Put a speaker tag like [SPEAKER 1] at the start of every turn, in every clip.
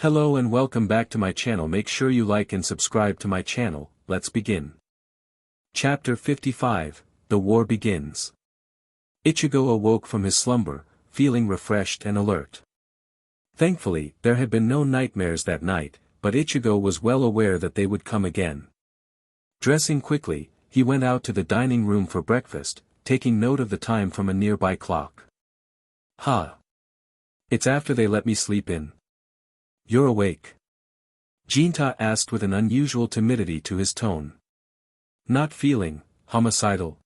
[SPEAKER 1] Hello and welcome back to my channel. Make sure you like and subscribe to my channel. Let's begin. Chapter 55, The War Begins. Ichigo awoke from his slumber, feeling refreshed and alert. Thankfully, there had been no nightmares that night, but Ichigo was well aware that they would come again. Dressing quickly, he went out to the dining room for breakfast, taking note of the time from a nearby clock. It's after they let me sleep in. You're awake? Jinta asked with an unusual timidity to his tone. Not feeling homicidal.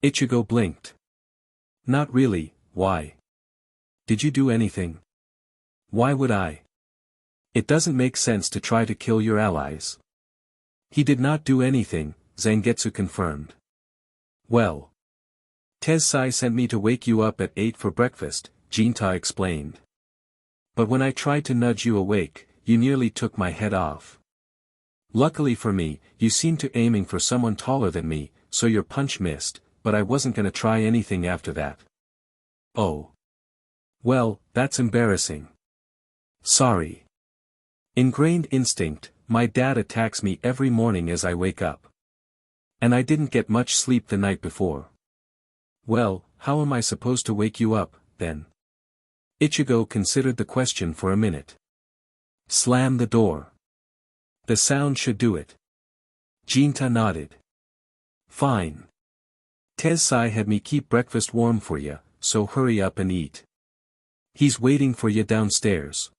[SPEAKER 1] Ichigo blinked. Not really. Why? Did you do anything? Why would I? It doesn't make sense to try to kill your allies. He did not do anything, Zangetsu confirmed. Well. Tensai sent me to wake you up at 8 for breakfast, Jinta explained. But when I tried to nudge you awake, you nearly took my head off. Luckily for me, you seemed to aiming for someone taller than me, so your punch missed, but I wasn't gonna try anything after that. Oh. Well, that's embarrassing. Sorry. Ingrained instinct, my dad attacks me every morning as I wake up. And I didn't get much sleep the night before. Well, how am I supposed to wake you up, then? Ichigo considered the question for a minute. Slam the door. The sound should do it. Jinta nodded. Fine. Tensai had me keep breakfast warm for ya, so hurry up and eat. He's waiting for ya downstairs.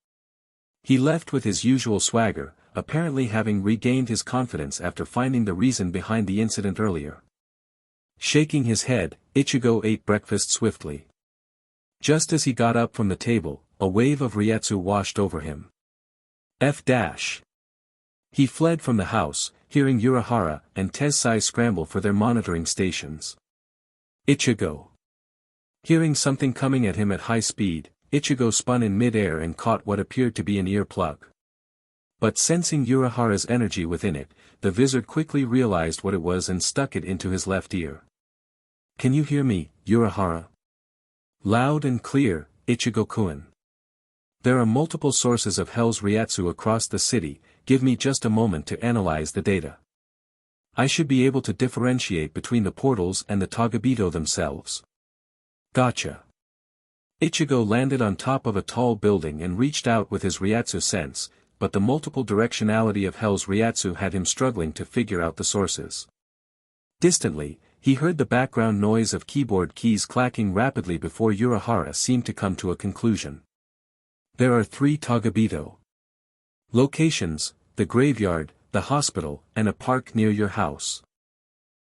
[SPEAKER 1] He left with his usual swagger, apparently having regained his confidence after finding the reason behind the incident earlier. Shaking his head, Ichigo ate breakfast swiftly. Just as he got up from the table, a wave of Ryatsu washed over him. He fled from the house, hearing Urahara and Tensai scramble for their monitoring stations. Ichigo. Hearing something coming at him at high speed, Ichigo spun in mid-air and caught what appeared to be an earplug. But sensing Urahara's energy within it, the Vizard quickly realized what it was and stuck it into his left ear. Can you hear me, Urahara? Loud and clear, Ichigo-kun. There are multiple sources of Hell's Ryatsu across the city, give me just a moment to analyze the data. I should be able to differentiate between the portals and the tagabido themselves. Gotcha. Ichigo landed on top of a tall building and reached out with his Ryatsu sense, but the multiple directionality of Hell's Ryatsu had him struggling to figure out the sources. Distantly, he heard the background noise of keyboard keys clacking rapidly before Urahara seemed to come to a conclusion. There are 3 tagabido locations: the graveyard, the hospital, and a park near your house.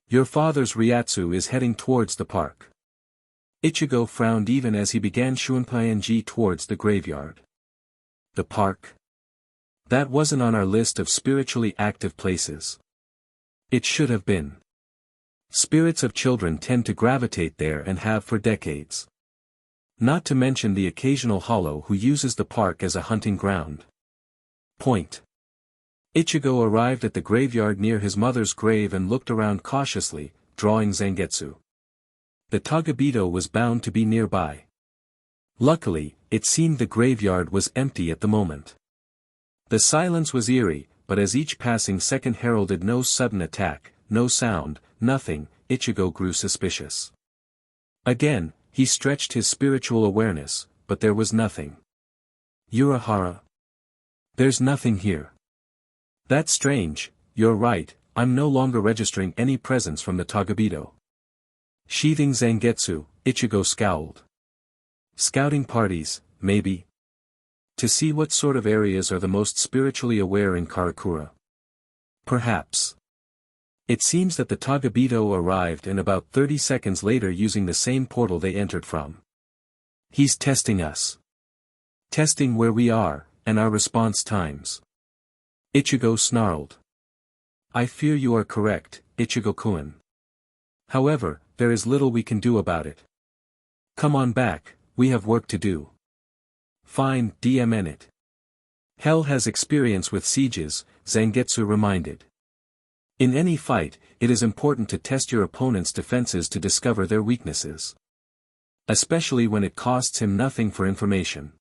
[SPEAKER 1] Your father's Ryatsu is heading towards the park. Ichigo frowned even as he began Shunpying towards the graveyard. The park? That wasn't on our list of spiritually active places. It should have been. Spirits of children tend to gravitate there and have for decades. Not to mention the occasional hollow who uses the park as a hunting ground. Point. Ichigo arrived at the graveyard near his mother's grave and looked around cautiously, drawing Zangetsu. The tagabido was bound to be nearby. Luckily, it seemed the graveyard was empty at the moment. The silence was eerie, but as each passing second heralded no sudden attack, no sound, nothing, Ichigo grew suspicious. Again, he stretched his spiritual awareness, but there was nothing. Urahara. There's nothing here. That's strange, you're right, I'm no longer registering any presence from the tagabido. Sheathing Zangetsu, Ichigo scowled. Scouting parties, maybe? To see what sort of areas are the most spiritually aware in Karakura. Perhaps. It seems that the tagabido arrived and about 30 seconds later using the same portal they entered from. He's testing us. Testing where we are, and our response times. Ichigo snarled. I fear you are correct, Ichigo-kun. However, there is little we can do about it. Come on back, we have work to do. Fine, DMN it. Hell has experience with sieges, Zangetsu reminded. In any fight, it is important to test your opponent's defenses to discover their weaknesses. Especially when it costs him nothing for information.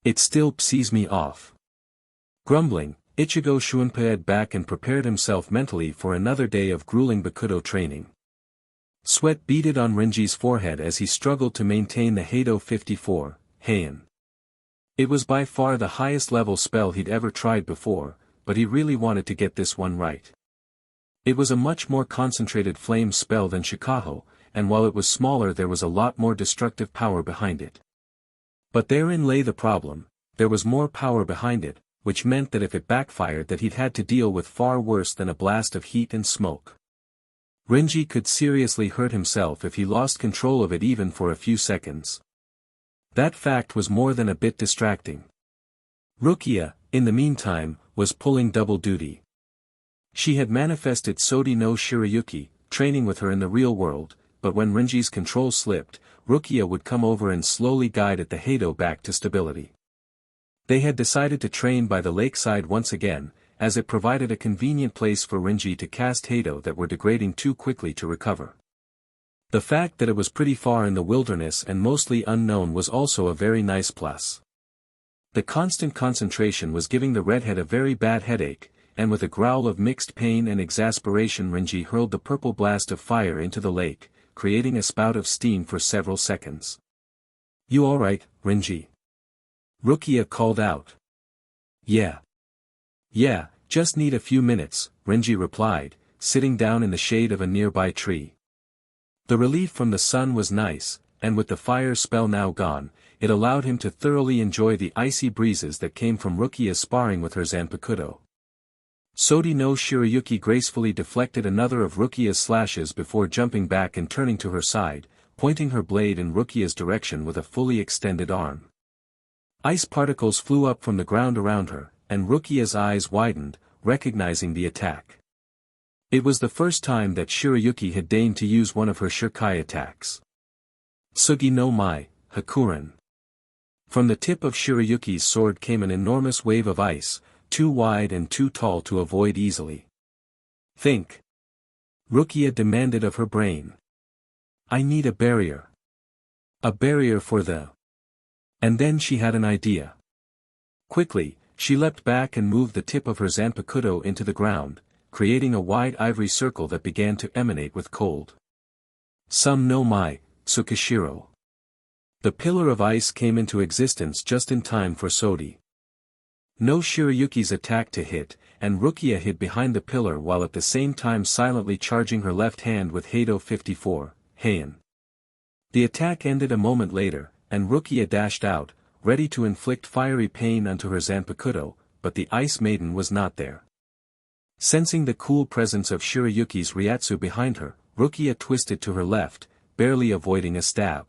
[SPEAKER 1] It still pisses me off. Grumbling, Ichigo shunpaed back and prepared himself mentally for another day of grueling Bakudo training. Sweat beaded on Renji's forehead as he struggled to maintain the Heido 54, Heian. It was by far the highest level spell he'd ever tried before, but he really wanted to get this one right. It was a much more concentrated flame spell than Shikaho, and while it was smaller there was a lot more destructive power behind it. But therein lay the problem, there was more power behind it, which meant that if it backfired that he'd had to deal with far worse than a blast of heat and smoke. Renji could seriously hurt himself if he lost control of it even for a few seconds. That fact was more than a bit distracting. Rukia, in the meantime, was pulling double duty. She had manifested Sodi no Shirayuki, training with her in the real world, but when Renji's control slipped, Rukia would come over and slowly guide at the Heido back to stability. They had decided to train by the lakeside once again, as it provided a convenient place for Renji to cast Heido that were degrading too quickly to recover. The fact that it was pretty far in the wilderness and mostly unknown was also a very nice plus. The constant concentration was giving the redhead a very bad headache, and with a growl of mixed pain and exasperation Renji hurled the purple blast of fire into the lake, creating a spout of steam for several seconds. "You alright, Renji?" Rukia called out. Yeah, just need a few minutes," Renji replied, sitting down in the shade of a nearby tree. The relief from the sun was nice, and with the fire spell now gone, it allowed him to thoroughly enjoy the icy breezes that came from Rukia's sparring with her zanpakudo. Sodi no Shirayuki gracefully deflected another of Rukia's slashes before jumping back and turning to her side, pointing her blade in Rukia's direction with a fully extended arm. Ice particles flew up from the ground around her, and Rukia's eyes widened, recognizing the attack. It was the first time that Shirayuki had deigned to use one of her Shirkai attacks. Tsugi no Mai, Hakuren. From the tip of Shirayuki's sword came an enormous wave of ice, too wide and too tall to avoid easily. "Think," Rukia demanded of her brain. "I need a barrier. A barrier for the..." And then she had an idea. Quickly, she leapt back and moved the tip of her zanpakudo into the ground, creating a wide ivory circle that began to emanate with cold. "Some no Mai, Tsukishiro." The pillar of ice came into existence just in time for Sodi no Shirayuki's attack to hit, and Rukia hid behind the pillar while at the same time silently charging her left hand with Heido 54, Heian. The attack ended a moment later, and Rukia dashed out, ready to inflict fiery pain onto her zanpakudo, but the Ice Maiden was not there. Sensing the cool presence of Shirayuki's Ryatsu behind her, Rukia twisted to her left, barely avoiding a stab.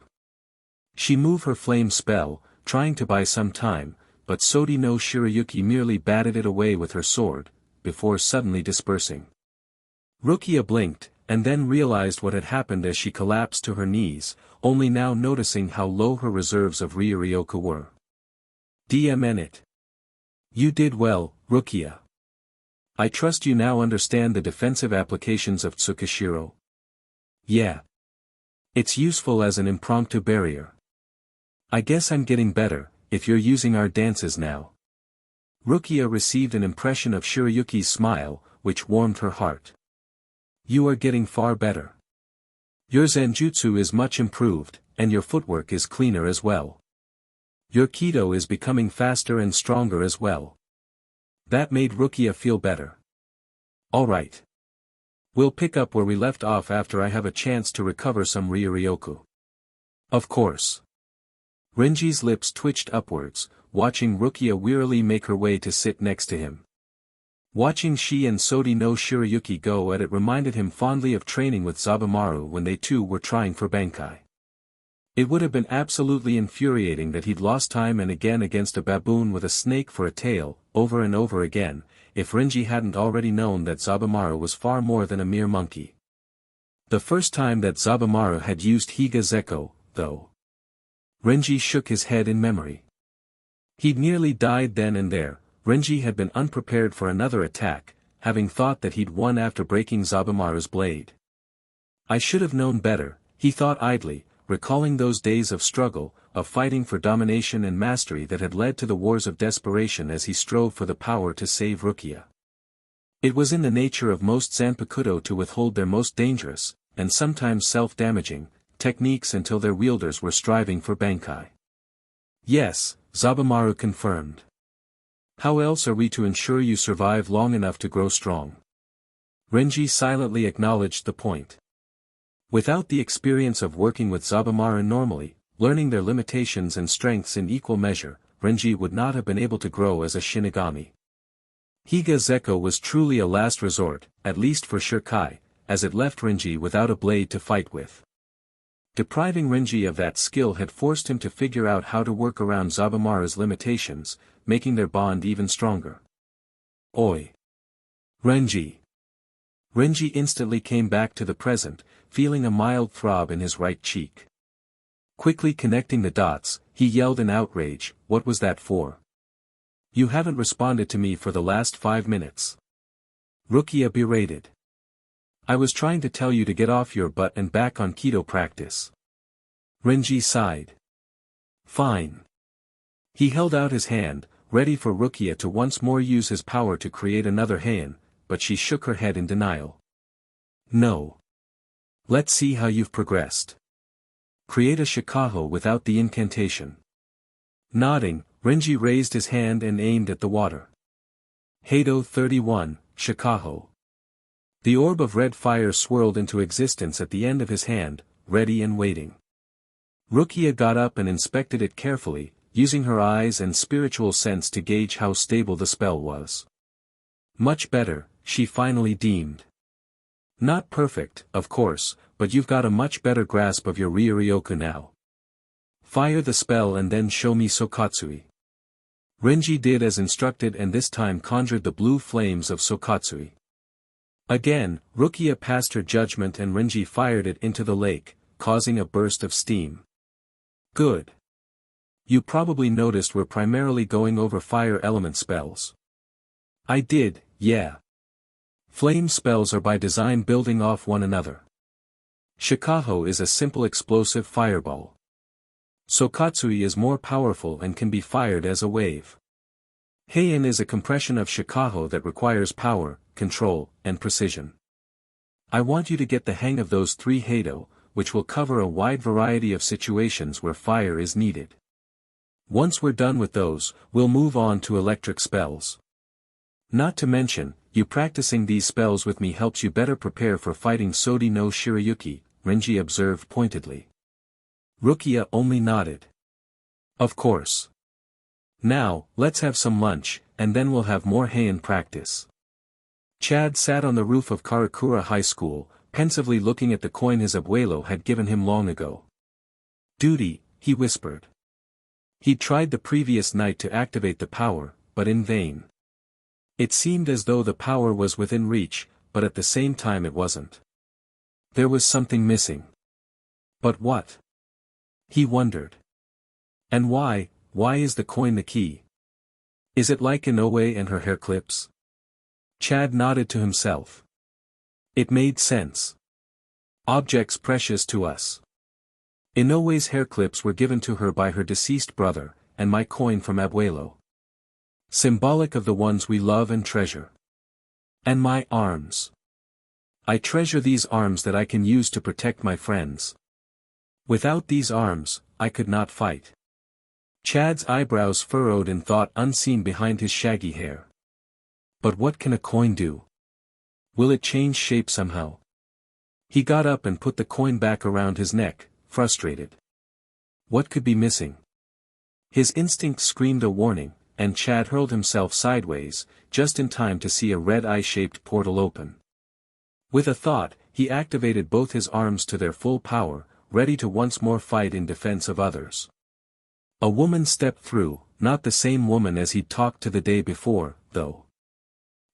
[SPEAKER 1] She moved her flame spell, trying to buy some time, but Sodi no Shirayuki merely batted it away with her sword, before suddenly dispersing. Rukia blinked, and then realized what had happened as she collapsed to her knees, only now noticing how low her reserves of Ryuryoku were. "DMN it. You did well, Rukia. I trust you now understand the defensive applications of Tsukishiro." "Yeah. It's useful as an impromptu barrier. I guess I'm getting better, if you're using our dances now." Rukia received an impression of Shirayuki's smile, which warmed her heart. "You are getting far better. Your Zanjutsu is much improved, and your footwork is cleaner as well. Your Kido is becoming faster and stronger as well." That made Rukia feel better. "Alright. We'll pick up where we left off after I have a chance to recover some Ryuryoku." "Of course." Renji's lips twitched upwards, watching Rukia wearily make her way to sit next to him. Watching she and Sodi no Shirayuki go at it reminded him fondly of training with Zabumaru when they too were trying for Bankai. It would have been absolutely infuriating that he'd lost time and again against a baboon with a snake for a tail, over and over again, if Renji hadn't already known that Zabumaru was far more than a mere monkey. The first time that Zabumaru had used Higa Zeko, though. Renji shook his head in memory. He'd nearly died then and there. Renji had been unprepared for another attack, having thought that he'd won after breaking Zabumaru's blade. "I should have known better," he thought idly, recalling those days of struggle, of fighting for domination and mastery that had led to the wars of desperation as he strove for the power to save Rukia. It was in the nature of most zanpakudo to withhold their most dangerous, and sometimes self-damaging, techniques until their wielders were striving for bankai. Yes, Zabumaru confirmed. How else are we to ensure you survive long enough to grow strong? Renji silently acknowledged the point. Without the experience of working with Zabumaru normally, learning their limitations and strengths in equal measure, Renji would not have been able to grow as a Shinigami. Higa Zeko was truly a last resort, at least for Shirkai, as it left Renji without a blade to fight with. Depriving Renji of that skill had forced him to figure out how to work around Zabumaru's limitations, making their bond even stronger. Oi! Renji! Renji instantly came back to the present, feeling a mild throb in his right cheek. Quickly connecting the dots, he yelled in outrage, "What was that for? You haven't responded to me for the last 5 minutes." Rukia berated. "I was trying to tell you to get off your butt and back on Kido practice." Renji sighed. "Fine." He held out his hand, ready for Rukia to once more use his power to create another Heian, but she shook her head in denial. "No. Let's see how you've progressed. Create a shikaho without the incantation." Nodding, Renji raised his hand and aimed at the water. Heido 31, Shikaho. The orb of red fire swirled into existence at the end of his hand, ready and waiting. Rukia got up and inspected it carefully, using her eyes and spiritual sense to gauge how stable the spell was. Much better, she finally deemed. Not perfect, of course, but you've got a much better grasp of your Ryuryoku now. Fire the spell and then show me Sokatsui. Renji did as instructed and this time conjured the blue flames of Sokatsui. Again, Rukia passed her judgment and Renji fired it into the lake, causing a burst of steam. Good. You probably noticed we're primarily going over fire element spells. I did, yeah. Flame spells are by design building off one another. Shikaho is a simple explosive fireball. Sokatsui is more powerful and can be fired as a wave. Heian is a compression of Shikaho that requires power, control, and precision. I want you to get the hang of those 3 Heido, which will cover a wide variety of situations where fire is needed. Once we're done with those, we'll move on to electric spells. Not to mention, you practicing these spells with me helps you better prepare for fighting Sodi no Shirayuki, Renji observed pointedly. Rukia only nodded. Of course. Now, let's have some lunch, and then we'll have more Heian practice. Chad sat on the roof of Karakura High School, pensively looking at the coin his abuelo had given him long ago. Duty, he whispered. He'd tried the previous night to activate the power, but in vain. It seemed as though the power was within reach, but at the same time it wasn't. There was something missing. But what? He wondered. And why is the coin the key? Is it like Inoue and her hair clips? Chad nodded to himself. It made sense. Objects precious to us. Inoue's hair clips were given to her by her deceased brother, and my coin from Abuelo. Symbolic of the ones we love and treasure. And my arms. I treasure these arms that I can use to protect my friends. Without these arms, I could not fight. Chad's eyebrows furrowed in thought unseen behind his shaggy hair. But what can a coin do? Will it change shape somehow? He got up and put the coin back around his neck, frustrated. What could be missing? His instinct screamed a warning, and Chad hurled himself sideways, just in time to see a red eye-shaped portal open. With a thought, he activated both his arms to their full power, ready to once more fight in defense of others. A woman stepped through, not the same woman as he'd talked to the day before, though.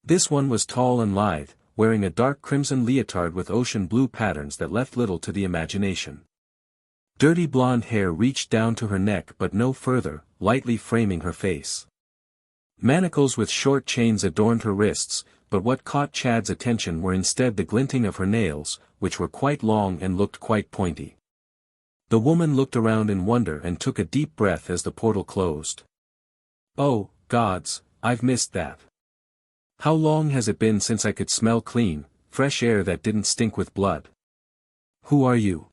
[SPEAKER 1] This one was tall and lithe, wearing a dark crimson leotard with ocean blue patterns that left little to the imagination. Dirty blonde hair reached down to her neck but no further, lightly framing her face. Manacles with short chains adorned her wrists, but what caught Chad's attention were instead the glinting of her nails, which were quite long and looked quite pointy. The woman looked around in wonder and took a deep breath as the portal closed. Oh, gods, I've missed that. How long has it been since I could smell clean, fresh air that didn't stink with blood? Who are you?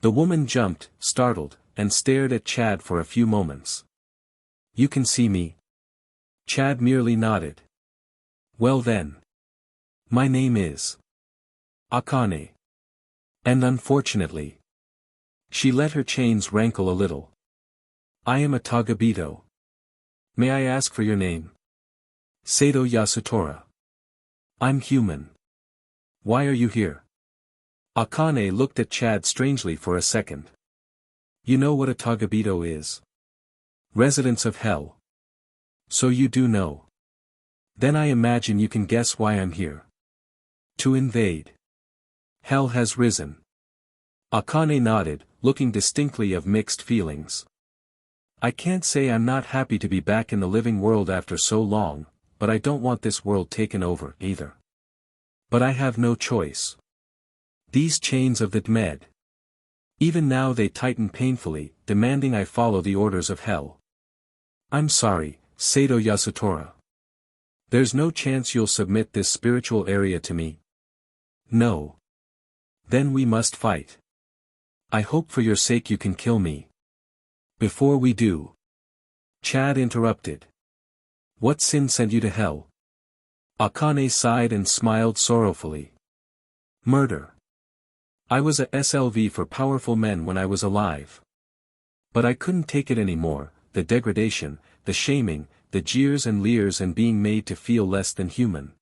[SPEAKER 1] The woman jumped, startled, and stared at Chad for a few moments. You can see me? Chad merely nodded. Well then. My name is Akane. And unfortunately, she let her chains rankle a little. I am a tagabido. May I ask for your name? Sato Yasutora. I'm human. Why are you here? Akane looked at Chad strangely for a second. You know what a tagabido is? Residents of hell. So you do know. Then I imagine you can guess why I'm here. To invade. Hell has risen. Akane nodded, looking distinctly of mixed feelings. I can't say I'm not happy to be back in the living world after so long, but I don't want this world taken over either. But I have no choice. These chains of the Dmed. Even now they tighten painfully, demanding I follow the orders of hell. I'm sorry, Sato Yasutora. There's no chance you'll submit this spiritual area to me. No. Then we must fight. I hope for your sake you can kill me. Before we do. Chad interrupted. What sin sent you to hell? Akane sighed and smiled sorrowfully. Murder. I was a SLV for powerful men when I was alive. But I couldn't take it anymore, the degradation, the shaming, the jeers and leers and being made to feel less than human.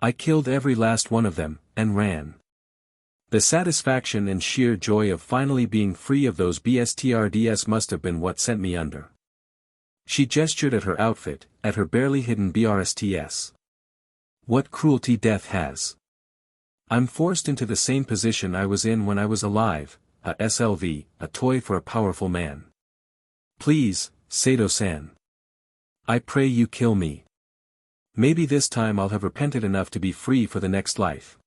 [SPEAKER 1] I killed every last one of them, and ran. The satisfaction and sheer joy of finally being free of those BSTRDS must have been what sent me under. She gestured at her outfit, at her barely hidden BRSTS. What cruelty death has. I'm forced into the same position I was in when I was alive, a SLV, a toy for a powerful man. Please, Sato-san. I pray you kill me. Maybe this time I'll have repented enough to be free for the next life.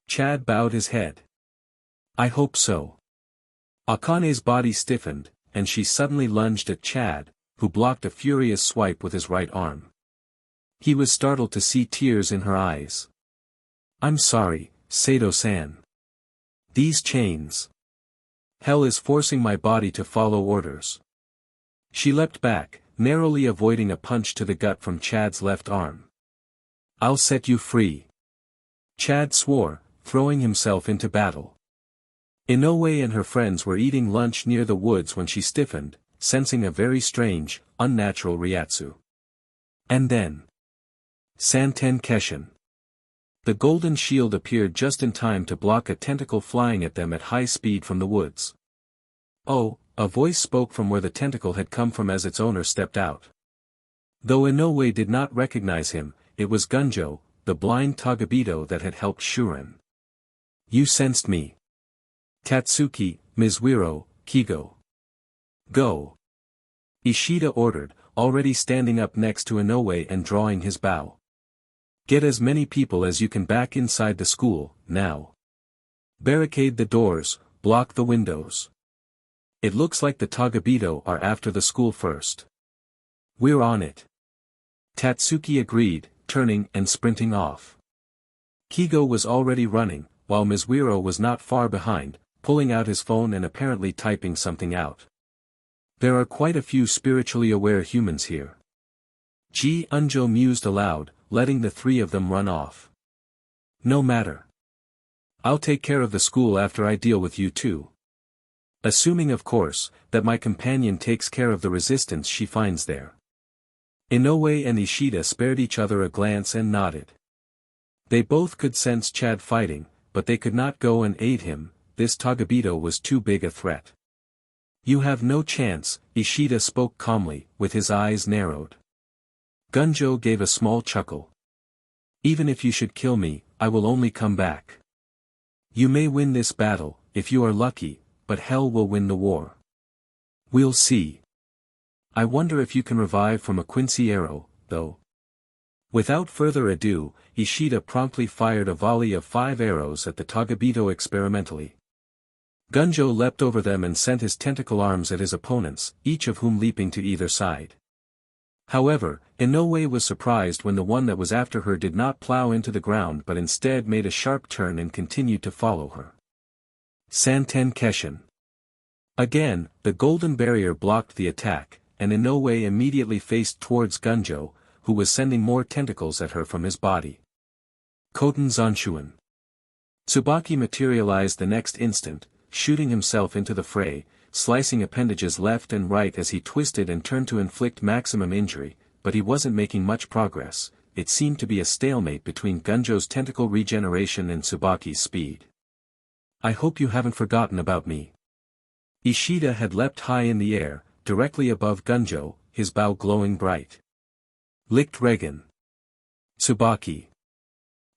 [SPEAKER 1] Chad bowed his head. I hope so. Akane's body stiffened, and she suddenly lunged at Chad, who blocked a furious swipe with his right arm. He was startled to see tears in her eyes. I'm sorry, Sato-san. These chains. Hell is forcing my body to follow orders. She leapt back, narrowly avoiding a punch to the gut from Chad's left arm. I'll set you free. Chad swore, throwing himself into battle. Inoue and her friends were eating lunch near the woods when she stiffened, sensing a very strange, unnatural Ryatsu. And then. Santen Keshin. The golden shield appeared just in time to block a tentacle flying at them at high speed from the woods. Oh, a voice spoke from where the tentacle had come from as its owner stepped out. Though Inoue did not recognize him, it was Gunjo, the blind tagabido that had helped Shuren. You sensed me. Tatsuki, Mizuiro, Kigo. Go. Ishida ordered, already standing up next to Inoue and drawing his bow. Get as many people as you can back inside the school, now. Barricade the doors, block the windows. It looks like the tagabido are after the school first. We're on it. Tatsuki agreed, turning and sprinting off. Kigo was already running, while Mizuiro was not far behind, pulling out his phone and apparently typing something out. There are quite a few spiritually aware humans here. Ji Unjo mused aloud, letting the three of them run off. No matter. I'll take care of the school after I deal with you too. Assuming of course, that my companion takes care of the resistance she finds there. Inoue and Ishida spared each other a glance and nodded. They both could sense Chad fighting, but they could not go and aid him, this tagabido was too big a threat. You have no chance, Ishida spoke calmly, with his eyes narrowed. Gunjo gave a small chuckle. Even if you should kill me, I will only come back. You may win this battle, if you are lucky, but hell will win the war. We'll see. I wonder if you can revive from a Quincy arrow, though. Without further ado, Ishida promptly fired a volley of 5 arrows at the tagabido experimentally. Gunjo leapt over them and sent his tentacle arms at his opponents, each of whom leaping to either side. However, in no way was surprised when the one that was after her did not plow into the ground but instead made a sharp turn and continued to follow her. Santen Keshin. Again, the golden barrier blocked the attack, and in no way immediately faced towards Gunjo, who was sending more tentacles at her from his body. Koten Zanshuan. Tsubaki materialized the next instant, shooting himself into the fray, slicing appendages left and right as he twisted and turned to inflict maximum injury, but he wasn't making much progress. It seemed to be a stalemate between Gunjo's tentacle regeneration and Tsubaki's speed. I hope you haven't forgotten about me. Ishida had leapt high in the air, directly above Gunjo, his bow glowing bright. Licked Regan. Tsubaki.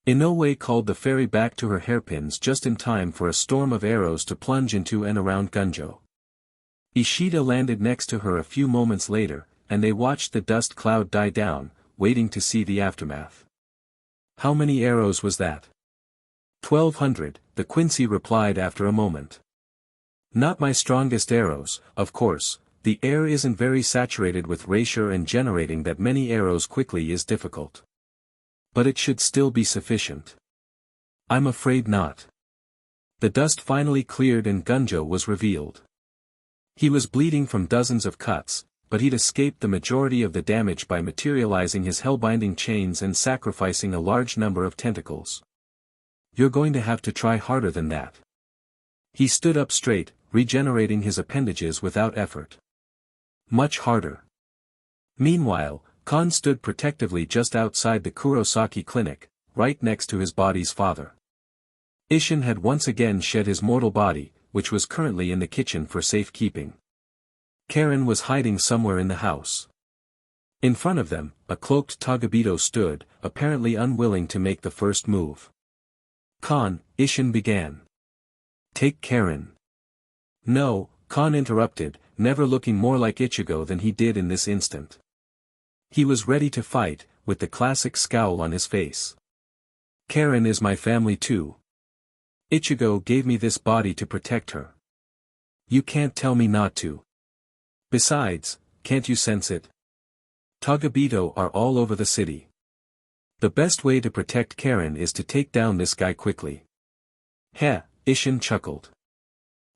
[SPEAKER 1] In no way called the fairy back to her hairpins just in time for a storm of arrows to plunge into and around Gunjo. Ishida landed next to her a few moments later, and they watched the dust cloud die down, waiting to see the aftermath. How many arrows was that? 1,200, the Quincy replied after a moment. Not my strongest arrows, of course, the air isn't very saturated with erasure and generating that many arrows quickly is difficult. But it should still be sufficient. I'm afraid not. The dust finally cleared and Gunjo was revealed. He was bleeding from dozens of cuts, but he'd escaped the majority of the damage by materializing his hellbinding chains and sacrificing a large number of tentacles. You're going to have to try harder than that. He stood up straight, regenerating his appendages without effort. Much harder. Meanwhile, Kon stood protectively just outside the Kurosaki clinic, right next to his body's father. Ishin had once again shed his mortal body, which was currently in the kitchen for safekeeping. Karen was hiding somewhere in the house. In front of them, a cloaked tagabido stood, apparently unwilling to make the first move. Kon, Ishin began. Take Karen. No, Kon interrupted, never looking more like Ichigo than he did in this instant. He was ready to fight, with the classic scowl on his face. Karen is my family too. Ichigo gave me this body to protect her. You can't tell me not to. Besides, can't you sense it? Tagabido are all over the city. The best way to protect Karen is to take down this guy quickly. Heh, Ishin chuckled.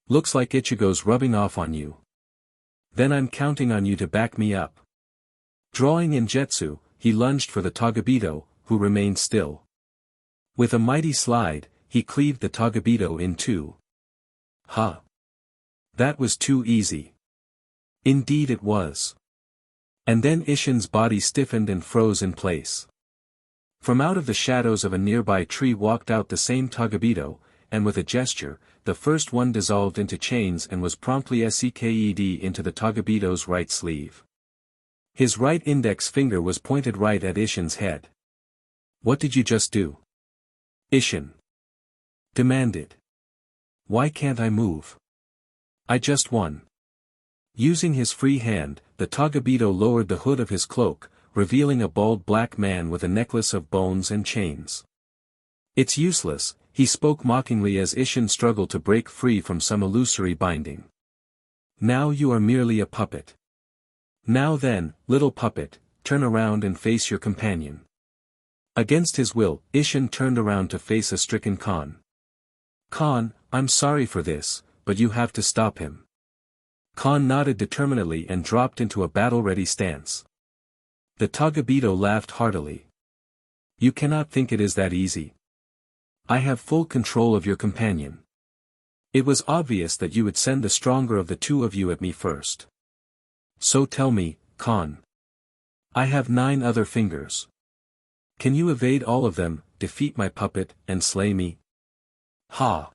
[SPEAKER 1] Looks like Ichigo's rubbing off on you. Then I'm counting on you to back me up. Drawing in Jetsu, he lunged for the tagabido, who remained still. With a mighty slide, he cleaved the tagabido in two. Huh. That was too easy. Indeed it was. And then Ishin's body stiffened and froze in place. From out of the shadows of a nearby tree walked out the same tagabido, and with a gesture, the first one dissolved into chains and was promptly seked into the tagabido's right sleeve. His right index finger was pointed right at Ishin's head. What did you just do? Ishin demanded. Why can't I move? I just won. Using his free hand, the tagabido lowered the hood of his cloak, revealing a bald black man with a necklace of bones and chains. It's useless, he spoke mockingly as Ishin struggled to break free from some illusory binding. Now you are merely a puppet. Now then, little puppet, turn around and face your companion. Against his will, Ishin turned around to face a stricken Kon. Kon, I'm sorry for this, but you have to stop him. Kon nodded determinedly and dropped into a battle-ready stance. The tagabido laughed heartily. You cannot think it is that easy. I have full control of your companion. It was obvious that you would send the stronger of the two of you at me first. So tell me, Kon. I have 9 other fingers. Can you evade all of them, defeat my puppet, and slay me? Ha!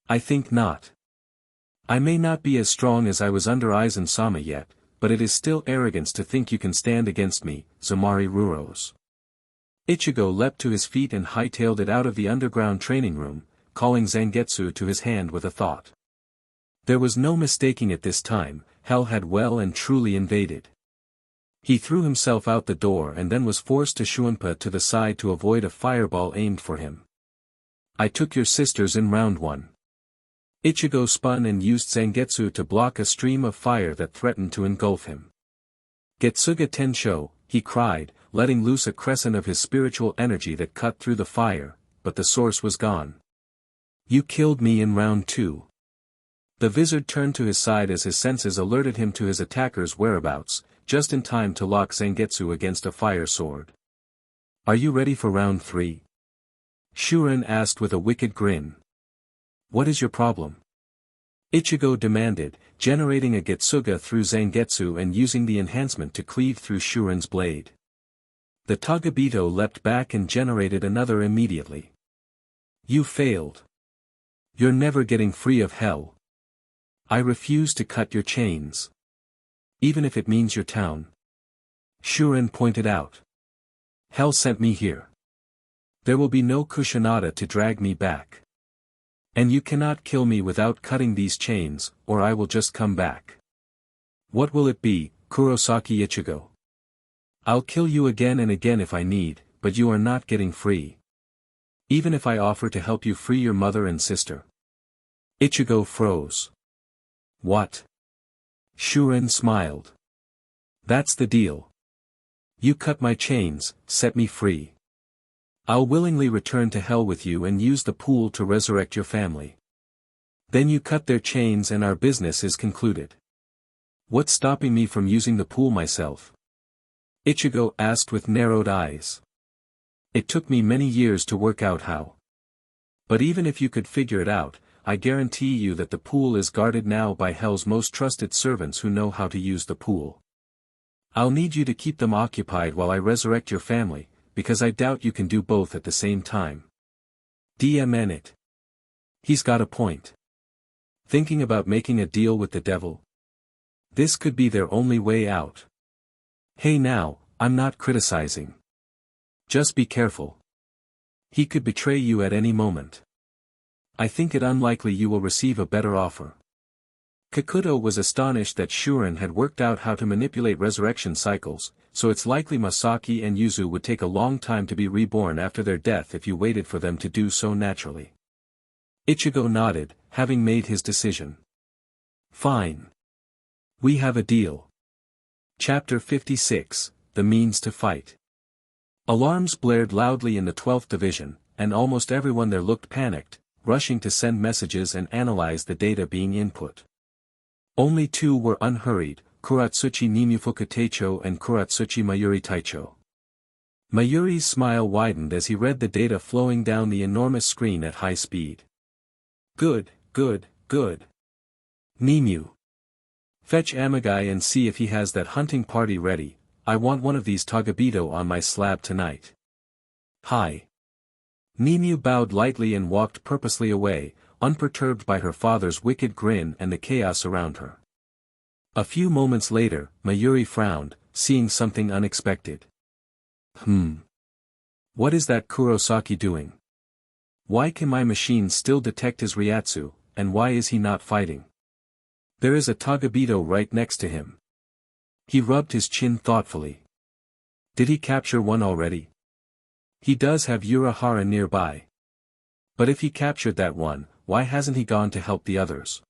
[SPEAKER 1] I think not. I may not be as strong as I was under Aizen-sama yet, but it is still arrogance to think you can stand against me, Zomari Ruros. Ichigo leapt to his feet and hightailed it out of the underground training room, calling Zangetsu to his hand with a thought. There was no mistaking it this time, hell had well and truly invaded. He threw himself out the door and then was forced to Shuunpa to the side to avoid a fireball aimed for him. I took your sisters in round 1. Ichigo spun and used Zangetsu to block a stream of fire that threatened to engulf him. Getsuga Tensho, he cried, letting loose a crescent of his spiritual energy that cut through the fire, but the source was gone. You killed me in round 2. The Vizard turned to his side as his senses alerted him to his attacker's whereabouts, just in time to lock Zangetsu against a fire sword. Are you ready for round 3? Shuren asked with a wicked grin. What is your problem? Ichigo demanded, generating a Getsuga through Zangetsu and using the enhancement to cleave through Shuren's blade. The tagabido leapt back and generated another immediately. You failed. You're never getting free of hell. I refuse to cut your chains. Even if it means your town. Shuren pointed out. Hell sent me here. There will be no Kusanada to drag me back. And you cannot kill me without cutting these chains, or I will just come back. What will it be, Kurosaki Ichigo? I'll kill you again and again if I need, but you are not getting free. Even if I offer to help you free your mother and sister. Ichigo froze. What? Shuren smiled. That's the deal. You cut my chains, set me free. I'll willingly return to hell with you and use the pool to resurrect your family. Then you cut their chains and our business is concluded. What's stopping me from using the pool myself? Ichigo asked with narrowed eyes. It took me many years to work out how. But even if you could figure it out, I guarantee you that the pool is guarded now by Hell's most trusted servants who know how to use the pool. I'll need you to keep them occupied while I resurrect your family, because I doubt you can do both at the same time. DMN it. He's got a point. Thinking about making a deal with the devil? This could be their only way out. Hey now, I'm not criticizing. Just be careful. He could betray you at any moment. I think it unlikely you will receive a better offer. Kakuto was astonished that Shuren had worked out how to manipulate resurrection cycles, so it's likely Masaki and Yuzu would take a long time to be reborn after their death if you waited for them to do so naturally. Ichigo nodded, having made his decision. Fine. We have a deal. Chapter 56, The Means to Fight. Alarms blared loudly in the 12th Division, and almost everyone there looked panicked, rushing to send messages and analyze the data being input. Only 2 were unhurried, Kuratsuchi Nimufuku Teicho and Kuratsuchi Mayuri Taicho. Mayuri's smile widened as he read the data flowing down the enormous screen at high speed. Good, good, good. Nimu. Fetch Amagai and see if he has that hunting party ready. I want one of these tagabido on my slab tonight. Hi. Nimu bowed lightly and walked purposely away, unperturbed by her father's wicked grin and the chaos around her. A few moments later, Mayuri frowned, seeing something unexpected. What is that Kurosaki doing? Why can my machine still detect his Ryatsu, and why is he not fighting? There is a tagabido right next to him. He rubbed his chin thoughtfully. Did he capture one already? He does have Urahara nearby. But if he captured that one, why hasn't he gone to help the others?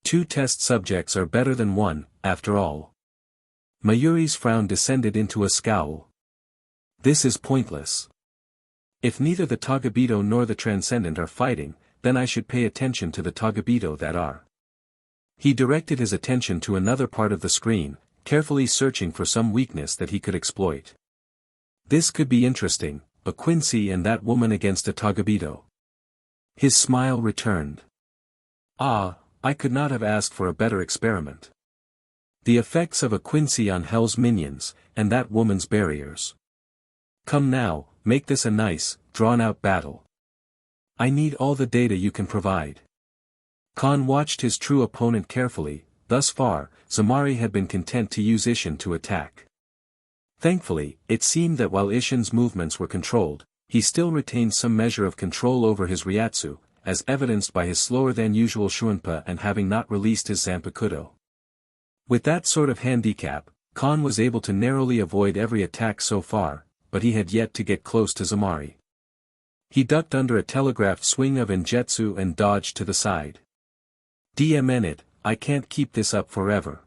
[SPEAKER 1] 2 test subjects are better than 1, after all. Mayuri's frown descended into a scowl. This is pointless. If neither the tagabido nor the transcendent are fighting, then I should pay attention to the tagabido that are. He directed his attention to another part of the screen, carefully searching for some weakness that he could exploit. This could be interesting, a Quincy and that woman against a tagabido. His smile returned. Ah, I could not have asked for a better experiment. The effects of a Quincy on Hell's minions, and that woman's barriers. Come now, make this a nice, drawn-out battle. I need all the data you can provide. Kon watched his true opponent carefully. Thus far, Zamari had been content to use Ishin to attack. Thankfully, it seemed that while Ishin's movements were controlled, he still retained some measure of control over his Ryatsu, as evidenced by his slower-than-usual Shunpa and having not released his zanpakudo. With that sort of handicap, Kon was able to narrowly avoid every attack so far, but he had yet to get close to Zamari. He ducked under a telegraphed swing of Injetsu and dodged to the side. Damn it, I can't keep this up forever.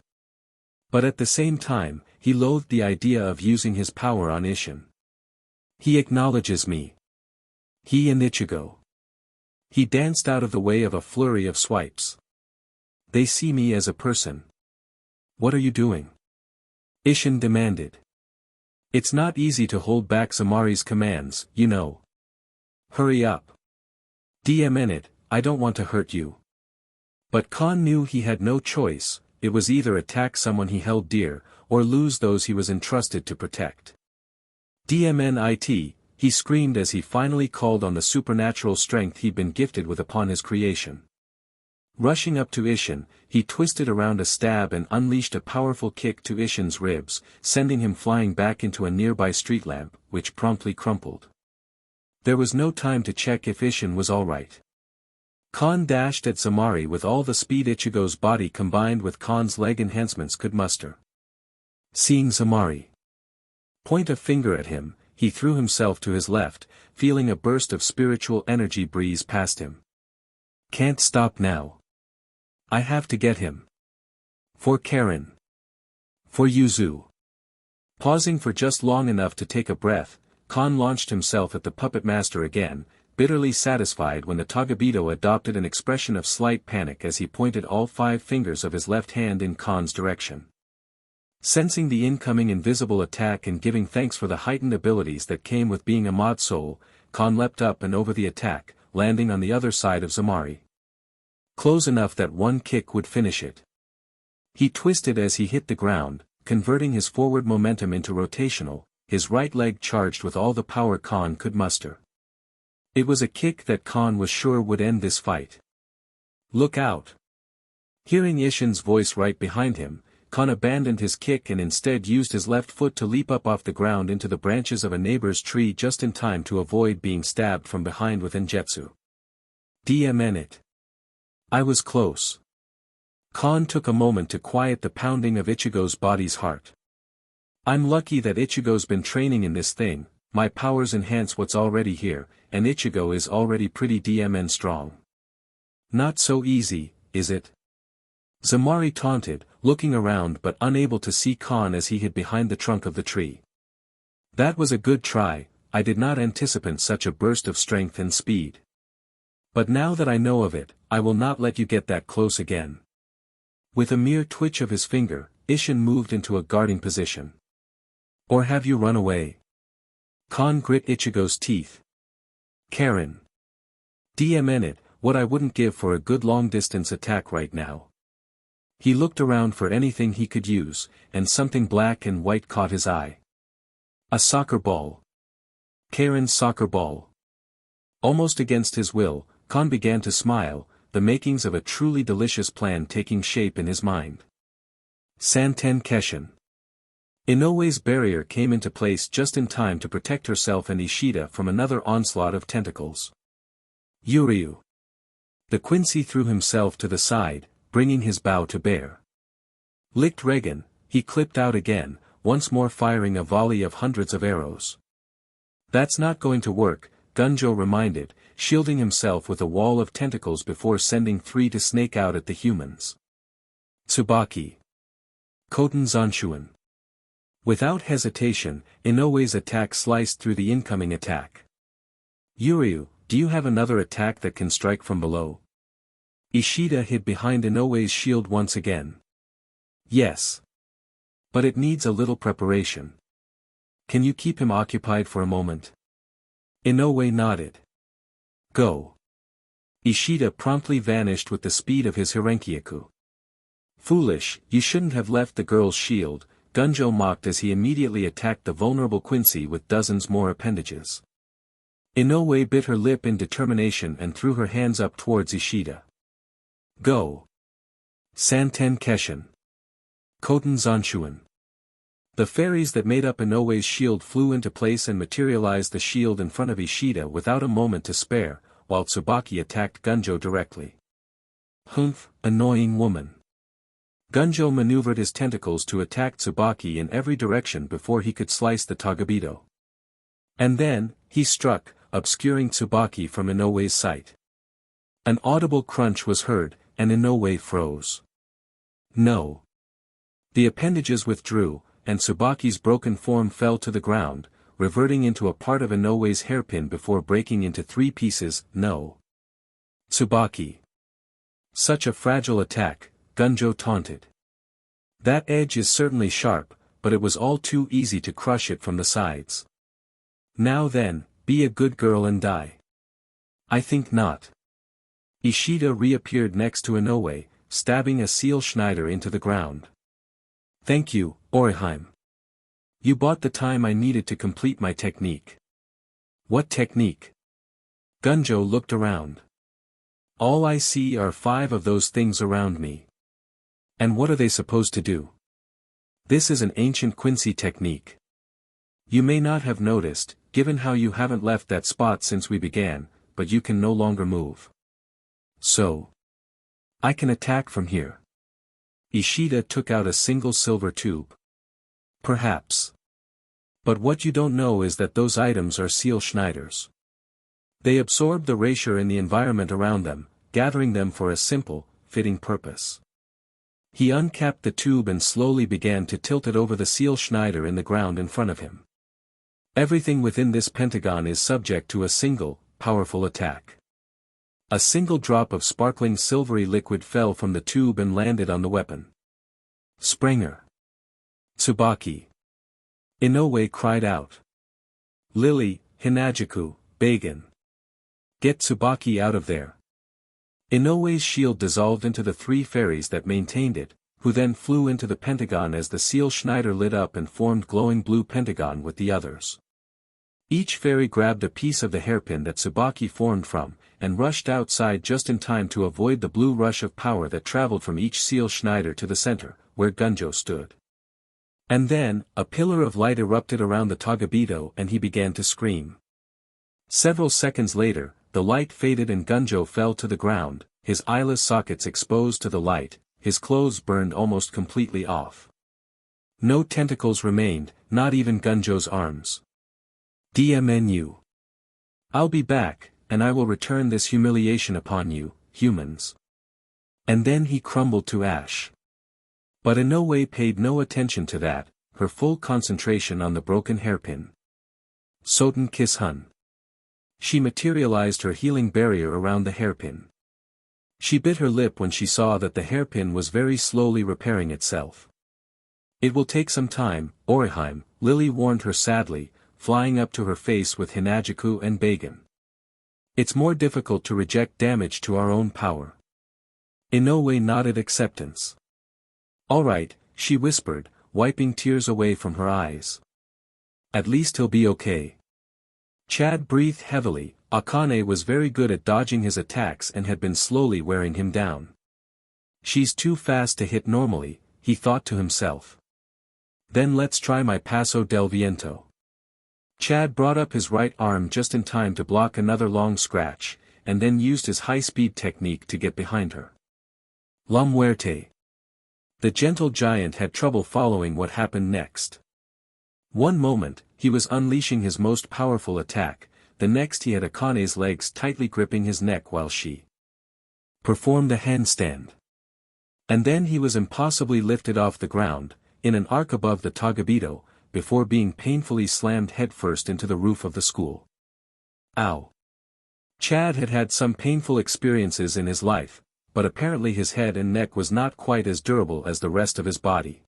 [SPEAKER 1] But at the same time, he loathed the idea of using his power on Ishin. He acknowledges me. He and Ichigo. He danced out of the way of a flurry of swipes. They see me as a person. What are you doing? Ishin demanded. It's not easy to hold back Zamari's commands, you know. Hurry up. Damn it, I don't want to hurt you. But Kon knew he had no choice, it was either attack someone he held dear, or lose those he was entrusted to protect. Dmnit, he screamed as he finally called on the supernatural strength he'd been gifted with upon his creation. Rushing up to Ishin, he twisted around a stab and unleashed a powerful kick to Ishin's ribs, sending him flying back into a nearby street lamp, which promptly crumpled. There was no time to check if Ishin was alright. Kon dashed at Zamari with all the speed Ichigo's body combined with Kon's leg enhancements could muster. Seeing Zamari point a finger at him, he threw himself to his left, feeling a burst of spiritual energy breeze past him. Can't stop now. I have to get him. For Karen. For Yuzu. Pausing for just long enough to take a breath, Kon launched himself at the puppet master again, bitterly satisfied when the tagabido adopted an expression of slight panic as he pointed all 5 fingers of his left hand in Kon's direction. Sensing the incoming invisible attack and giving thanks for the heightened abilities that came with being a mod soul, Kon leapt up and over the attack, landing on the other side of Zamari. Close enough that one kick would finish it. He twisted as he hit the ground, converting his forward momentum into rotational, his right leg charged with all the power Kon could muster. It was a kick that Kon was sure would end this fight. Look out! Hearing Ishin's voice right behind him, Kon abandoned his kick and instead used his left foot to leap up off the ground into the branches of a neighbor's tree just in time to avoid being stabbed from behind with Injetsu. Damn it. I was close. Kon took a moment to quiet the pounding of Ichigo's body's heart. I'm lucky that Ichigo's been training in this thing, my powers enhance what's already here, and Ichigo is already pretty DMN strong. Not so easy, is it? Zamari taunted, looking around but unable to see Kon as he hid behind the trunk of the tree. That was a good try, I did not anticipate such a burst of strength and speed. But now that I know of it, I will not let you get that close again. With a mere twitch of his finger, Ishin moved into a guarding position. Or have you run away? Kon grit Ichigo's teeth. Karen. DMN it, what I wouldn't give for a good long-distance attack right now. He looked around for anything he could use, and something black and white caught his eye. A soccer ball. Karen's soccer ball. Almost against his will, Kon began to smile, the makings of a truly delicious plan taking shape in his mind. Santen Keshin. Inoue's barrier came into place just in time to protect herself and Ishida from another onslaught of tentacles. Yuryu. The Quincy threw himself to the side, bringing his bow to bear. Licked Regan, he clipped out again, once more firing a volley of hundreds of arrows. That's not going to work, Gunjo reminded, shielding himself with a wall of tentacles before sending 3 to snake out at the humans. Tsubaki. Koten Zanshuan. Without hesitation, Inoue's attack sliced through the incoming attack. Yuryu, do you have another attack that can strike from below? Ishida hid behind Inoue's shield once again. Yes. But it needs a little preparation. Can you keep him occupied for a moment? Inoue nodded. Go. Ishida promptly vanished with the speed of his Hirenkyaku. Foolish, you shouldn't have left the girl's shield, Gunjo mocked as he immediately attacked the vulnerable Quincy with dozens more appendages. Inoue bit her lip in determination and threw her hands up towards Ishida. Go. Santen Keshin. Koten Zanshuan. The fairies that made up Inoue's shield flew into place and materialized the shield in front of Ishida without a moment to spare, while Tsubaki attacked Gunjo directly. Humph, annoying woman. Gunjo maneuvered his tentacles to attack Tsubaki in every direction before he could slice the tagabido. And then, he struck, obscuring Tsubaki from Inoue's sight. An audible crunch was heard, and Inoue froze. No. The appendages withdrew, and Tsubaki's broken form fell to the ground, reverting into a part of Inoue's hairpin before breaking into 3 pieces. No. Tsubaki. Such a fragile attack, Gunjo taunted. That edge is certainly sharp, but it was all too easy to crush it from the sides. Now then, be a good girl and die. I think not. Ishida reappeared next to Inoue, stabbing a seal Schneider into the ground. Thank you, Oriheim. You bought the time I needed to complete my technique. What technique? Gunjo looked around. All I see are 5 of those things around me. And what are they supposed to do? This is an ancient Quincy technique. You may not have noticed, given how you haven't left that spot since we began, but you can no longer move. So. I can attack from here. Ishida took out a single silver tube. Perhaps. But what you don't know is that those items are seal Schneiders. They absorb the erasure in the environment around them, gathering them for a simple, fitting purpose. He uncapped the tube and slowly began to tilt it over the seal Schneider in the ground in front of him. Everything within this pentagon is subject to a single, powerful attack. A single drop of sparkling silvery liquid fell from the tube and landed on the weapon. Sprenger. Tsubaki. Inoue cried out. Lily, Hinajuku, Bagan. Get Tsubaki out of there. Inoue's shield dissolved into the 3 fairies that maintained it, who then flew into the pentagon as the seal Schneider lit up and formed glowing blue pentagon with the others. Each fairy grabbed a piece of the hairpin that Tsubaki formed from, and rushed outside just in time to avoid the blue rush of power that traveled from each seal Schneider to the center, where Gunjo stood. And then, a pillar of light erupted around the tagabido and he began to scream. Several seconds later, the light faded and Gunjo fell to the ground, his eyeless sockets exposed to the light, his clothes burned almost completely off. No tentacles remained, not even Gunjo's arms. DMNU. I'll be back, and I will return this humiliation upon you, humans. And then he crumbled to ash. But Inoue paid no attention to that, her full concentration on the broken hairpin. Soten Kishun. She materialized her healing barrier around the hairpin. She bit her lip when she saw that the hairpin was very slowly repairing itself. It will take some time, Oriheim, Lily warned her sadly, flying up to her face with Hinajuku and Bagan. It's more difficult to reject damage to our own power. Inoue nodded acceptance. All right, she whispered, wiping tears away from her eyes. At least he'll be okay. Chad breathed heavily. Akane was very good at dodging his attacks and had been slowly wearing him down. She's too fast to hit normally, he thought to himself. Then let's try my Paso del Viento. Chad brought up his right arm just in time to block another long scratch, and then used his high-speed technique to get behind her. La Muerte. The gentle giant had trouble following what happened next. One moment, he was unleashing his most powerful attack, the next he had Akane's legs tightly gripping his neck while she performed a handstand. And then he was impossibly lifted off the ground, in an arc above the tagabido, before being painfully slammed headfirst into the roof of the school. Ow! Chad had had some painful experiences in his life, but apparently his head and neck was not quite as durable as the rest of his body.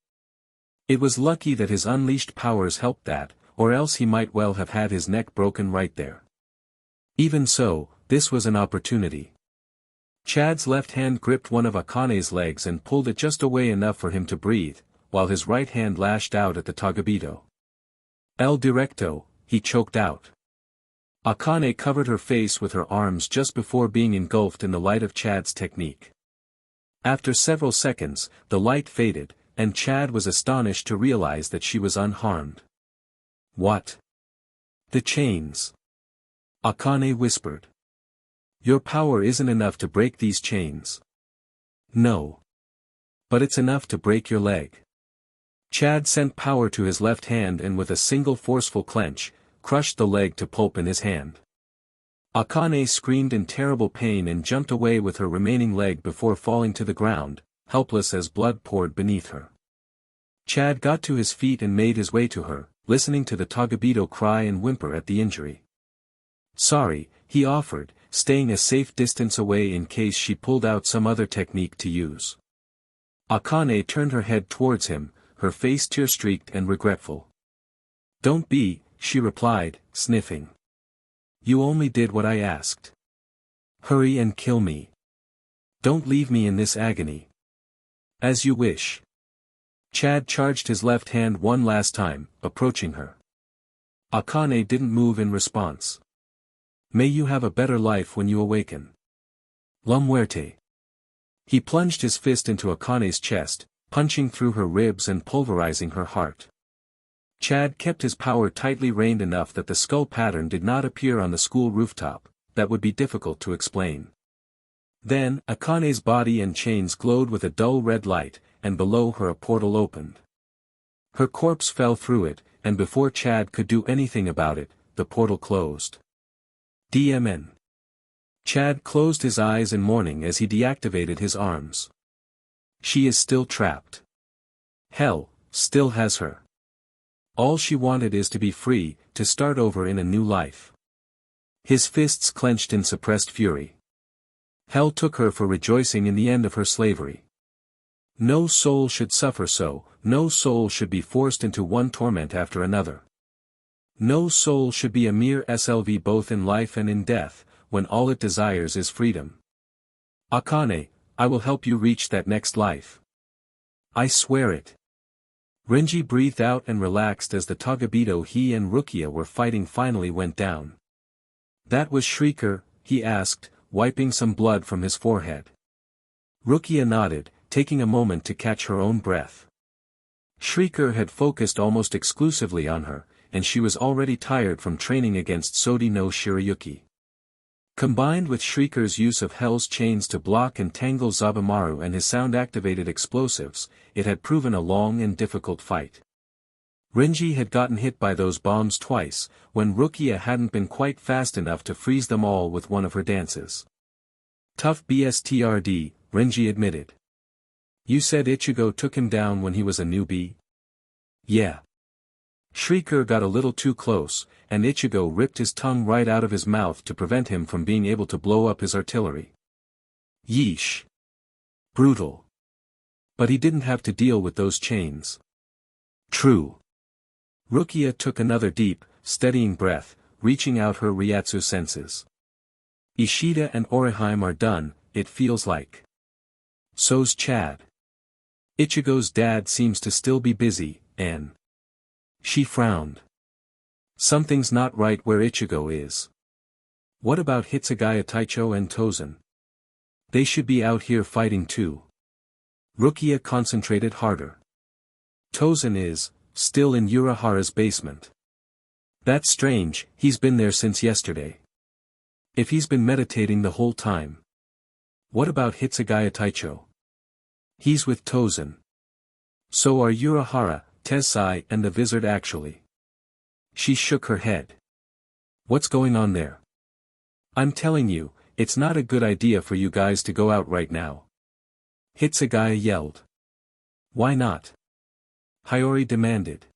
[SPEAKER 1] It was lucky that his unleashed powers helped that, or else he might well have had his neck broken right there. Even so, this was an opportunity. Chad's left hand gripped one of Akane's legs and pulled it just away enough for him to breathe, while his right hand lashed out at the tagabido. El Directo, he choked out. Akane covered her face with her arms just before being engulfed in the light of Chad's technique. After several seconds, the light faded, and Chad was astonished to realize that she was unharmed. What? The chains. Akane whispered. Your power isn't enough to break these chains. No. But it's enough to break your leg. Chad sent power to his left hand and with a single forceful clench, crushed the leg to pulp in his hand. Akane screamed in terrible pain and jumped away with her remaining leg before falling to the ground, helpless as blood poured beneath her. Chad got to his feet and made his way to her, listening to the tagabido cry and whimper at the injury. Sorry, he offered, staying a safe distance away in case she pulled out some other technique to use. Akane turned her head towards him, her face tear-streaked and regretful. Don't be, she replied, sniffing. You only did what I asked. Hurry and kill me. Don't leave me in this agony. As you wish. Chad charged his left hand one last time, approaching her. Akane didn't move in response. May you have a better life when you awaken. La muerte. He plunged his fist into Akane's chest, punching through her ribs and pulverizing her heart. Chad kept his power tightly reined enough that the skull pattern did not appear on the school rooftop. That would be difficult to explain. Then, Akane's body and chains glowed with a dull red light, and below her a portal opened. Her corpse fell through it, and before Chad could do anything about it, the portal closed. DMN. Chad closed his eyes in mourning as he deactivated his arms. She is still trapped. Hell, still has her. All she wanted is to be free, to start over in a new life. His fists clenched in suppressed fury. Hell took her for rejoicing in the end of her slavery. No soul should suffer so, no soul should be forced into one torment after another. No soul should be a mere SLV both in life and in death, when all it desires is freedom. Akane, I will help you reach that next life. I swear it. Renji breathed out and relaxed as the tagabido he and Rukia were fighting finally went down. That was Shrieker, he asked, wiping some blood from his forehead. Rukia nodded, taking a moment to catch her own breath. Shrieker had focused almost exclusively on her, and she was already tired from training against Sodi no Shirayuki. Combined with Shrieker's use of Hell's chains to block and tangle Zabumaru and his sound-activated explosives, it had proven a long and difficult fight. Renji had gotten hit by those bombs twice, when Rukia hadn't been quite fast enough to freeze them all with one of her dances. Tough BSTRD, Renji admitted. You said Ichigo took him down when he was a newbie? Yeah. Shrieker got a little too close, and Ichigo ripped his tongue right out of his mouth to prevent him from being able to blow up his artillery. Yeesh. Brutal. But he didn't have to deal with those chains. True. Rukia took another deep, steadying breath, reaching out her Ryatsu senses. Ishida and Orihime are done, it feels like. So's Chad. Ichigo's dad seems to still be busy, and... She frowned. Something's not right where Ichigo is. What about Hitsugaya Taicho and Tozen? They should be out here fighting too. Rukia concentrated harder. Tozen is, still in Urahara's basement. That's strange, he's been there since yesterday. If he's been meditating the whole time. What about Hitsugaya Taicho? He's with Tozen. So are Urahara, Tensai and the Vizard actually. She shook her head. What's going on there? I'm telling you, it's not a good idea for you guys to go out right now. Hitsugaya yelled. Why not? Hiyori demanded.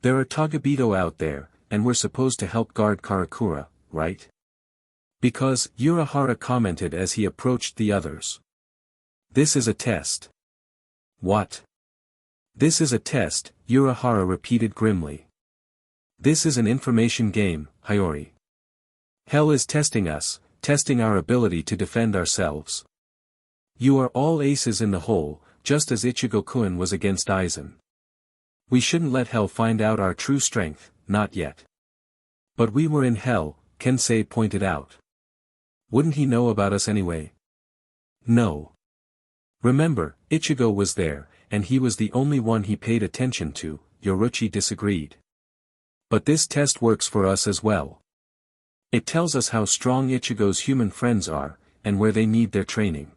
[SPEAKER 1] There are tagabido out there, and we're supposed to help guard Karakura, right? Because, Urahara commented as he approached the others. This is a test. What? This is a test, Urahara repeated grimly. This is an information game, Hiyori. Hell is testing us, testing our ability to defend ourselves. You are all aces in the hole, just as Ichigo-kun was against Aizen. We shouldn't let Hell find out our true strength, not yet. But we were in Hell, Kensei pointed out. Wouldn't he know about us anyway? No. Remember, Ichigo was there, and he was the only one he paid attention to, Yoruchi disagreed. But this test works for us as well. It tells us how strong Ichigo's human friends are, and where they need their training.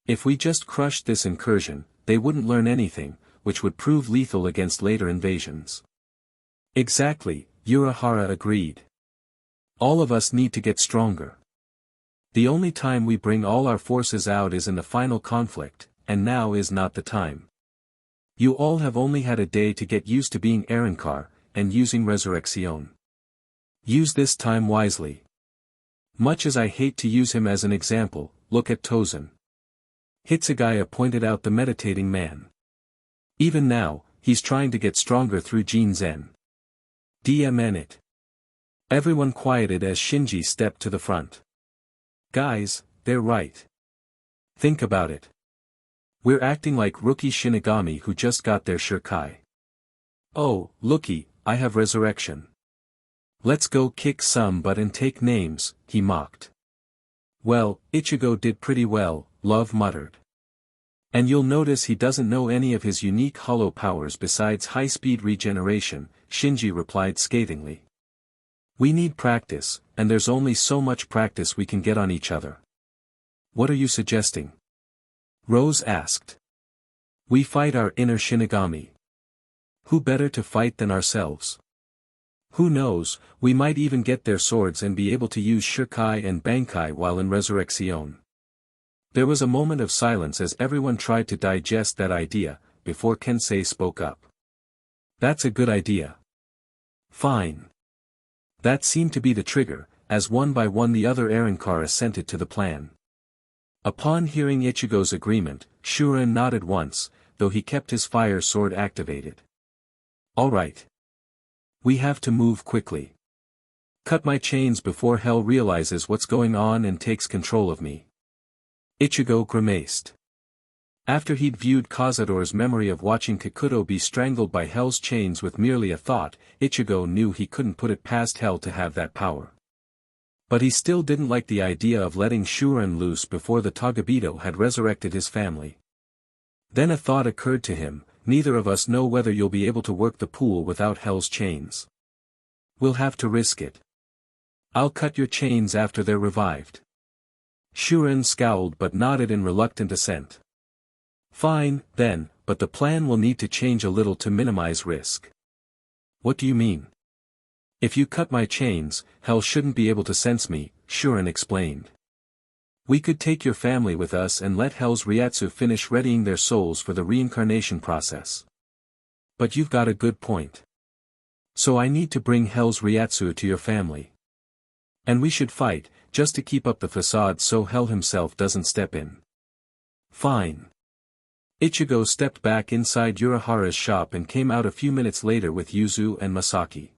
[SPEAKER 1] If we just crushed this incursion, they wouldn't learn anything, which would prove lethal against later invasions. Exactly, Urahara agreed. All of us need to get stronger. The only time we bring all our forces out is in the final conflict, and now is not the time. You all have only had a day to get used to being Arrancar, and using Resurrection. Use this time wisely. Much as I hate to use him as an example, look at Tozen. Hitsugaya pointed out the meditating man. Even now, he's trying to get stronger through Jinzen. DMN it. Everyone quieted as Shinji stepped to the front. Guys, they're right. Think about it. We're acting like rookie Shinigami who just got their Shirkai. Oh, looky, I have resurrection. Let's go kick some butt and take names, he mocked. Well, Ichigo did pretty well, Love muttered. And you'll notice he doesn't know any of his unique hollow powers besides high-speed regeneration, Shinji replied scathingly. We need practice, and there's only so much practice we can get on each other. What are you suggesting? Rose asked. We fight our inner Shinigami. Who better to fight than ourselves? Who knows, we might even get their swords and be able to use Shirkai and Bankai while in Resurrection. There was a moment of silence as everyone tried to digest that idea, before Kensei spoke up. That's a good idea. Fine. That seemed to be the trigger, as one by one the other Arrancar assented to the plan. Upon hearing Ichigo's agreement, Shuren nodded once, though he kept his fire sword activated. All right. We have to move quickly. Cut my chains before hell realizes what's going on and takes control of me. Ichigo grimaced. After he'd viewed Cazador's memory of watching Kikuto be strangled by Hell's chains with merely a thought, Ichigo knew he couldn't put it past Hell to have that power. But he still didn't like the idea of letting Shuren loose before the tagabido had resurrected his family. Then a thought occurred to him, neither of us know whether you'll be able to work the pool without Hell's chains. We'll have to risk it. I'll cut your chains after they're revived. Shuren scowled but nodded in reluctant assent. Fine, then, but the plan will need to change a little to minimize risk. What do you mean? If you cut my chains, Hell shouldn't be able to sense me, Shuren explained. We could take your family with us and let Hell's Ryatsu finish readying their souls for the reincarnation process. But you've got a good point. So I need to bring Hell's Ryatsu to your family. And we should fight, just to keep up the facade so Hell himself doesn't step in. Fine. Ichigo stepped back inside Urahara's shop and came out a few minutes later with Yuzu and Masaki.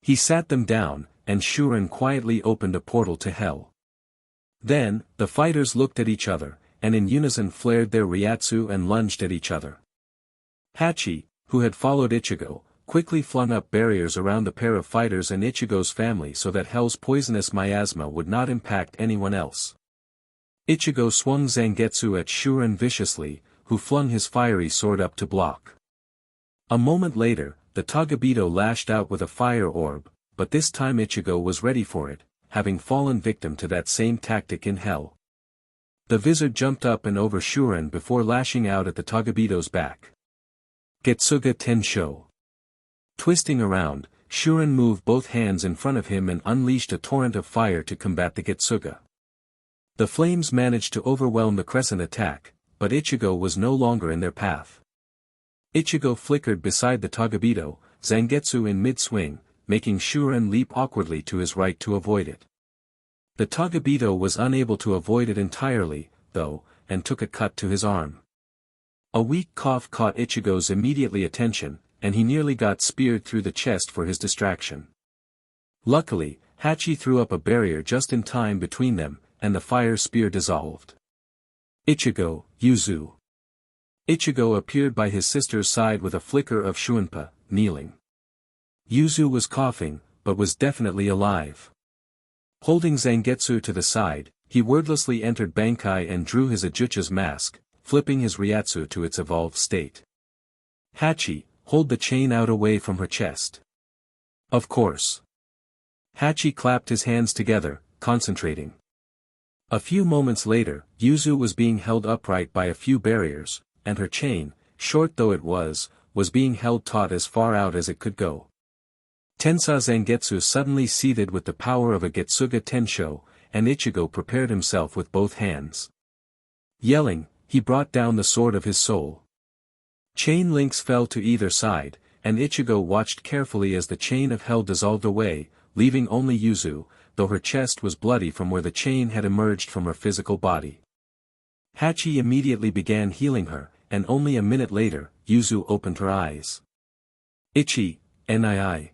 [SPEAKER 1] He sat them down, and Shuren quietly opened a portal to Hell. Then, the fighters looked at each other, and in unison flared their Ryatsu and lunged at each other. Hachi, who had followed Ichigo, quickly flung up barriers around the pair of fighters and Ichigo's family so that Hell's poisonous miasma would not impact anyone else. Ichigo swung Zangetsu at Shuren viciously, who flung his fiery sword up to block. A moment later, the tagabido lashed out with a fire orb, but this time Ichigo was ready for it, having fallen victim to that same tactic in Hell. The Vizard jumped up and over Shuren before lashing out at the tagabido's back. Getsuga Tensho. Twisting around, Shuren moved both hands in front of him and unleashed a torrent of fire to combat the Getsuga. The flames managed to overwhelm the crescent attack, but Ichigo was no longer in their path. Ichigo flickered beside the tagabido, Zangetsu in mid-swing, making Shuren leap awkwardly to his right to avoid it. The tagabido was unable to avoid it entirely, though, and took a cut to his arm. A weak cough caught Ichigo's immediately attention, and he nearly got speared through the chest for his distraction. Luckily, Hachi threw up a barrier just in time between them, and the fire spear dissolved. Ichigo, Yuzu. Ichigo appeared by his sister's side with a flicker of Shuenpa, kneeling. Yuzu was coughing, but was definitely alive. Holding Zangetsu to the side, he wordlessly entered Bankai and drew his Ajucha's mask, flipping his Ryatsu to its evolved state. Hachi, hold the chain out away from her chest. Of course. Hachi clapped his hands together, concentrating. A few moments later, Yuzu was being held upright by a few barriers, and her chain, short though it was being held taut as far out as it could go. Tensai Zangetsu suddenly seethed with the power of a Getsuga Tensho, and Ichigo prepared himself with both hands. Yelling, he brought down the sword of his soul. Chain links fell to either side, and Ichigo watched carefully as the chain of hell dissolved away, leaving only Yuzu, though her chest was bloody from where the chain had emerged from her physical body. Hachi immediately began healing her, and only a minute later, Yuzu opened her eyes. Nii.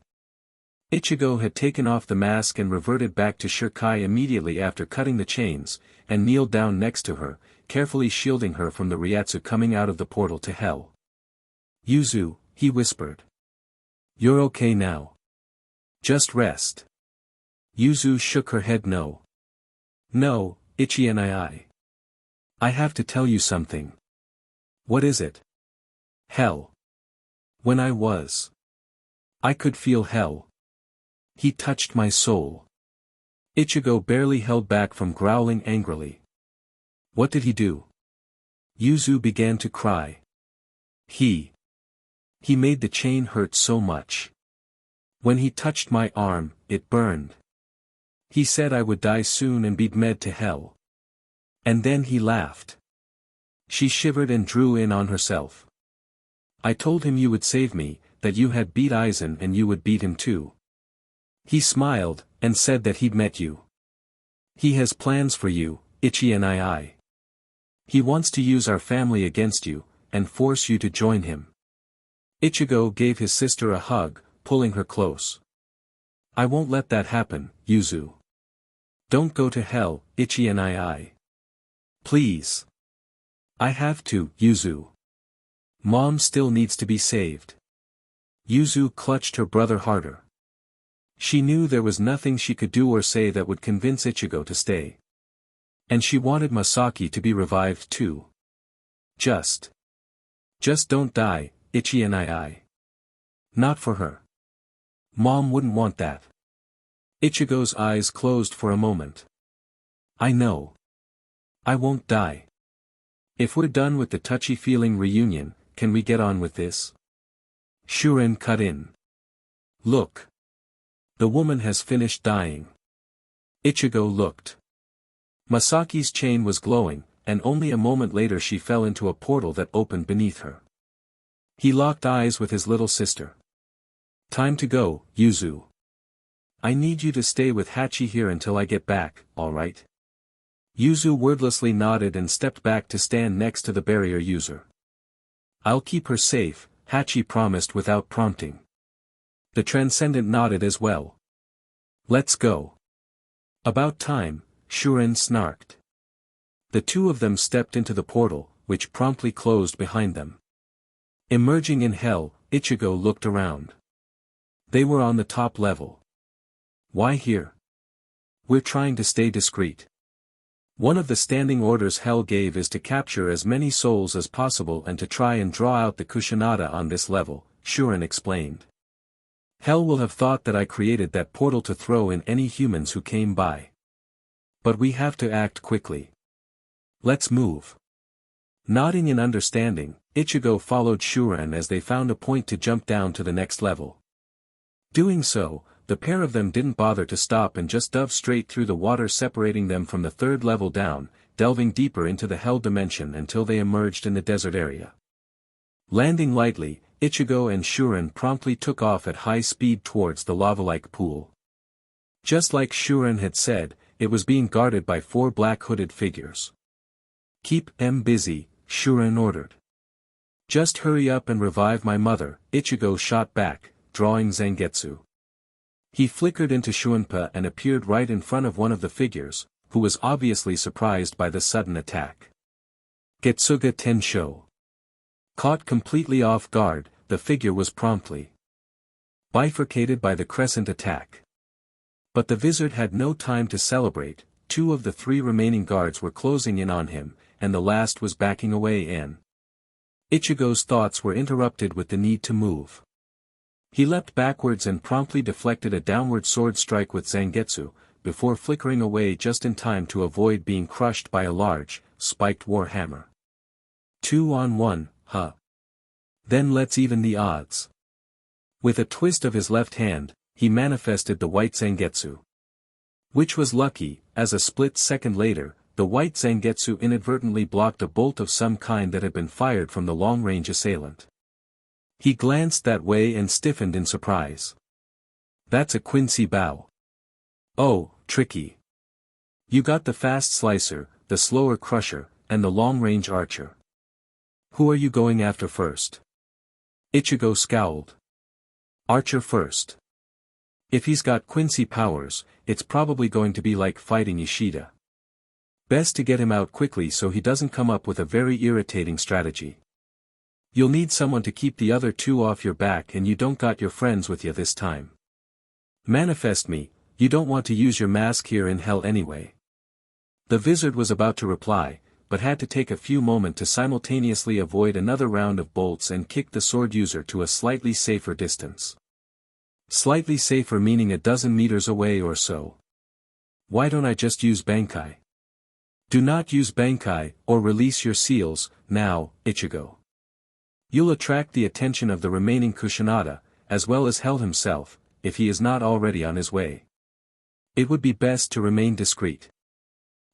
[SPEAKER 1] Ichigo had taken off the mask and reverted back to Shirkai immediately after cutting the chains, and kneeled down next to her, carefully shielding her from the Ryatsu coming out of the portal to hell. Yuzu, he whispered. You're okay now. Just rest. Yuzu shook her head no. No, Nii. I have to tell you something. What is it? Hell. When I could feel hell. He touched my soul. Ichigo barely held back from growling angrily. What did he do? Yuzu began to cry. He made the chain hurt so much. When he touched my arm, it burned. He said I would die soon and be med to hell. And then he laughed. She shivered and drew in on herself. I told him you would save me, that you had beat Aizen and you would beat him too. He smiled, and said that he'd met you. He has plans for you, Nii. He wants to use our family against you, and force you to join him. Ichigo gave his sister a hug, pulling her close. I won't let that happen, Yuzu. Don't go to hell, Nii. Please. I have to, Yuzu. Mom still needs to be saved. Yuzu clutched her brother harder. She knew there was nothing she could do or say that would convince Ichigo to stay. And she wanted Masaki to be revived too. Just don't die, Nii. Not for her. Mom wouldn't want that. Ichigo's eyes closed for a moment. I know. I won't die. If we're done with the touchy-feeling reunion, can we get on with this? Shuren cut in. Look. The woman has finished dying. Ichigo looked. Masaki's chain was glowing, and only a moment later she fell into a portal that opened beneath her. He locked eyes with his little sister. Time to go, Yuzu. I need you to stay with Hachi here until I get back, alright? Yuzu wordlessly nodded and stepped back to stand next to the barrier user. I'll keep her safe, Hachi promised without prompting. The Transcendent nodded as well. Let's go. About time, Shuren snarked. The two of them stepped into the portal, which promptly closed behind them. Emerging in hell, Ichigo looked around. They were on the top level. Why here? We're trying to stay discreet. One of the standing orders Hell gave is to capture as many souls as possible and to try and draw out the Kusanada on this level, Shuren explained. Hell will have thought that I created that portal to throw in any humans who came by. But we have to act quickly. Let's move. Nodding in understanding, Ichigo followed Shuren as they found a point to jump down to the next level. Doing so, the pair of them didn't bother to stop and just dove straight through the water separating them from the third level down, delving deeper into the hell dimension until they emerged in the desert area. Landing lightly, Ichigo and Shuren promptly took off at high speed towards the lava-like pool. Just like Shuren had said, it was being guarded by 4 black hooded figures. Keep them busy, Shuren ordered. Just hurry up and revive my mother, Ichigo shot back, drawing Zangetsu. He flickered into Shuenpa and appeared right in front of one of the figures, who was obviously surprised by the sudden attack. Getsuga Tensho. Caught completely off guard, the figure was promptly bifurcated by the crescent attack. But the Vizard had no time to celebrate, 2 of the 3 remaining guards were closing in on him, and the last was backing away in. Ichigo's thoughts were interrupted with the need to move. He leapt backwards and promptly deflected a downward sword strike with Zangetsu, before flickering away just in time to avoid being crushed by a large, spiked war hammer. 2 on 1, huh? Then let's even the odds. With a twist of his left hand, he manifested the white Zangetsu. Which was lucky, as a split second later, the white Zangetsu inadvertently blocked a bolt of some kind that had been fired from the long-range assailant. He glanced that way and stiffened in surprise. That's a Quincy bow. Oh, tricky. You got the fast slicer, the slower crusher, and the long-range archer. Who are you going after first? Ichigo scowled. Archer first. If he's got Quincy powers, it's probably going to be like fighting Ishida. Best to get him out quickly so he doesn't come up with a very irritating strategy. You'll need someone to keep the other two off your back, and you don't got your friends with you this time. Manifest me, you don't want to use your mask here in hell anyway. The Vizard was about to reply, but had to take a few moments to simultaneously avoid another round of bolts and kick the sword user to a slightly safer distance. Slightly safer meaning a dozen meters away or so. Why don't I just use Bankai? Do not use Bankai, or release your seals, now, Ichigo. You'll attract the attention of the remaining Kusanada, as well as Hell himself, if he is not already on his way. It would be best to remain discreet.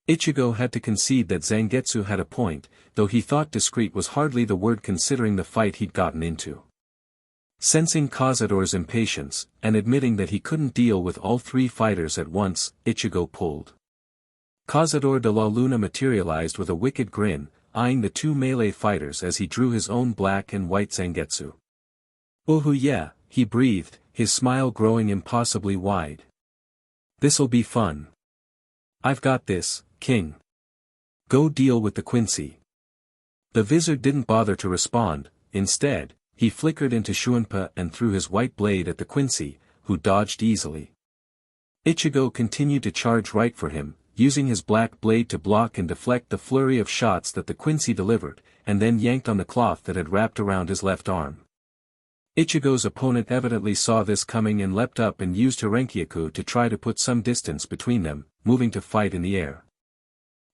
[SPEAKER 1] Ichigo had to concede that Zangetsu had a point, though he thought discreet was hardly the word considering the fight he'd gotten into. Sensing Cazador's impatience, and admitting that he couldn't deal with all three fighters at once, Ichigo pulled. Cazador de la Luna materialized with a wicked grin, eyeing the two melee fighters as he drew his own black and white Zangetsu. "Ooh yeah," he breathed, his smile growing impossibly wide. "This'll be fun. I've got this, King. Go deal with the Quincy." The Vizard didn't bother to respond, instead, he flickered into Shuunpa and threw his white blade at the Quincy, who dodged easily. Ichigo continued to charge right for him, using his black blade to block and deflect the flurry of shots that the Quincy delivered, and then yanked on the cloth that had wrapped around his left arm. Ichigo's opponent evidently saw this coming and leapt up and used Harenkyaku to try to put some distance between them, moving to fight in the air.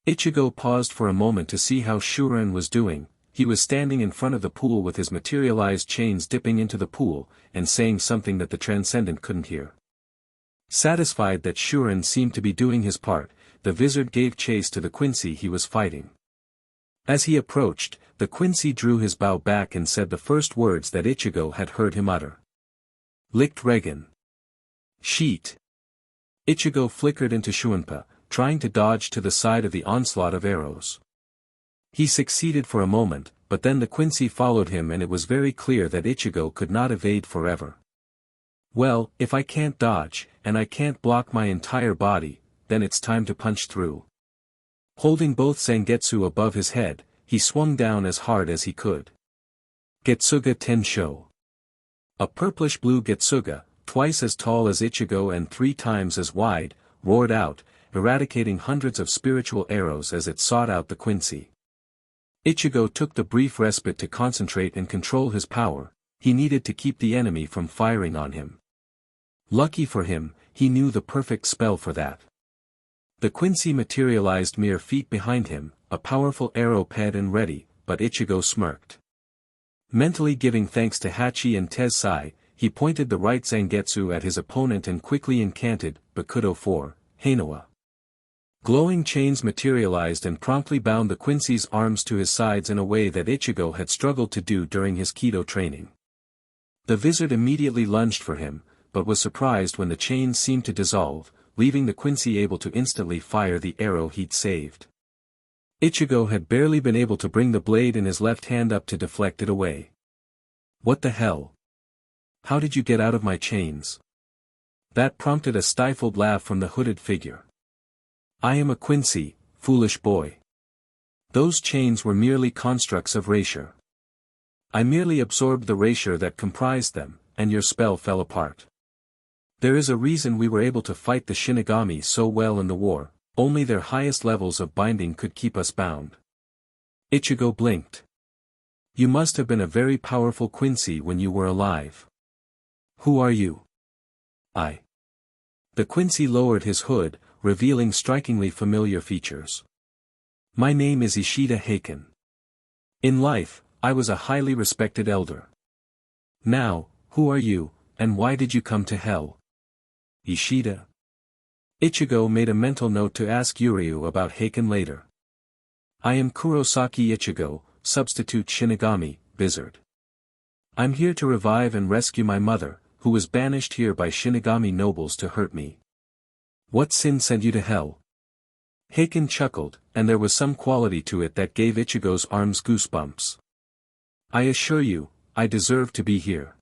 [SPEAKER 1] Ichigo paused for a moment to see how Shuren was doing. He was standing in front of the pool with his materialized chains dipping into the pool, and saying something that the Transcendent couldn't hear. Satisfied that Shuren seemed to be doing his part, the Vizard gave chase to the Quincy he was fighting. As he approached, the Quincy drew his bow back and said the first words that Ichigo had heard him utter. "Licht Regen." "Sheet." Ichigo flickered into Shuunpa, trying to dodge to the side of the onslaught of arrows. He succeeded for a moment, but then the Quincy followed him and it was very clear that Ichigo could not evade forever. "Well, if I can't dodge, and I can't block my entire body, then it's time to punch through." Holding both Zangetsu above his head, he swung down as hard as he could. Getsuga Tensho. A purplish-blue Getsuga, twice as tall as Ichigo and 3 times as wide, roared out, eradicating hundreds of spiritual arrows as it sought out the Quincy. Ichigo took the brief respite to concentrate and control his power. He needed to keep the enemy from firing on him. Lucky for him, he knew the perfect spell for that. The Quincy materialized mere feet behind him, a powerful arrow pad and ready, but Ichigo smirked. Mentally giving thanks to Hachi and Tensai, he pointed the right Zangetsu at his opponent and quickly incanted, Bakudo 4, Hainoa. Glowing chains materialized and promptly bound the Quincy's arms to his sides in a way that Ichigo had struggled to do during his Kido training. The Vizard immediately lunged for him, but was surprised when the chains seemed to dissolve, leaving the Quincy able to instantly fire the arrow he'd saved. Ichigo had barely been able to bring the blade in his left hand up to deflect it away. "What the hell? How did you get out of my chains?" That prompted a stifled laugh from the hooded figure. "I am a Quincy, foolish boy. Those chains were merely constructs of erasure. I merely absorbed the erasure that comprised them, and your spell fell apart. There is a reason we were able to fight the Shinigami so well in the war, only their highest levels of binding could keep us bound." Ichigo blinked. "You must have been a very powerful Quincy when you were alive. Who are you?" "I." The Quincy lowered his hood, revealing strikingly familiar features. "My name is Ishida Heiken. In life, I was a highly respected elder. Now, who are you, and why did you come to hell?" Ishida? Ichigo made a mental note to ask Yuryu about Heiken later. I am Kurosaki Ichigo, substitute Shinigami, Vizard. I'm here to revive and rescue my mother, who was banished here by Shinigami nobles to hurt me. What sin sent you to hell? Heiken chuckled, and there was some quality to it that gave Ichigo's arms goosebumps. I assure you, I deserve to be here.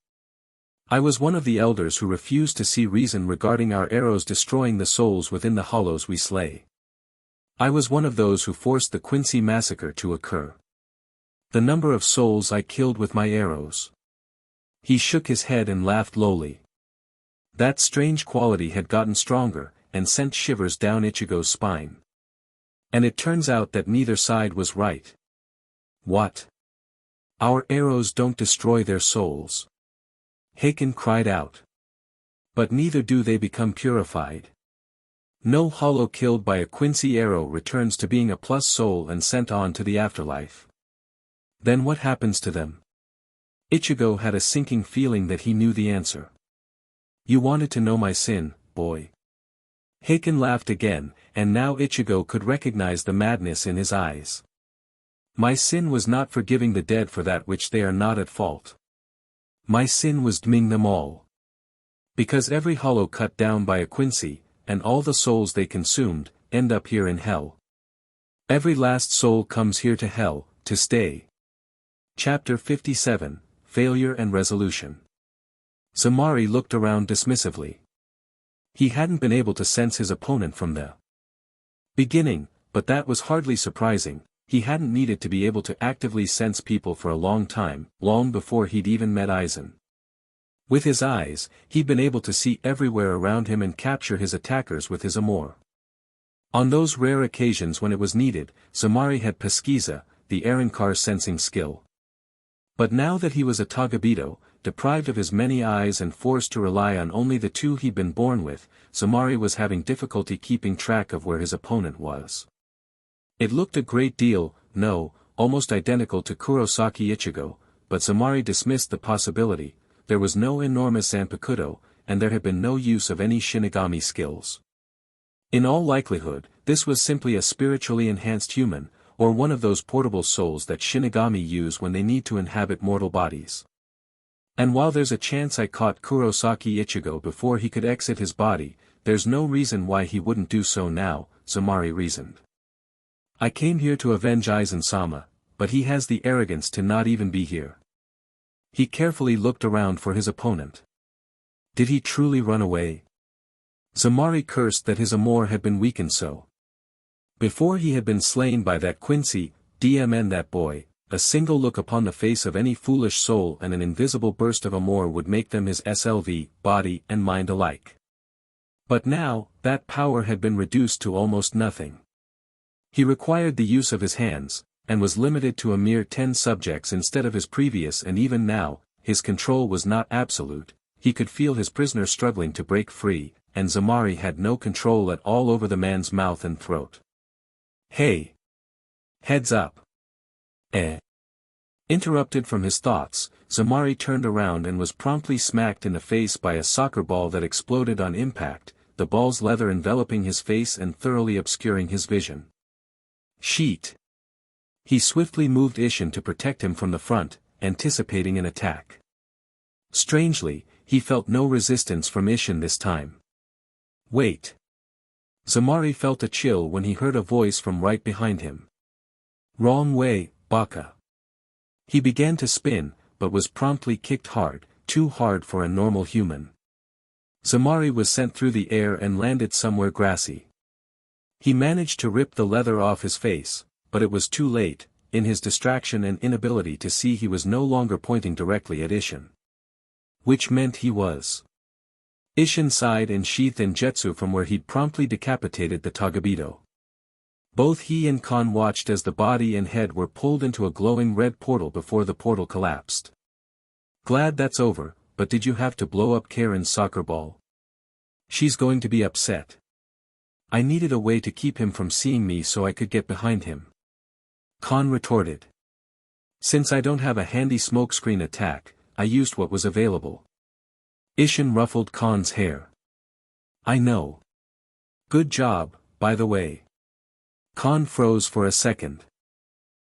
[SPEAKER 1] I was one of the elders who refused to see reason regarding our arrows destroying the souls within the hollows we slay. I was one of those who forced the Quincy massacre to occur. The number of souls I killed with my arrows. He shook his head and laughed lowly. That strange quality had gotten stronger, and sent shivers down Ichigo's spine. And it turns out that neither side was right. What? Our arrows don't destroy their souls. Heiken cried out. But neither do they become purified. No hollow killed by a Quincy arrow returns to being a plus soul and sent on to the afterlife. Then what happens to them? Ichigo had a sinking feeling that he knew the answer. You wanted to know my sin, boy. Heiken laughed again, and now Ichigo could recognize the madness in his eyes. My sin was not forgiving the dead for that which they are not at fault. My sin was damning them all. Because every hollow cut down by a Quincy, and all the souls they consumed, end up here in hell. Every last soul comes here to hell, to stay. Chapter 57, Failure and Resolution. Zamari looked around dismissively. He hadn't been able to sense his opponent from the beginning, but that was hardly surprising. He hadn't needed to be able to actively sense people for a long time, long before he'd even met Aizen. With his eyes, he'd been able to see everywhere around him and capture his attackers with his amour. On those rare occasions when it was needed, Zamari had Pesquisa, the Arankar sensing skill. But now that he was a tagabido, deprived of his many eyes and forced to rely on only the two he'd been born with, Zamari was having difficulty keeping track of where his opponent was. It looked a great deal, almost identical to Kurosaki Ichigo, but Zamari dismissed the possibility. There was no enormous zanpakudo, and there had been no use of any Shinigami skills. In all likelihood, this was simply a spiritually enhanced human, or one of those portable souls that Shinigami use when they need to inhabit mortal bodies. And while there's a chance I caught Kurosaki Ichigo before he could exit his body, there's no reason why he wouldn't do so now, Zamari reasoned. I came here to avenge Aizen-sama, but he has the arrogance to not even be here. He carefully looked around for his opponent. Did he truly run away? Zamari cursed that his amour had been weakened so. Before he had been slain by that Quincy, DMN that boy, a single look upon the face of any foolish soul and an invisible burst of amour would make them his SLV, body and mind alike. But now, that power had been reduced to almost nothing. He required the use of his hands, and was limited to a mere 10 subjects instead of his previous, and even now, his control was not absolute. He could feel his prisoner struggling to break free, and Zamari had no control at all over the man's mouth and throat. Hey! Heads up! Interrupted from his thoughts, Zamari turned around and was promptly smacked in the face by a soccer ball that exploded on impact, the ball's leather enveloping his face and thoroughly obscuring his vision. Sheet! He swiftly moved Ishin to protect him from the front, anticipating an attack. Strangely, he felt no resistance from Ishin this time. Wait! Zamari felt a chill when he heard a voice from right behind him. Wrong way, Baka. He began to spin, but was promptly kicked hard, too hard for a normal human. Zamari was sent through the air and landed somewhere grassy. He managed to rip the leather off his face, but it was too late. In his distraction and inability to see, he was no longer pointing directly at Ishin. Which meant he was. Ishin sighed and sheathed Injetsu from where he'd promptly decapitated the tagabido. Both he and Kon watched as the body and head were pulled into a glowing red portal before the portal collapsed. Glad that's over, but did you have to blow up Karen's soccer ball? She's going to be upset. I needed a way to keep him from seeing me so I could get behind him. Kon retorted. Since I don't have a handy smokescreen attack, I used what was available. Ishin ruffled Kon's hair. I know. Good job, by the way. Kon froze for a second.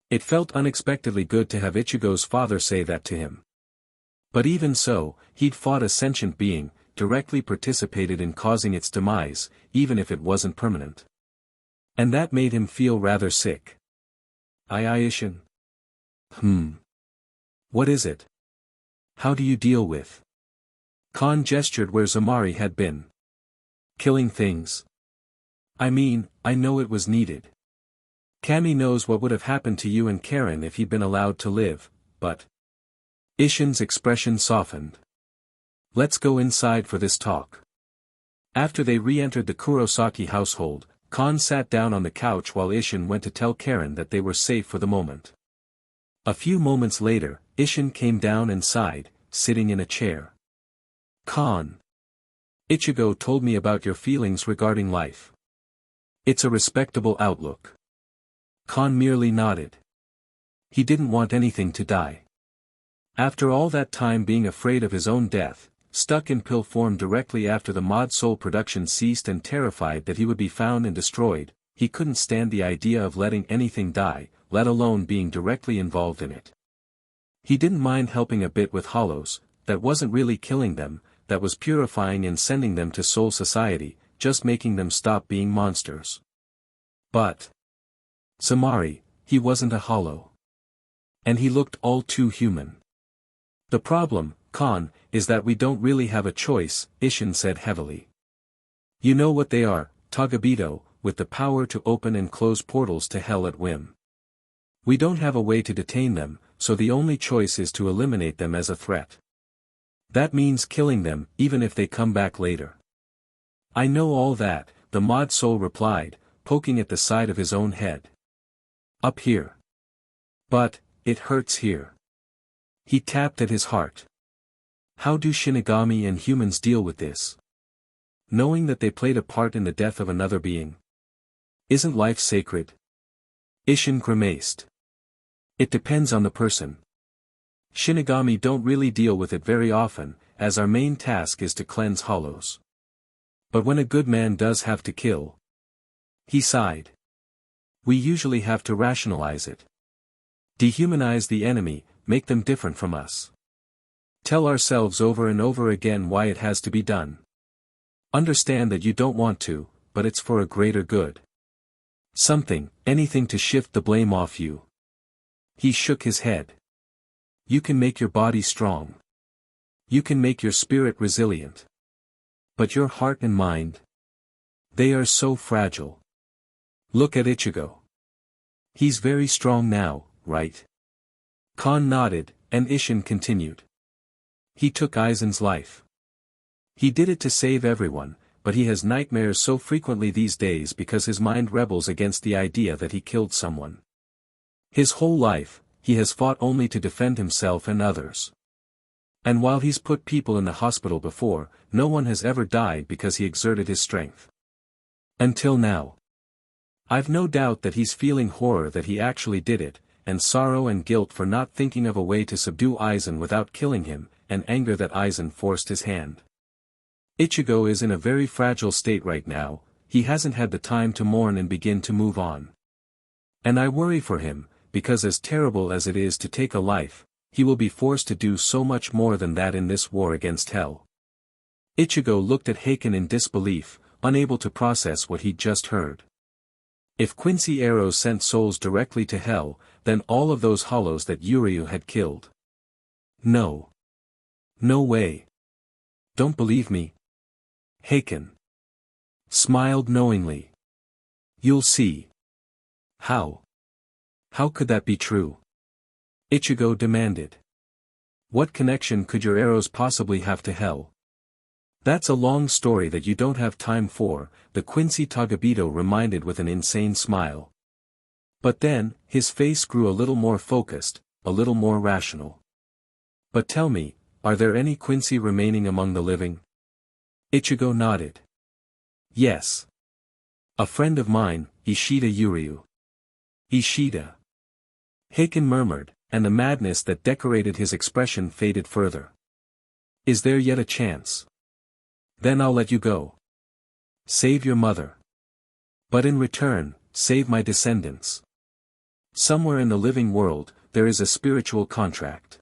[SPEAKER 1] It felt unexpectedly good to have Ichigo's father say that to him. But even so, he'd fought a sentient being, directly participated in causing its demise, even if it wasn't permanent. And that made him feel rather sick. Ishin. What is it? How do you deal with? Kon gestured where Zamari had been. Killing things. I mean, I know it was needed. Kami knows what would have happened to you and Karen if he'd been allowed to live, but... Ishin's expression softened. Let's go inside for this talk. After they re-entered the Kurosaki household, Kon sat down on the couch while Ishin went to tell Karen that they were safe for the moment. A few moments later, Ishin came down and sighed, sitting in a chair. Kon. Ichigo told me about your feelings regarding life. It's a respectable outlook. Kon merely nodded. He didn't want anything to die. After all that time being afraid of his own death, stuck in pill form directly after the mod soul production ceased and terrified that he would be found and destroyed, he couldn't stand the idea of letting anything die, let alone being directly involved in it. He didn't mind helping a bit with hollows, that wasn't really killing them, that was purifying and sending them to soul society, just making them stop being monsters. But Zamari, he wasn't a hollow. And he looked all too human. The problem, Kon, is that we don't really have a choice, Ishin said heavily. You know what they are, tagabido, with the power to open and close portals to hell at whim. We don't have a way to detain them, so the only choice is to eliminate them as a threat. That means killing them, even if they come back later. I know all that, the mod soul replied, poking at the side of his own head. Up here. But, it hurts here. He tapped at his heart. How do Shinigami and humans deal with this? Knowing that they played a part in the death of another being. Isn't life sacred? Ishin grimaced. It depends on the person. Shinigami don't really deal with it very often, as our main task is to cleanse hollows. But when a good man does have to kill. He sighed. We usually have to rationalize it. Dehumanize the enemy, make them different from us. Tell ourselves over and over again why it has to be done. Understand that you don't want to, but it's for a greater good. Anything to shift the blame off you. He shook his head. You can make your body strong. You can make your spirit resilient. But your heart and mind? They are so fragile. Look at Ichigo. He's very strong now, right? Kon nodded, and Ishin continued. He took Aizen's life. He did it to save everyone, but he has nightmares so frequently these days because his mind rebels against the idea that he killed someone. His whole life, he has fought only to defend himself and others. And while he's put people in the hospital before, no one has ever died because he exerted his strength. Until now. I've no doubt that he's feeling horror that he actually did it, and sorrow and guilt for not thinking of a way to subdue Aizen without killing him, and anger that Aizen forced his hand. Ichigo is in a very fragile state right now, he hasn't had the time to mourn and begin to move on. And I worry for him, because as terrible as it is to take a life, he will be forced to do so much more than that in this war against hell. Ichigo looked at Heiken in disbelief, unable to process what he'd just heard. If Quincy arrows sent souls directly to hell, then all of those hollows that Yuryu had killed. No. No way. Don't believe me? Heiken smiled knowingly. You'll see. How? How could that be true? Ichigo demanded. What connection could your arrows possibly have to hell? That's a long story that you don't have time for, the Quincy tagabido reminded with an insane smile. But then, his face grew a little more focused, a little more rational. But tell me, are there any Quincy remaining among the living? Ichigo nodded. Yes. A friend of mine, Ishida Yuryu. Ishida. Heiken murmured, and the madness that decorated his expression faded further. Is there yet a chance? Then I'll let you go. Save your mother. But in return, save my descendants. Somewhere in the living world, there is a spiritual contract.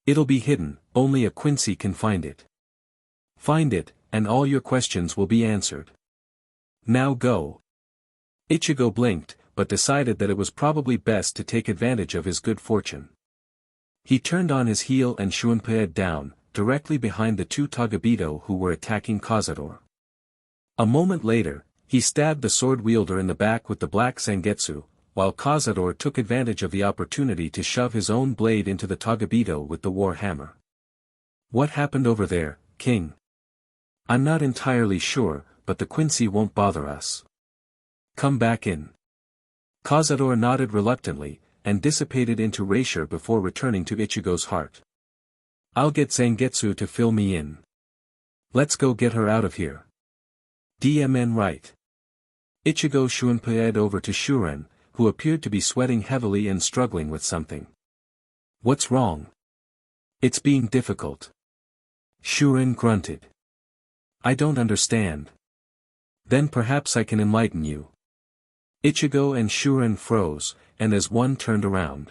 [SPEAKER 1] It'll be hidden, only a Quincy can find it. Find it, and all your questions will be answered. Now go. Ichigo blinked, but decided that it was probably best to take advantage of his good fortune. He turned on his heel and shunpaed down, directly behind the two tagabido who were attacking Cazador. A moment later, he stabbed the sword wielder in the back with the black zangetsu, while Cazador took advantage of the opportunity to shove his own blade into the tagabido with the war hammer. What happened over there, King? I'm not entirely sure, but the Quincy won't bother us. Come back in. Cazador nodded reluctantly, and dissipated into erasure before returning to Ichigo's heart. I'll get Zangetsu to fill me in. Let's go get her out of here. DMN right. Ichigo shunpaed over to Shuren, who appeared to be sweating heavily and struggling with something. What's wrong? It's being difficult. Shuren grunted. I don't understand. Then perhaps I can enlighten you. Ichigo and Shuren froze, and as one turned around.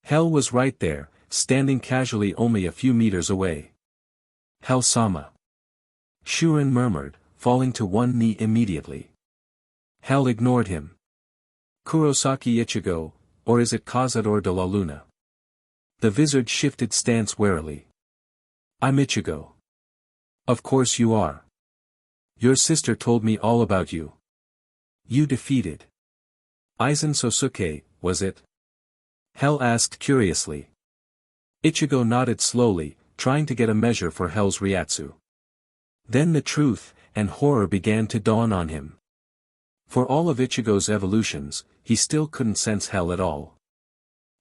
[SPEAKER 1] Hell was right there, standing casually only a few meters away. Hell-sama. Shuren murmured, falling to one knee immediately. Hell ignored him. Kurosaki Ichigo, or is it Cazador de la Luna? The Vizard shifted stance warily. I'm Ichigo. Of course you are. Your sister told me all about you. You defeated Aizen Sosuke, was it? Hell asked curiously. Ichigo nodded slowly, trying to get a measure for Hell's Ryatsu. Then the truth and horror began to dawn on him. For all of Ichigo's evolutions, he still couldn't sense Hell at all.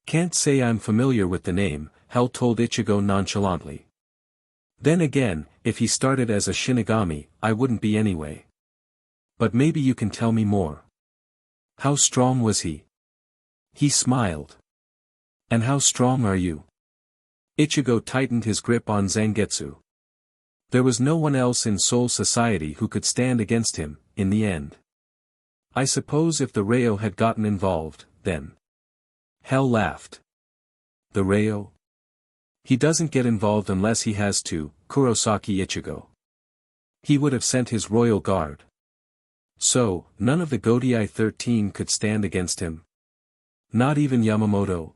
[SPEAKER 1] Can't say I'm familiar with the name, Hell told Ichigo nonchalantly. Then again, if he started as a Shinigami, I wouldn't be anyway. But maybe you can tell me more. How strong was he? He smiled. And how strong are you? Ichigo tightened his grip on Zangetsu. There was no one else in Soul Society who could stand against him, in the end. I suppose if the Reo had gotten involved, then. Hell laughed. The Reo? He doesn't get involved unless he has to, Kurosaki Ichigo. He would have sent his royal guard. So, none of the Godai 13 could stand against him? Not even Yamamoto?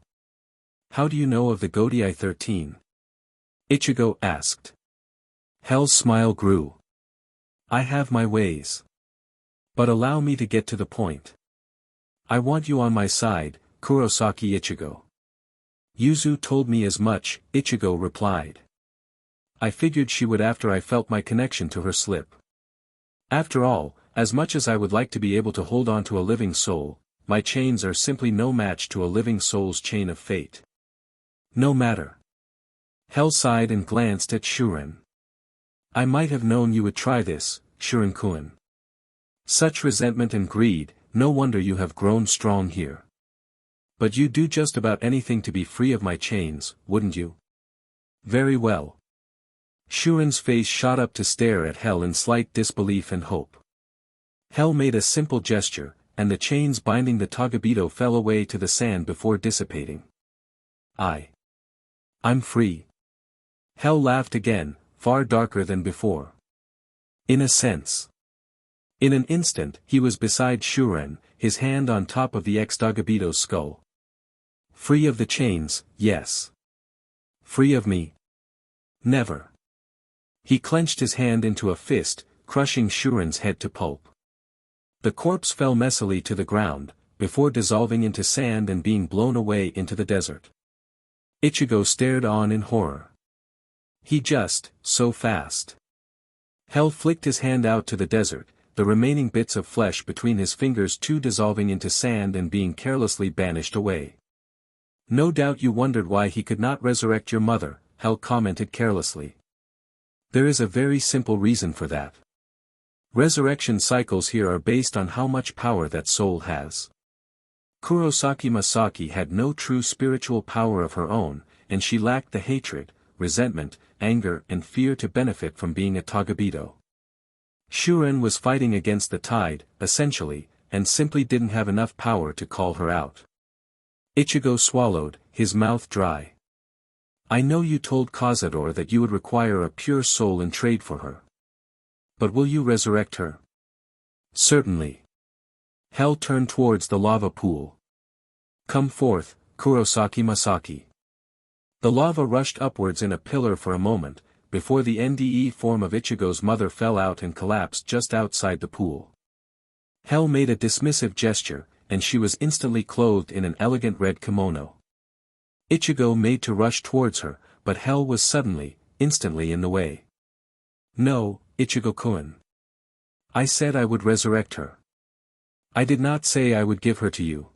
[SPEAKER 1] How do you know of the Godai 13? Ichigo asked. Hell's smile grew. I have my ways. But allow me to get to the point. I want you on my side, Kurosaki Ichigo. Yuzu told me as much, Ichigo replied. I figured she would after I felt my connection to her slip. After all, as much as I would like to be able to hold on to a living soul, my chains are simply no match to a living soul's chain of fate. No matter. Hell sighed and glanced at Shuren. I might have known you would try this, Shuren-kun. Such resentment and greed, no wonder you have grown strong here. But you'd do just about anything to be free of my chains, wouldn't you? Very well. Shuren's face shot up to stare at Hell in slight disbelief and hope. Hell made a simple gesture, and the chains binding the tagabido fell away to the sand before dissipating. I'm free. Hell laughed again, far darker than before. In a sense. In an instant, he was beside Shuren, his hand on top of the ex-tagabido's skull. Free of the chains, yes. Free of me? Never. He clenched his hand into a fist, crushing Shuren's head to pulp. The corpse fell messily to the ground, before dissolving into sand and being blown away into the desert. Ichigo stared on in horror. So fast. Hell flicked his hand out to the desert, the remaining bits of flesh between his fingers too dissolving into sand and being carelessly banished away. No doubt you wondered why he could not resurrect your mother, Hell commented carelessly. There is a very simple reason for that. Resurrection cycles here are based on how much power that soul has. Kurosaki Masaki had no true spiritual power of her own, and she lacked the hatred, resentment, anger and fear to benefit from being a tagabido. Shuren was fighting against the tide, essentially, and simply didn't have enough power to call her out. Ichigo swallowed, his mouth dry. I know you told Cazador that you would require a pure soul in trade for her. But will you resurrect her? Certainly. Hell turned towards the lava pool. Come forth, Kurosaki Masaki. The lava rushed upwards in a pillar for a moment, before the NDE form of Ichigo's mother fell out and collapsed just outside the pool. Hell made a dismissive gesture, and she was instantly clothed in an elegant red kimono. Ichigo made to rush towards her, but Hell was instantly in the way. No, Ichigo-kun. I said I would resurrect her. I did not say I would give her to you.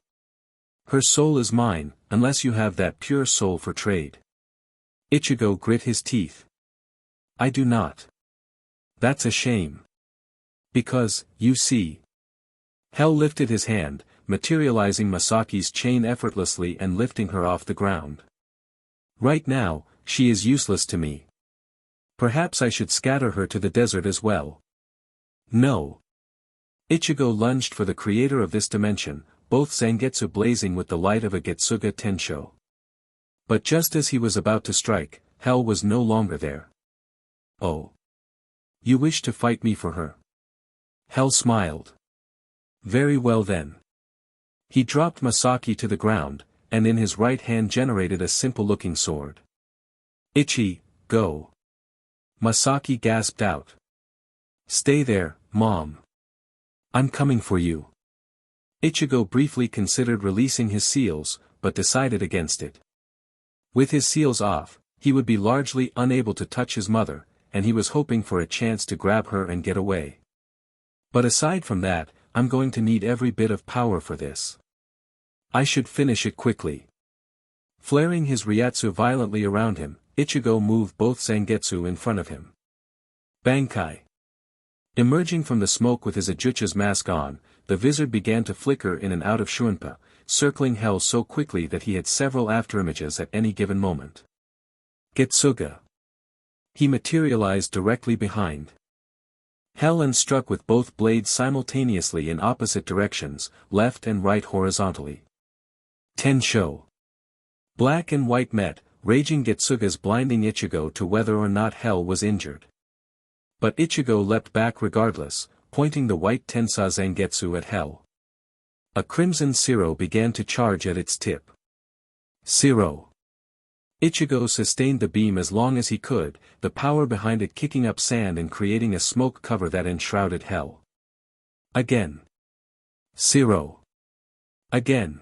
[SPEAKER 1] Her soul is mine, unless you have that pure soul for trade. Ichigo grit his teeth. I do not. That's a shame. Because, you see. Hell lifted his hand, materializing Masaki's chain effortlessly and lifting her off the ground. Right now, she is useless to me. Perhaps I should scatter her to the desert as well. No. Ichigo lunged for the creator of this dimension, both Zangetsu blazing with the light of a Getsuga Tensho. But just as he was about to strike, Hell was no longer there. Oh. You wish to fight me for her? Hell smiled. Very well then. He dropped Masaki to the ground, and in his right hand generated a simple-looking sword. Ichi, go. Masaki gasped out. Stay there, Mom. I'm coming for you. Ichigo briefly considered releasing his seals, but decided against it. With his seals off, he would be largely unable to touch his mother, and he was hoping for a chance to grab her and get away. But aside from that, I'm going to need every bit of power for this. I should finish it quickly. Flaring his Ryatsu violently around him, Ichigo moved both Zangetsu in front of him. Bankai. Emerging from the smoke with his Ajucha's mask on, the Vizard began to flicker in and out of Shunpa, circling Hell so quickly that he had several afterimages at any given moment. Getsuga. He materialized directly behind Hell and struck with both blades simultaneously in opposite directions, left and right horizontally. Tensho. Black and white met, raging Getsuga's blinding Ichigo to whether or not Hell was injured. But Ichigo leapt back regardless, pointing the white Tensa Zangetsu at Hell. A crimson Siro began to charge at its tip. Siro. Ichigo sustained the beam as long as he could, the power behind it kicking up sand and creating a smoke cover that enshrouded Hell. Again. Siro. Again.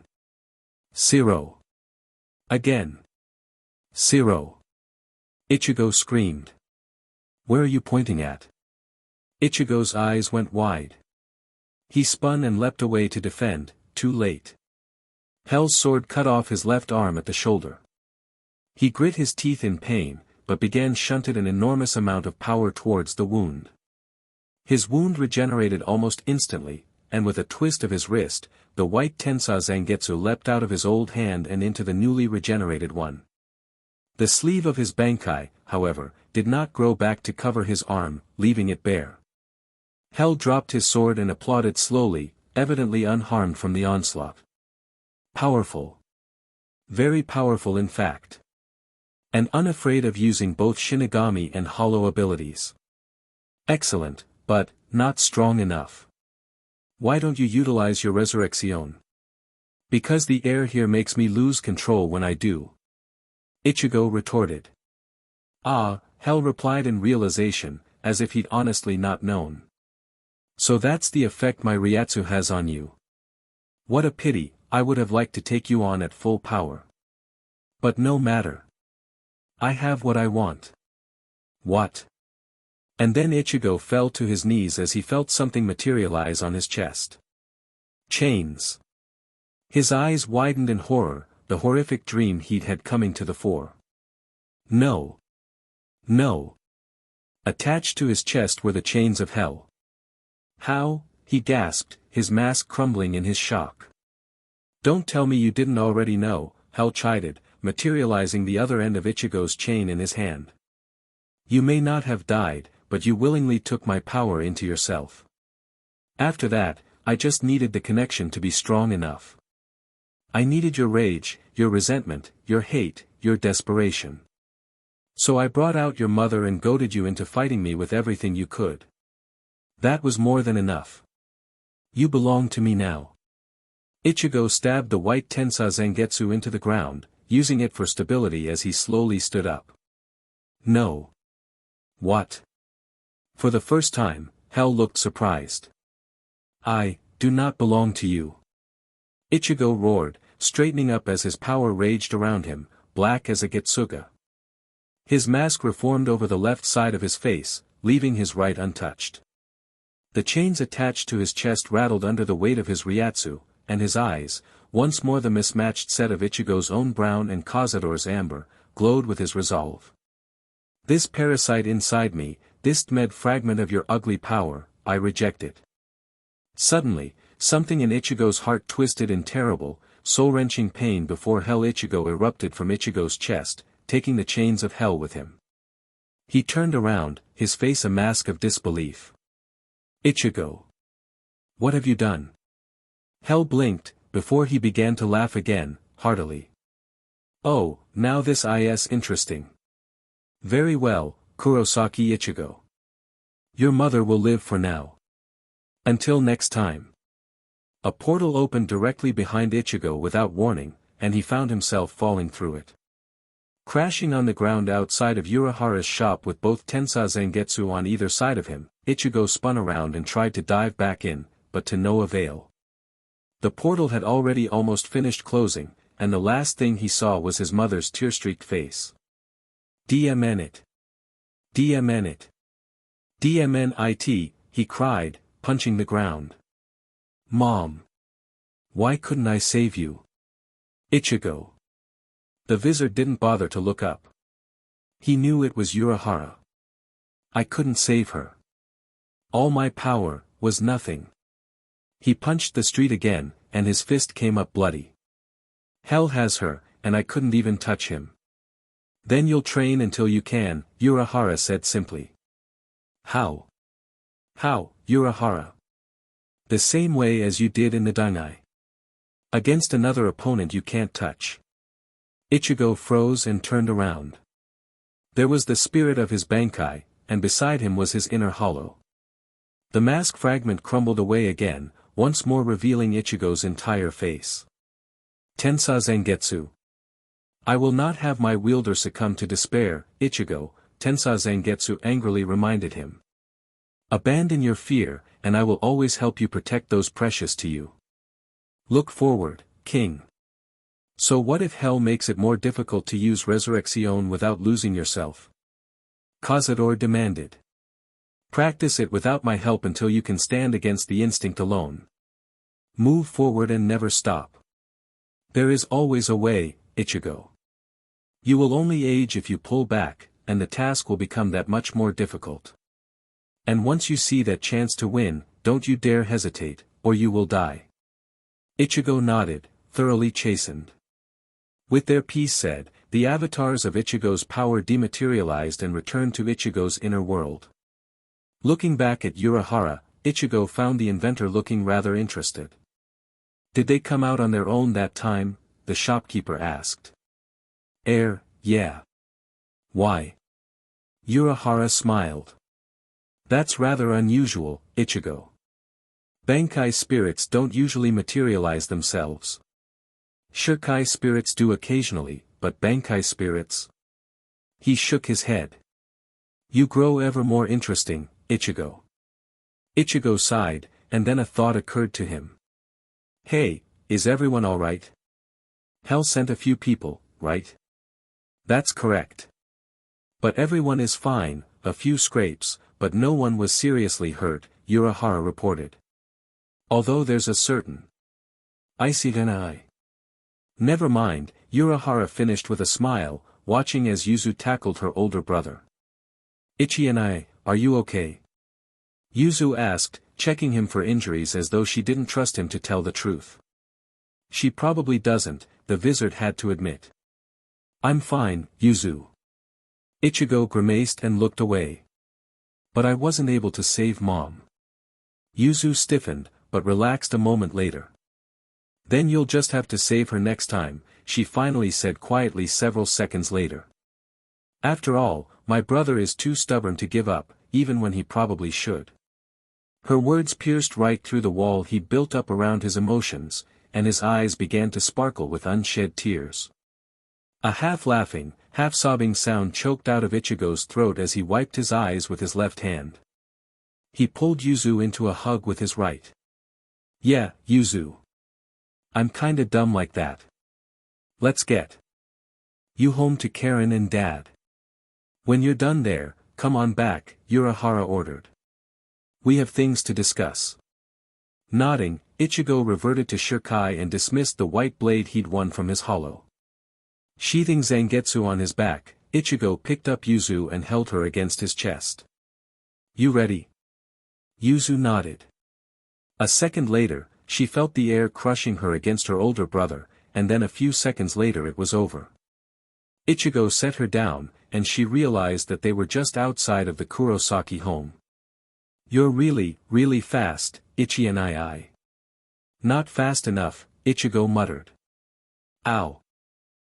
[SPEAKER 1] Siro. Again. Siro. Ichigo screamed. Where are you pointing at? Ichigo's eyes went wide. He spun and leapt away to defend, too late. Hell's sword cut off his left arm at the shoulder. He grit his teeth in pain, but began shunted an enormous amount of power towards the wound. His wound regenerated almost instantly, and with a twist of his wrist, the white Tensa Zangetsu leapt out of his old hand and into the newly regenerated one. The sleeve of his Bankai, however, did not grow back to cover his arm, leaving it bare. Hell dropped his sword and applauded slowly, evidently unharmed from the onslaught. Powerful. Very powerful in fact. And unafraid of using both Shinigami and Hollow abilities. Excellent, but not strong enough. Why don't you utilize your Resurrection? Because the air here makes me lose control when I do. Ichigo retorted. Ah, Hell replied in realization, as if he'd honestly not known. So that's the effect my Ryatsu has on you. What a pity, I would have liked to take you on at full power. But no matter. I have what I want. What? And then Ichigo fell to his knees as he felt something materialize on his chest. Chains. His eyes widened in horror, the horrific dream he'd had coming to the fore. No. No. Attached to his chest were the chains of Hell. How? He gasped, his mask crumbling in his shock. Don't tell me you didn't already know, Hell chided, materializing the other end of Ichigo's chain in his hand. You may not have died, but you willingly took my power into yourself. After that, I just needed the connection to be strong enough. I needed your rage, your resentment, your hate, your desperation. So I brought out your mother and goaded you into fighting me with everything you could. That was more than enough. You belong to me now. Ichigo stabbed the white Tensa Zangetsu into the ground, using it for stability as he slowly stood up. No. What? For the first time, Hell looked surprised. I do not belong to you. Ichigo roared, straightening up as his power raged around him, black as a Getsuga. His mask reformed over the left side of his face, leaving his right untouched. The chains attached to his chest rattled under the weight of his Ryatsu, and his eyes, once more the mismatched set of Ichigo's own brown and Cazador's amber, glowed with his resolve. This parasite inside me, this Tmed fragment of your ugly power, I reject it. Suddenly, something in Ichigo's heart twisted in terrible, soul-wrenching pain before Hell Ichigo erupted from Ichigo's chest, taking the chains of hell with him. He turned around, his face a mask of disbelief. Ichigo. What have you done? Hell blinked, before he began to laugh again, heartily. Oh, now this is interesting. Very well, Kurosaki Ichigo. Your mother will live for now. Until next time. A portal opened directly behind Ichigo without warning, and he found himself falling through it. Crashing on the ground outside of Urahara's shop with both Tensa Zangetsu on either side of him, Ichigo spun around and tried to dive back in, but to no avail. The portal had already almost finished closing, and the last thing he saw was his mother's tear-streaked face. DMN it. DMN it. DMNIT, he cried, punching the ground. Mom. Why couldn't I save you? Ichigo. The Vizard didn't bother to look up. He knew it was Urahara. I couldn't save her. All my power was nothing. He punched the street again, and his fist came up bloody. Hell has her, and I couldn't even touch him. Then you'll train until you can, Urahara said simply. How? How, Urahara? The same way as you did in the Zenai. Against another opponent you can't touch. Ichigo froze and turned around. There was the spirit of his Bankai, and beside him was his inner hollow. The mask fragment crumbled away again, once more revealing Ichigo's entire face. Tensa Zangetsu. I will not have my wielder succumb to despair, Ichigo, Tensa Zangetsu angrily reminded him. Abandon your fear, and I will always help you protect those precious to you. Look forward, King. So what if hell makes it more difficult to use Resurrection without losing yourself? Cazador demanded. Practice it without my help until you can stand against the instinct alone. Move forward and never stop. There is always a way, Ichigo. You will only age if you pull back, and the task will become that much more difficult. And once you see that chance to win, don't you dare hesitate, or you will die. Ichigo nodded, thoroughly chastened. With their peace said, the avatars of Ichigo's power dematerialized and returned to Ichigo's inner world. Looking back at Urahara, Ichigo found the inventor looking rather interested. Did they come out on their own that time? The shopkeeper asked. Yeah. Why? Urahara smiled. That's rather unusual, Ichigo. Bankai spirits don't usually materialize themselves. Shirkai spirits do occasionally, but Bankai spirits? He shook his head. You grow ever more interesting, Ichigo. Ichigo sighed, and then a thought occurred to him. Hey, is everyone alright? Hell sent a few people, right? That's correct. But everyone is fine, a few scrapes, but no one was seriously hurt, Urahara reported. Although there's a certain Ishida. Never mind, Urahara finished with a smile, watching as Yuzu tackled her older brother. Ichi and I, are you okay? Yuzu asked, checking him for injuries as though she didn't trust him to tell the truth. She probably doesn't, the Vizard had to admit. I'm fine, Yuzu. Ichigo grimaced and looked away. But I wasn't able to save Mom. Yuzu stiffened, but relaxed a moment later. Then you'll just have to save her next time, she finally said quietly several seconds later. After all, my brother is too stubborn to give up, even when he probably should. Her words pierced right through the wall he built up around his emotions, and his eyes began to sparkle with unshed tears. A half-laughing, half-sobbing sound choked out of Ichigo's throat as he wiped his eyes with his left hand. He pulled Yuzu into a hug with his right. Yeah, Yuzu. I'm kinda dumb like that. Let's get you home to Karen and Dad. When you're done there, come on back, Urahara ordered. We have things to discuss. Nodding, Ichigo reverted to Shirkai and dismissed the white blade he'd won from his hollow. Sheathing Zangetsu on his back, Ichigo picked up Yuzu and held her against his chest. You ready? Yuzu nodded. A second later, she felt the air crushing her against her older brother, and then a few seconds later it was over. Ichigo set her down, and she realized that they were just outside of the Kurosaki home. You're really, really fast, Ichi and I. Not fast enough, Ichigo muttered. Ow.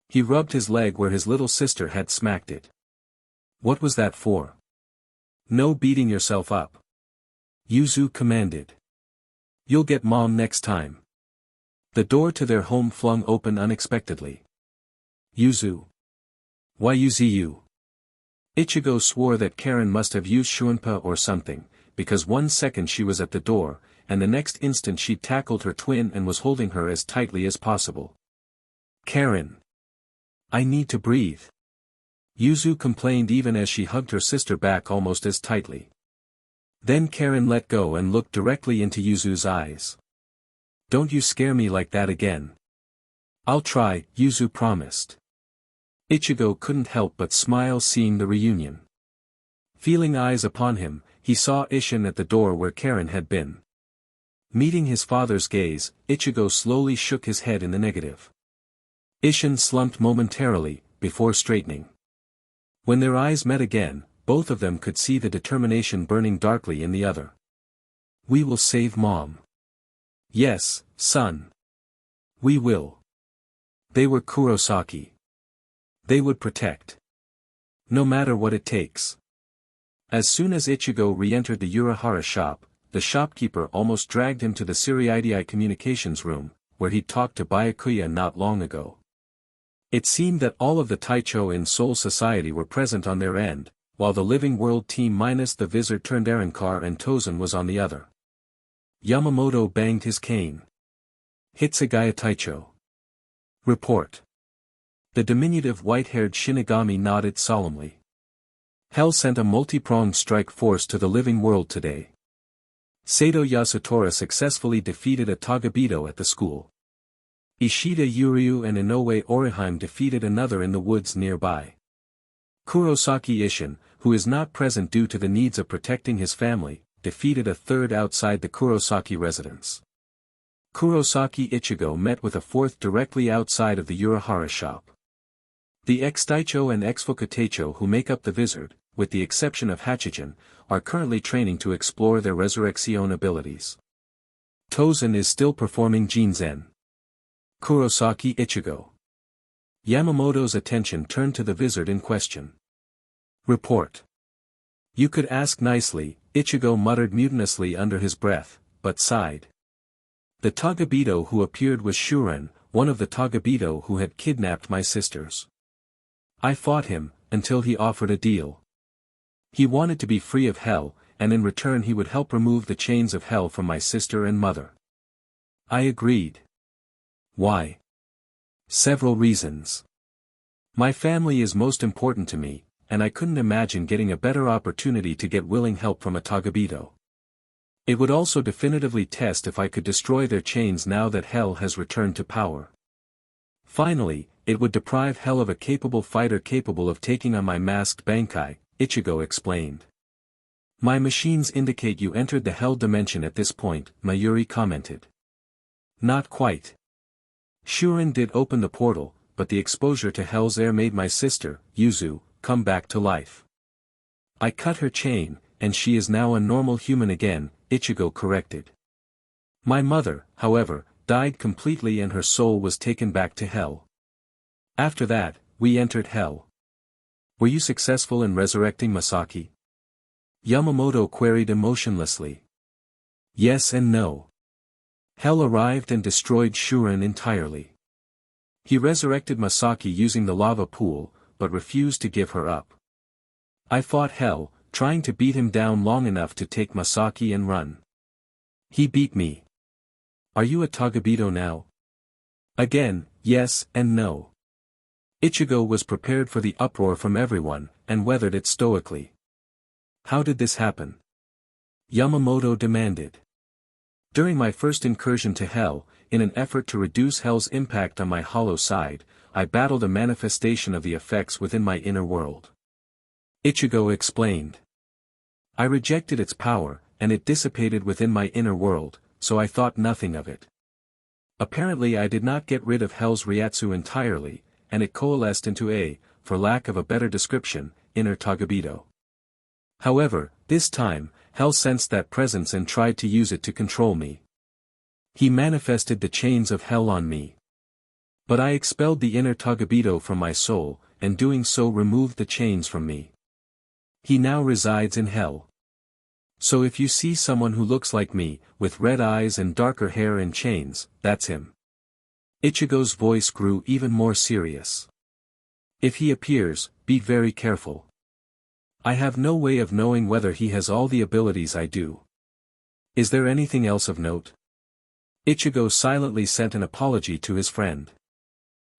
[SPEAKER 1] He rubbed his leg where his little sister had smacked it. What was that for? No beating yourself up. Yuzu commanded. You'll get Mom next time. The door to their home flung open unexpectedly. Yuzu. Why Yuzu? Ichigo swore that Karen must have used Shunpa or something, because 1 second she was at the door, and the next instant she'd tackled her twin and was holding her as tightly as possible. Karen. I need to breathe. Yuzu complained even as she hugged her sister back almost as tightly. Then Karen let go and looked directly into Yuzu's eyes. Don't you scare me like that again. I'll try, Yuzu promised. Ichigo couldn't help but smile seeing the reunion. Feeling eyes upon him, he saw Ishin at the door where Karen had been. Meeting his father's gaze, Ichigo slowly shook his head in the negative. Ishin slumped momentarily, before straightening. When their eyes met again, both of them could see the determination burning darkly in the other. We will save Mom. Yes, son. We will. They were Kurosaki. They would protect. No matter what it takes. As soon as Ichigo re-entered the Urahara shop, the shopkeeper almost dragged him to the Siriidii communications room, where he'd talked to Bayakuya not long ago. It seemed that all of the Taicho in Soul Society were present on their end, while the Living World team minus the Vizard turned Arankar and Tozen was on the other. Yamamoto banged his cane. Hitsugaya Taicho. Report. The diminutive white-haired Shinigami nodded solemnly. Hell sent a multi-pronged strike force to the Living World today. Sato Yasutora successfully defeated a tagabido at the school. Ishida Yuryu and Inoue Orihime defeated another in the woods nearby. Kurosaki Ishin, who is not present due to the needs of protecting his family, defeated a third outside the Kurosaki residence. Kurosaki Ichigo met with a fourth directly outside of the Urahara shop. The ex-Taicho and ex-Fukuteicho who make up the Vizard, with the exception of Hachijin, are currently training to explore their resurrection abilities. Tozen is still performing Jinzen. Kurosaki Ichigo. Yamamoto's attention turned to the Vizard in question. Report. You could ask nicely, Ichigo muttered mutinously under his breath, but sighed. The tagabido who appeared was Shuren, one of the tagabido who had kidnapped my sisters. I fought him, until he offered a deal. He wanted to be free of hell, and in return he would help remove the chains of hell from my sister and mother. I agreed. Why? Several reasons. My family is most important to me, and I couldn't imagine getting a better opportunity to get willing help from a tagabido. It would also definitively test if I could destroy their chains now that hell has returned to power. Finally, it would deprive hell of a capable fighter capable of taking on my masked Bankai, Ichigo explained. My machines indicate you entered the hell dimension at this point, Mayuri commented. Not quite. Shuren did open the portal, but the exposure to hell's air made my sister, Yuzu, come back to life. I cut her chain, and she is now a normal human again, Ichigo corrected. My mother, however, died completely and her soul was taken back to hell. After that, we entered hell. Were you successful in resurrecting Masaki? Yamamoto queried emotionlessly. Yes and no. Hell arrived and destroyed Shuren entirely. He resurrected Masaki using the lava pool, but refused to give her up. I fought Hell, trying to beat him down long enough to take Masaki and run. He beat me. Are you a tagabido now? Again, yes and no. Ichigo was prepared for the uproar from everyone, and weathered it stoically. How did this happen? Yamamoto demanded. During my first incursion to Hell, in an effort to reduce Hell's impact on my hollow side, I battled a manifestation of the effects within my inner world. Ichigo explained. I rejected its power, and it dissipated within my inner world, so I thought nothing of it. Apparently I did not get rid of Hell's Ryatsu entirely, and it coalesced into a, for lack of a better description, inner tagabido. However, this time, Hell sensed that presence and tried to use it to control me. He manifested the chains of Hell on me. But I expelled the inner tagabido from my soul, and doing so removed the chains from me. He now resides in Hell. So if you see someone who looks like me, with red eyes and darker hair and chains, that's him. Ichigo's voice grew even more serious. If he appears, be very careful. I have no way of knowing whether he has all the abilities I do. Is there anything else of note? Ichigo silently sent an apology to his friend.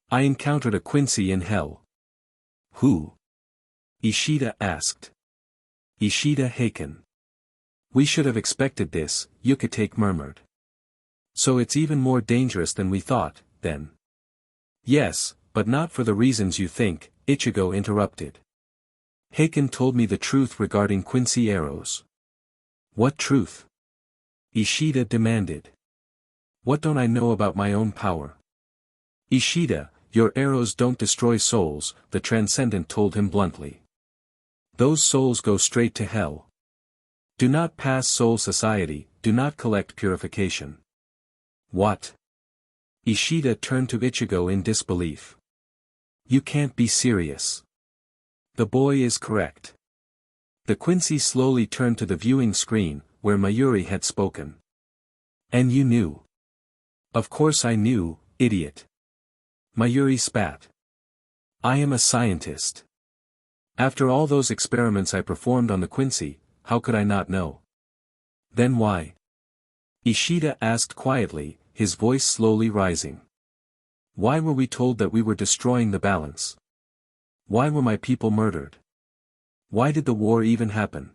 [SPEAKER 1] I encountered a Quincy in Hell. Who? Ishida asked. Ishida Heiken. We should have expected this, Yukitake murmured. So it's even more dangerous than we thought, then. Yes, but not for the reasons you think, Ichigo interrupted. Heiken told me the truth regarding Quincy arrows. What truth? Ishida demanded. What don't I know about my own power? Ishida, your arrows don't destroy souls, the Transcendent told him bluntly. Those souls go straight to Hell. Do not pass soul society, do not collect purification. What? Ishida turned to Ichigo in disbelief. You can't be serious. The boy is correct. The Quincy slowly turned to the viewing screen, where Mayuri had spoken. And you knew. Of course I knew, idiot. Mayuri spat. I am a scientist. After all those experiments I performed on the Quincy, how could I not know? Then why? Ishida asked quietly, his voice slowly rising. Why were we told that we were destroying the balance? Why were my people murdered? Why did the war even happen?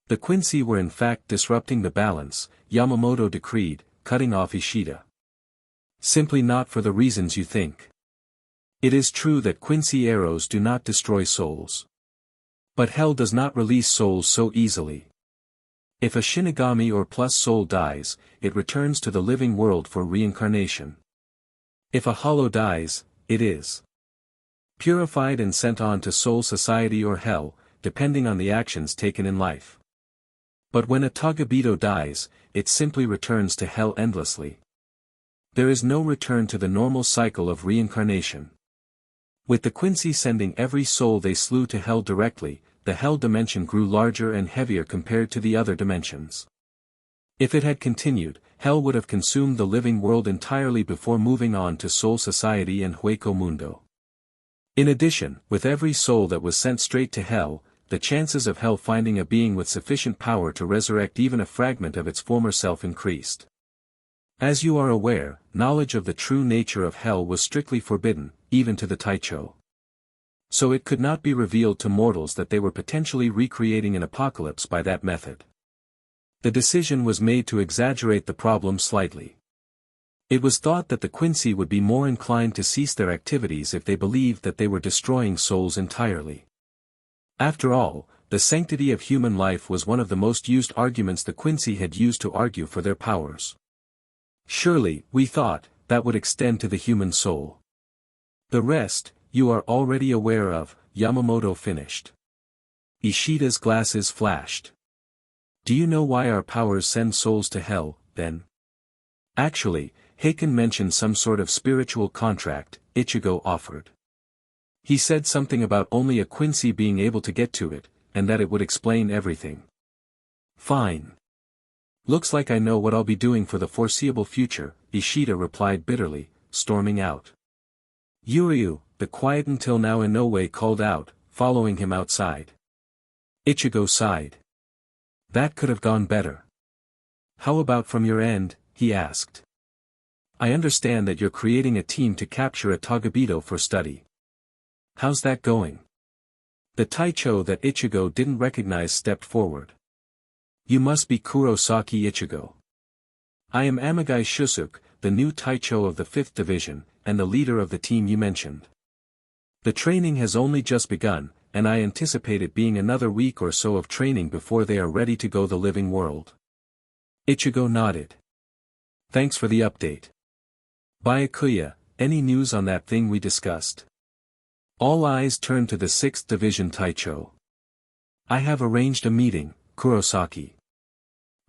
[SPEAKER 1] The Quincy were in fact disrupting the balance, Yamamoto decreed, cutting off Ishida. Simply not for the reasons you think. It is true that Quincy arrows do not destroy souls. But Hell does not release souls so easily. If a Shinigami or plus soul dies, it returns to the living world for reincarnation. If a hollow dies, it is purified and sent on to soul society or Hell, depending on the actions taken in life. But when a tagabido dies, it simply returns to Hell endlessly. There is no return to the normal cycle of reincarnation. With the Quincy sending every soul they slew to Hell directly, the Hell dimension grew larger and heavier compared to the other dimensions. If it had continued, Hell would have consumed the living world entirely before moving on to Soul Society and Hueco Mundo. In addition, with every soul that was sent straight to Hell, the chances of Hell finding a being with sufficient power to resurrect even a fragment of its former self increased. As you are aware, knowledge of the true nature of Hell was strictly forbidden, even to the Taicho. So it could not be revealed to mortals that they were potentially recreating an apocalypse by that method. The decision was made to exaggerate the problem slightly. It was thought that the Quincy would be more inclined to cease their activities if they believed that they were destroying souls entirely. After all, the sanctity of human life was one of the most used arguments the Quincy had used to argue for their powers. Surely, we thought, that would extend to the human soul. The rest, you are already aware of, Yamamoto finished. Ishida's glasses flashed. Do you know why our powers send souls to hell, then? Actually, Heiken mentioned some sort of spiritual contract, Ichigo offered. He said something about only a Quincy being able to get to it, and that it would explain everything. Fine. Looks like I know what I'll be doing for the foreseeable future, Ishida replied bitterly, storming out. Yuryu, the quiet until now in no way called out, following him outside. Ichigo sighed. That could have gone better. How about from your end, he asked. I understand that you're creating a team to capture a tagabido for study. How's that going? The Taicho that Ichigo didn't recognize stepped forward. You must be Kurosaki Ichigo. I am Amagai Shusuke, the new Taicho of the 5th Division, and the leader of the team you mentioned. The training has only just begun, and I anticipate it being another week or so of training before they are ready to go the living world. Ichigo nodded. Thanks for the update. Bayakuya, any news on that thing we discussed? All eyes turned to the 6th Division Taicho. I have arranged a meeting, Kurosaki.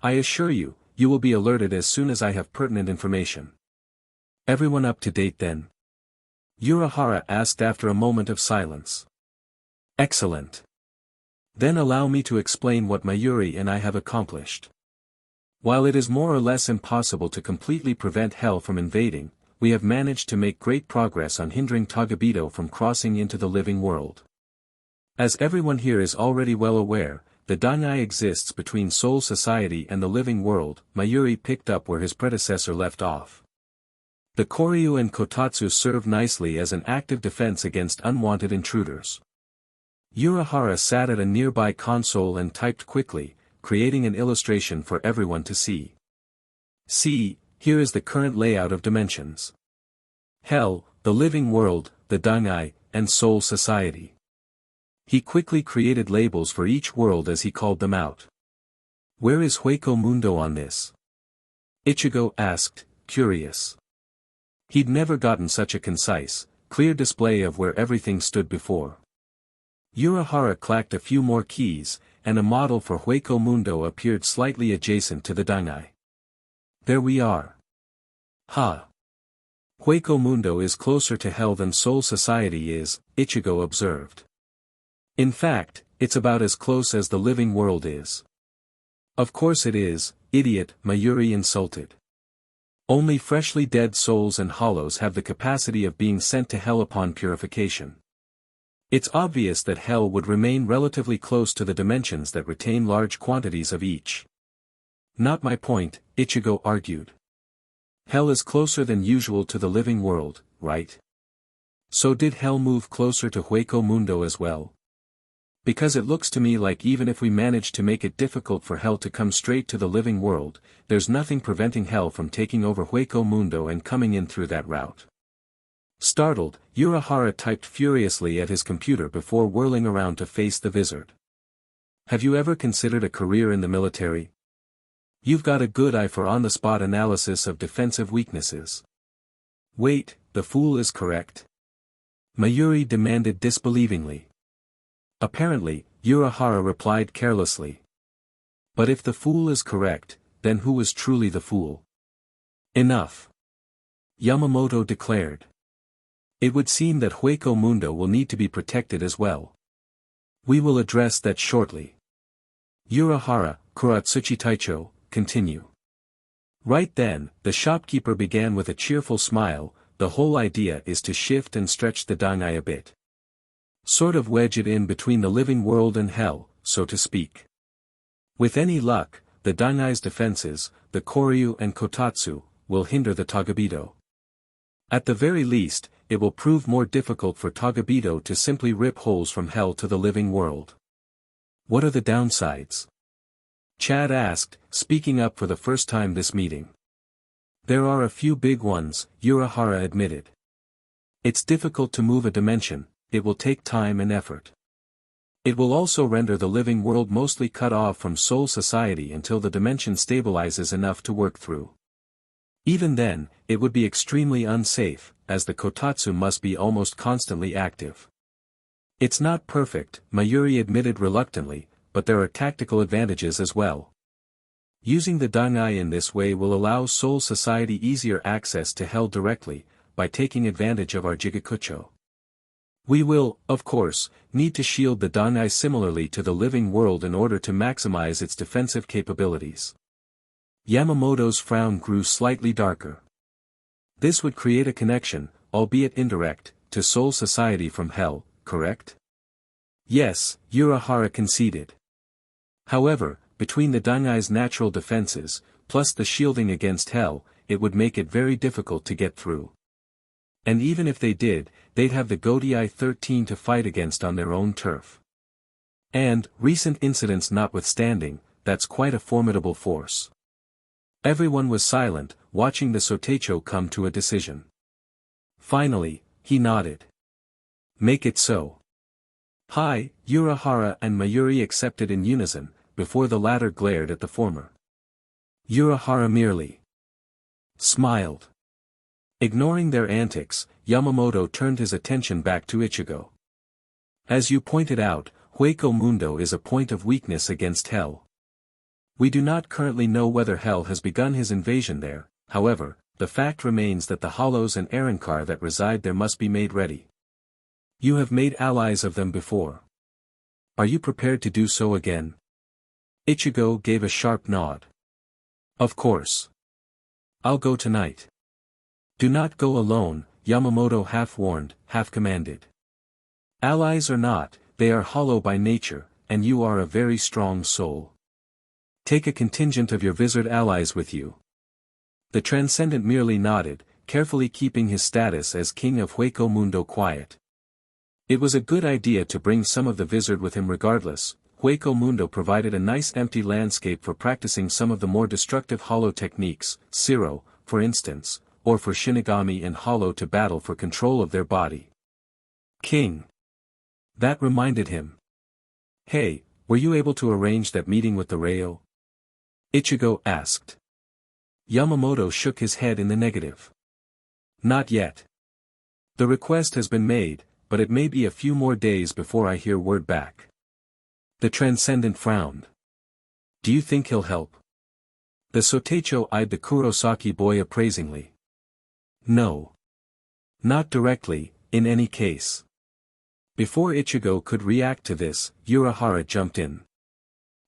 [SPEAKER 1] I assure you, you will be alerted as soon as I have pertinent information. Everyone up to date then? Urahara asked after a moment of silence. Excellent. Then allow me to explain what Mayuri and I have accomplished. While it is more or less impossible to completely prevent hell from invading, we have managed to make great progress on hindering tagabido from crossing into the living world. As everyone here is already well aware, the Zenai exists between Soul Society and the living world. Mayuri picked up where his predecessor left off. The Koryu and Kotatsu serve nicely as an active defense against unwanted intruders. Urahara sat at a nearby console and typed quickly, creating an illustration for everyone to see. See, here is the current layout of dimensions. Hell, the living world, the Zenai, and Soul Society. He quickly created labels for each world as he called them out. Where is Hueco Mundo on this? Ichigo asked, curious. He'd never gotten such a concise, clear display of where everything stood before. Urahara clacked a few more keys, and a model for Hueco Mundo appeared slightly adjacent to the Zenai. There we are. Ha! Hueco Mundo is closer to hell than Soul Society is, Ichigo observed. In fact, it's about as close as the living world is. Of course it is, idiot, Mayuri insulted. Only freshly dead souls and hollows have the capacity of being sent to hell upon purification. It's obvious that hell would remain relatively close to the dimensions that retain large quantities of each. Not my point, Ichigo argued. Hell is closer than usual to the living world, right? So did hell move closer to Hueco Mundo as well? Because it looks to me like even if we manage to make it difficult for hell to come straight to the living world, there's nothing preventing hell from taking over Hueco Mundo and coming in through that route. Startled, Urahara typed furiously at his computer before whirling around to face the Vizard. Have you ever considered a career in the military? You've got a good eye for on-the-spot analysis of defensive weaknesses. Wait, the fool is correct? Mayuri demanded disbelievingly. Apparently, Urahara replied carelessly. But if the fool is correct, then who is truly the fool? Enough. Yamamoto declared. It would seem that Hueco Mundo will need to be protected as well. We will address that shortly. Urahara, Kuratsuchi Taicho, continue. Right then, the shopkeeper began with a cheerful smile. The whole idea is to shift and stretch the Zenai a bit. Sort of wedge it in between the living world and hell, so to speak. With any luck, the Zenai's defenses, the Koryu and Kotatsu, will hinder the tagabido. At the very least, it will prove more difficult for tagabido to simply rip holes from hell to the living world. What are the downsides? Chad asked, speaking up for the first time this meeting. There are a few big ones, Urahara admitted. It's difficult to move a dimension. It will take time and effort. It will also render the living world mostly cut off from Soul Society until the dimension stabilizes enough to work through. Even then, it would be extremely unsafe, as the Kotatsu must be almost constantly active. It's not perfect, Mayuri admitted reluctantly, but there are tactical advantages as well. Using the Dangai in this way will allow Soul Society easier access to Hell directly, by taking advantage of our Jigakucho. We will, of course, need to shield the Dangai similarly to the living world in order to maximize its defensive capabilities. Yamamoto's frown grew slightly darker. This would create a connection, albeit indirect, to Soul Society from Hell, correct? Yes, Urahara conceded. However, between the Dangai's natural defenses, plus the shielding against Hell, it would make it very difficult to get through. And even if they did, they'd have the Godai 13 to fight against on their own turf. And, recent incidents notwithstanding, that's quite a formidable force. Everyone was silent, watching the Sotecho come to a decision. Finally, he nodded. Make it so. Hi, Urahara and Mayuri accepted in unison, before the latter glared at the former. Urahara merely smiled. Ignoring their antics, Yamamoto turned his attention back to Ichigo. As you pointed out, Hueco Mundo is a point of weakness against Hell. We do not currently know whether Hell has begun his invasion there, however, the fact remains that the hollows and Arankar that reside there must be made ready. You have made allies of them before. Are you prepared to do so again? Ichigo gave a sharp nod. Of course. I'll go tonight. Do not go alone, Yamamoto half warned, half commanded. Allies or not, they are hollow by nature, and you are a very strong soul. Take a contingent of your Vizard allies with you. The Transcendent merely nodded, carefully keeping his status as king of Hueco Mundo quiet. It was a good idea to bring some of the Vizard with him regardless. Hueco Mundo provided a nice empty landscape for practicing some of the more destructive hollow techniques, Zero, for instance, or for Shinigami and Hollow to battle for control of their body. King. That reminded him. Hey, were you able to arrange that meeting with the Reo? Ichigo asked. Yamamoto shook his head in the negative. Not yet. The request has been made, but it may be a few more days before I hear word back. The Transcendent frowned. Do you think he'll help? The Sotecho eyed the Kurosaki boy appraisingly. No. Not directly, in any case. Before Ichigo could react to this, Urahara jumped in.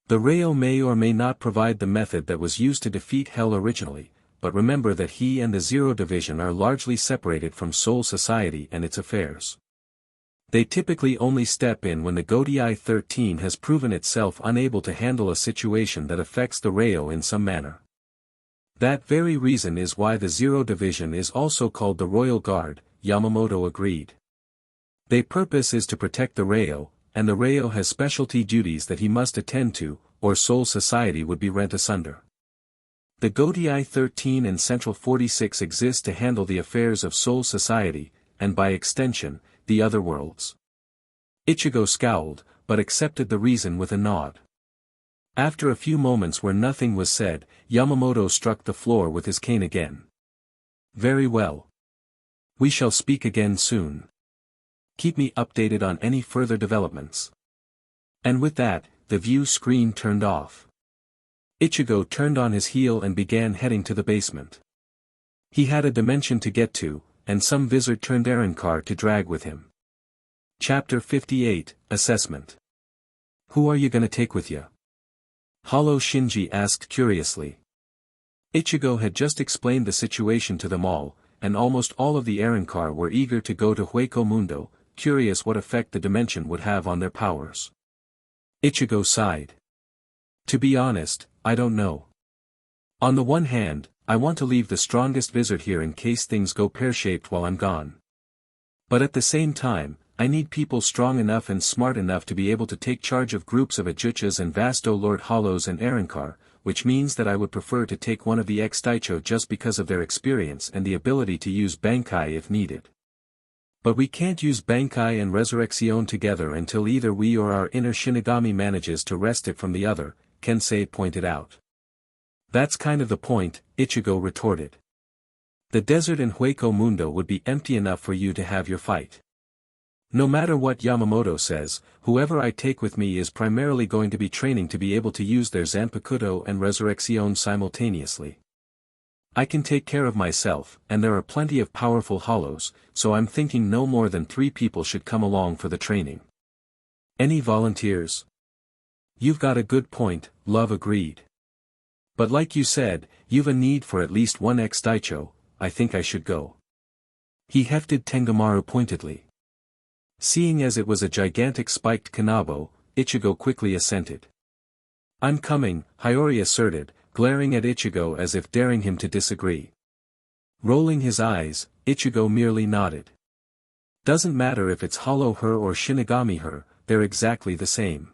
[SPEAKER 1] The Reo may or may not provide the method that was used to defeat Hell originally, but remember that he and the Zero Division are largely separated from Soul Society and its affairs. They typically only step in when the Godai 13 has proven itself unable to handle a situation that affects the Reo in some manner. That very reason is why the Zero Division is also called the Royal Guard, Yamamoto agreed. Their purpose is to protect the Reo, and the Reo has specialty duties that he must attend to, or Soul Society would be rent asunder. The Godai 13 and Central 46 exist to handle the affairs of Soul Society, and by extension, the other worlds. Ichigo scowled, but accepted the reason with a nod. After a few moments where nothing was said, Yamamoto struck the floor with his cane again. Very well. We shall speak again soon. Keep me updated on any further developments. And with that, the view screen turned off. Ichigo turned on his heel and began heading to the basement. He had a dimension to get to, and some Vizard turned Arankar to drag with him. Chapter 58, Assessment. Who are you gonna take with you? Hollow Shinji asked curiously. Ichigo had just explained the situation to them all, and almost all of the Arankar were eager to go to Hueco Mundo, curious what effect the dimension would have on their powers. Ichigo sighed. To be honest, I don't know. On the one hand, I want to leave the strongest Vizard here in case things go pear-shaped while I'm gone. But at the same time, I need people strong enough and smart enough to be able to take charge of groups of Ajuchas and Vasto Lord Hollows and Arankar, which means that I would prefer to take one of the ex-Daicho just because of their experience and the ability to use Bankai if needed. But we can't use Bankai and Resurrection together until either we or our inner Shinigami manages to wrest it from the other, Kensei pointed out. That's kind of the point, Ichigo retorted. The desert in Hueco Mundo would be empty enough for you to have your fight. No matter what Yamamoto says, whoever I take with me is primarily going to be training to be able to use their zanpakudo and resurrection simultaneously. I can take care of myself, and there are plenty of powerful hollows, so I'm thinking no more than 3 people should come along for the training. Any volunteers? You've got a good point, Love agreed. But like you said, you've a need for at least one ex-daicho, I think I should go. He hefted Tengamaru pointedly. Seeing as it was a gigantic spiked kanabo, Ichigo quickly assented. I'm coming, Hiyori asserted, glaring at Ichigo as if daring him to disagree. Rolling his eyes, Ichigo merely nodded. Doesn't matter if it's Hollow her or Shinigami her, they're exactly the same.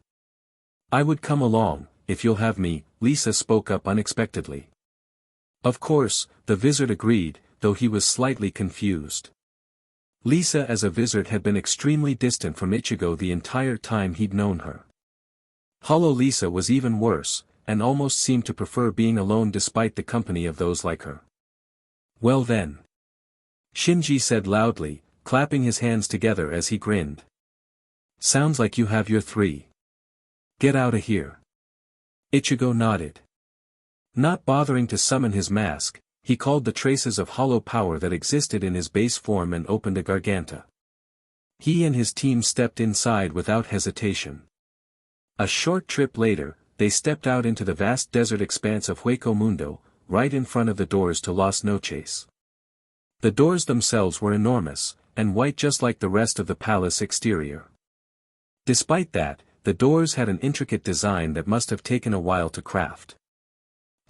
[SPEAKER 1] I would come along, if you'll have me, Lisa spoke up unexpectedly. Of course, the Vizard agreed, though he was slightly confused. Lisa as a Vizard had been extremely distant from Ichigo the entire time he'd known her. Hollow Lisa was even worse, and almost seemed to prefer being alone despite the company of those like her. Well then. Shinji said loudly, clapping his hands together as he grinned. Sounds like you have your 3. Get out of here. Ichigo nodded. Not bothering to summon his mask, he called the traces of hollow power that existed in his base form and opened a garganta. He and his team stepped inside without hesitation. A short trip later, they stepped out into the vast desert expanse of Hueco Mundo, right in front of the doors to Las Noches. The doors themselves were enormous, and white just like the rest of the palace exterior. Despite that, the doors had an intricate design that must have taken a while to craft.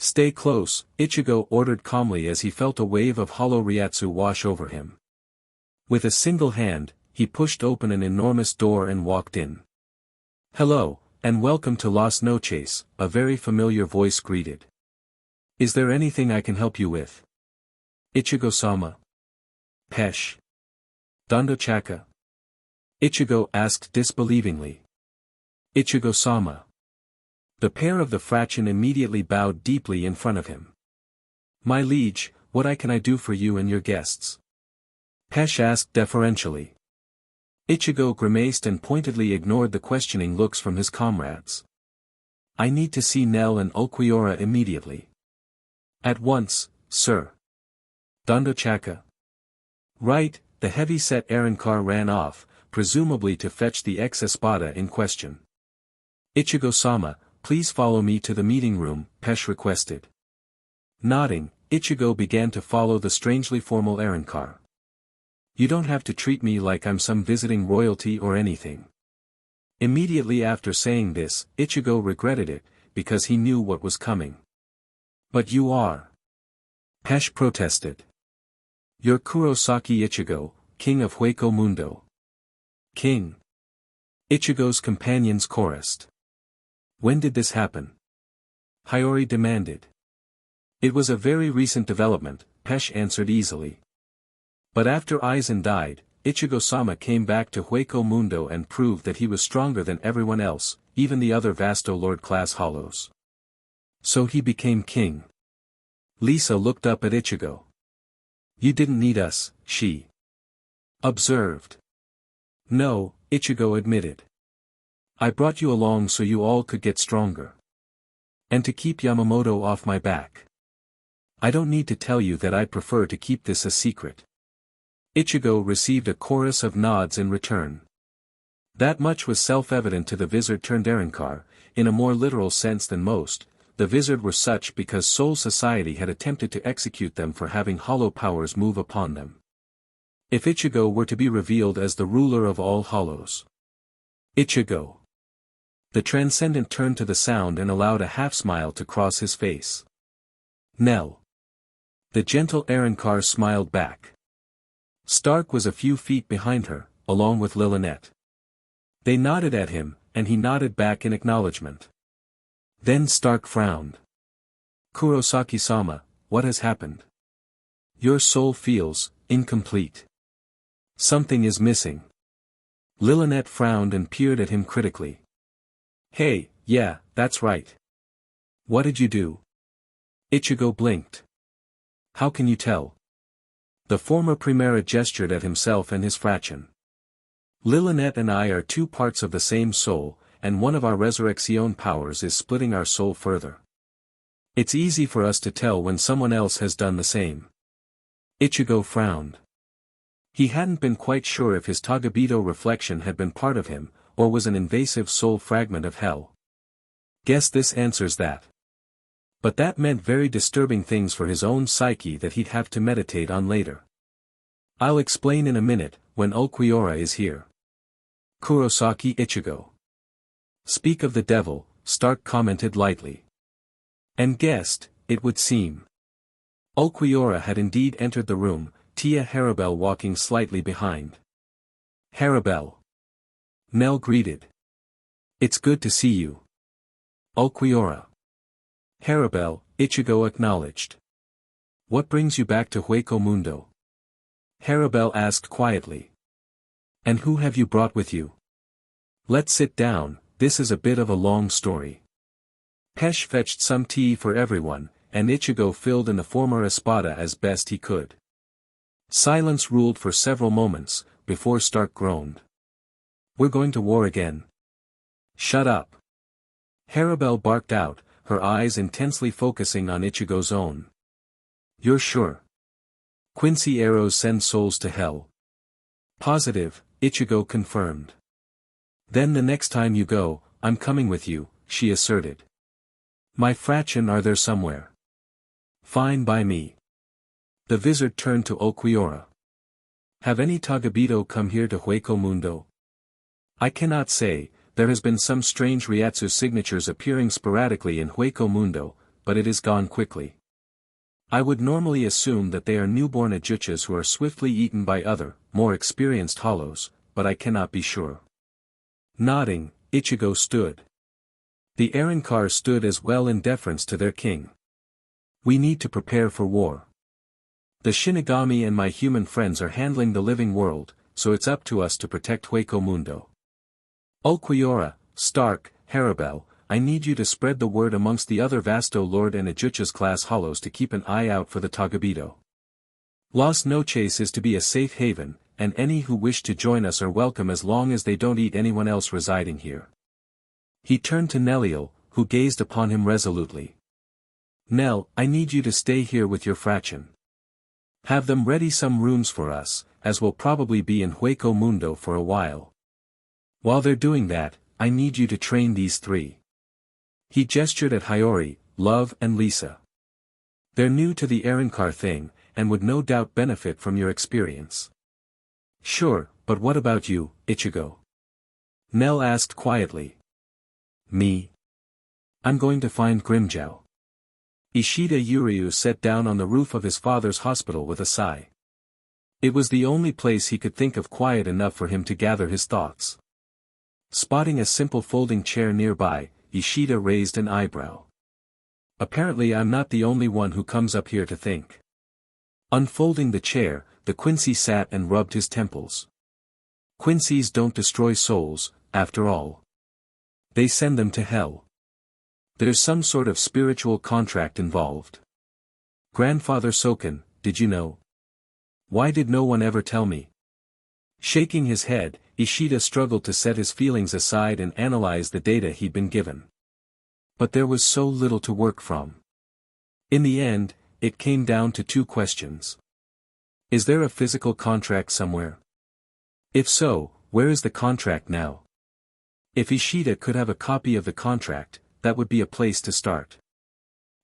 [SPEAKER 1] Stay close, Ichigo ordered calmly as he felt a wave of hollow Ryatsu wash over him. With a single hand, he pushed open an enormous door and walked in. Hello, and welcome to Las Noches, a very familiar voice greeted. Is there anything I can help you with? Ichigo-sama. Pesh. Dondo-chaka? Ichigo asked disbelievingly. Ichigo-sama. The pair of the fraction immediately bowed deeply in front of him. My liege, what can I do for you and your guests? Pesh asked deferentially. Ichigo grimaced and pointedly ignored the questioning looks from his comrades. I need to see Nell and Ulquiorra immediately. At once, sir. Dondo-chaka. Right, the heavy-set errand car ran off, presumably to fetch the ex-espada in question. Ichigo-sama, please follow me to the meeting room, Pesh requested. Nodding, Ichigo began to follow the strangely formal errand car. You don't have to treat me like I'm some visiting royalty or anything. Immediately after saying this, Ichigo regretted it, because he knew what was coming. But you are. Pesh protested. You're Kurosaki Ichigo, king of Hueco Mundo. King. Ichigo's companions chorused. When did this happen? Hiyori demanded. It was a very recent development, Pesh answered easily. But after Aizen died, Ichigo-sama came back to Hueco Mundo and proved that he was stronger than everyone else, even the other Vasto Lord-class hollows. So he became king. Lisa looked up at Ichigo. You didn't need us, she observed. No, Ichigo admitted. I brought you along so you all could get stronger. And to keep Yamamoto off my back. I don't need to tell you that I'd prefer to keep this a secret. Ichigo received a chorus of nods in return. That much was self-evident to the Vizard-turned-Errankar, in a more literal sense than most. The Vizard were such because Soul Society had attempted to execute them for having hollow powers move upon them. If Ichigo were to be revealed as the ruler of all hollows. Ichigo. The Transcendent turned to the sound and allowed a half-smile to cross his face. Nell. The gentle Errankar smiled back. Stark was a few feet behind her, along with Lillinette. They nodded at him, and he nodded back in acknowledgement. Then Stark frowned. Kurosaki-sama, what has happened? Your soul feels incomplete. Something is missing. Lillinette frowned and peered at him critically. Hey, yeah, that's right. What did you do? Ichigo blinked. How can you tell? The former Primera gestured at himself and his fraction. Lilith and I are two parts of the same soul, and one of our resurrection powers is splitting our soul further. It's easy for us to tell when someone else has done the same. Ichigo frowned. He hadn't been quite sure if his tagabido reflection had been part of him, or was an invasive soul fragment of hell. Guess this answers that. But that meant very disturbing things for his own psyche that he'd have to meditate on later. I'll explain in a minute, when Ulquiorra is here. Kurosaki Ichigo. Speak of the devil, Stark commented lightly. And guessed, it would seem. Ulquiorra had indeed entered the room, Tia Harabel walking slightly behind. Harabel. Nell greeted. It's good to see you. Ulquiorra. Harabel, Ichigo acknowledged. What brings you back to Hueco Mundo? Harabel asked quietly. And who have you brought with you? Let's sit down, this is a bit of a long story. Pesh fetched some tea for everyone, and Ichigo filled in the former espada as best he could. Silence ruled for several moments, before Stark groaned. We're going to war again. Shut up. Harabel barked out, her eyes intensely focusing on Ichigo's own. You're sure? Quincy arrows send souls to hell. Positive, Ichigo confirmed. Then the next time you go, I'm coming with you, she asserted. My fraction are there somewhere. Fine by me. The Vizard turned to Ulquiorra. Have any tagabido come here to Hueco Mundo? I cannot say, there has been some strange Ryatsu signatures appearing sporadically in Hueco Mundo, but it is gone quickly. I would normally assume that they are newborn ajuchas who are swiftly eaten by other, more experienced hollows, but I cannot be sure. Nodding, Ichigo stood. The Arrancar stood as well in deference to their king. We need to prepare for war. The Shinigami and my human friends are handling the living world, so it's up to us to protect Hueco Mundo. Ulquiorra, Stark, Harabel, I need you to spread the word amongst the other Vasto Lord and Ajuchas class hollows to keep an eye out for the tagabido. Las Noches is to be a safe haven, and any who wish to join us are welcome as long as they don't eat anyone else residing here. He turned to Neliel, who gazed upon him resolutely. Nell, I need you to stay here with your fraction. Have them ready some rooms for us, as we'll probably be in Hueco Mundo for a while. While they're doing that, I need you to train these three. He gestured at Hiyori, Love and Lisa. They're new to the Arrancar thing, and would no doubt benefit from your experience. Sure, but what about you, Ichigo? Nell asked quietly. Me? I'm going to find Grimja. Ishida Yuryu sat down on the roof of his father's hospital with a sigh. It was the only place he could think of quiet enough for him to gather his thoughts. Spotting a simple folding chair nearby, Ishida raised an eyebrow. Apparently I'm not the only one who comes up here to think. Unfolding the chair, the Quincy sat and rubbed his temples. Quincy's don't destroy souls, after all. They send them to hell. There's some sort of spiritual contract involved. Grandfather Soken, did you know? Why did no one ever tell me? Shaking his head, Ishida struggled to set his feelings aside and analyze the data he'd been given. But there was so little to work from. In the end, it came down to two questions. Is there a physical contract somewhere? If so, where is the contract now? If Ishida could have a copy of the contract, that would be a place to start.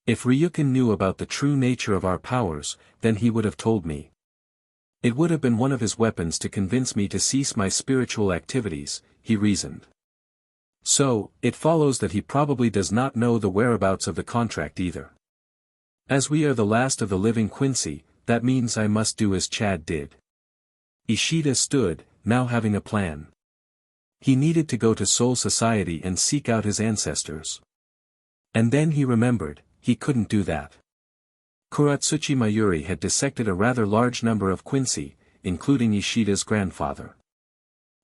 [SPEAKER 1] If Ryukin knew about the true nature of our powers, then he would have told me. It would have been one of his weapons to convince me to cease my spiritual activities, he reasoned. So, it follows that he probably does not know the whereabouts of the contract either. As we are the last of the living Quincy, that means I must do as Chad did. Ishida stood, now having a plan. He needed to go to Soul Society and seek out his ancestors. And then he remembered, he couldn't do that. Kuratsuchi Mayuri had dissected a rather large number of Quincy, including Ishida's grandfather.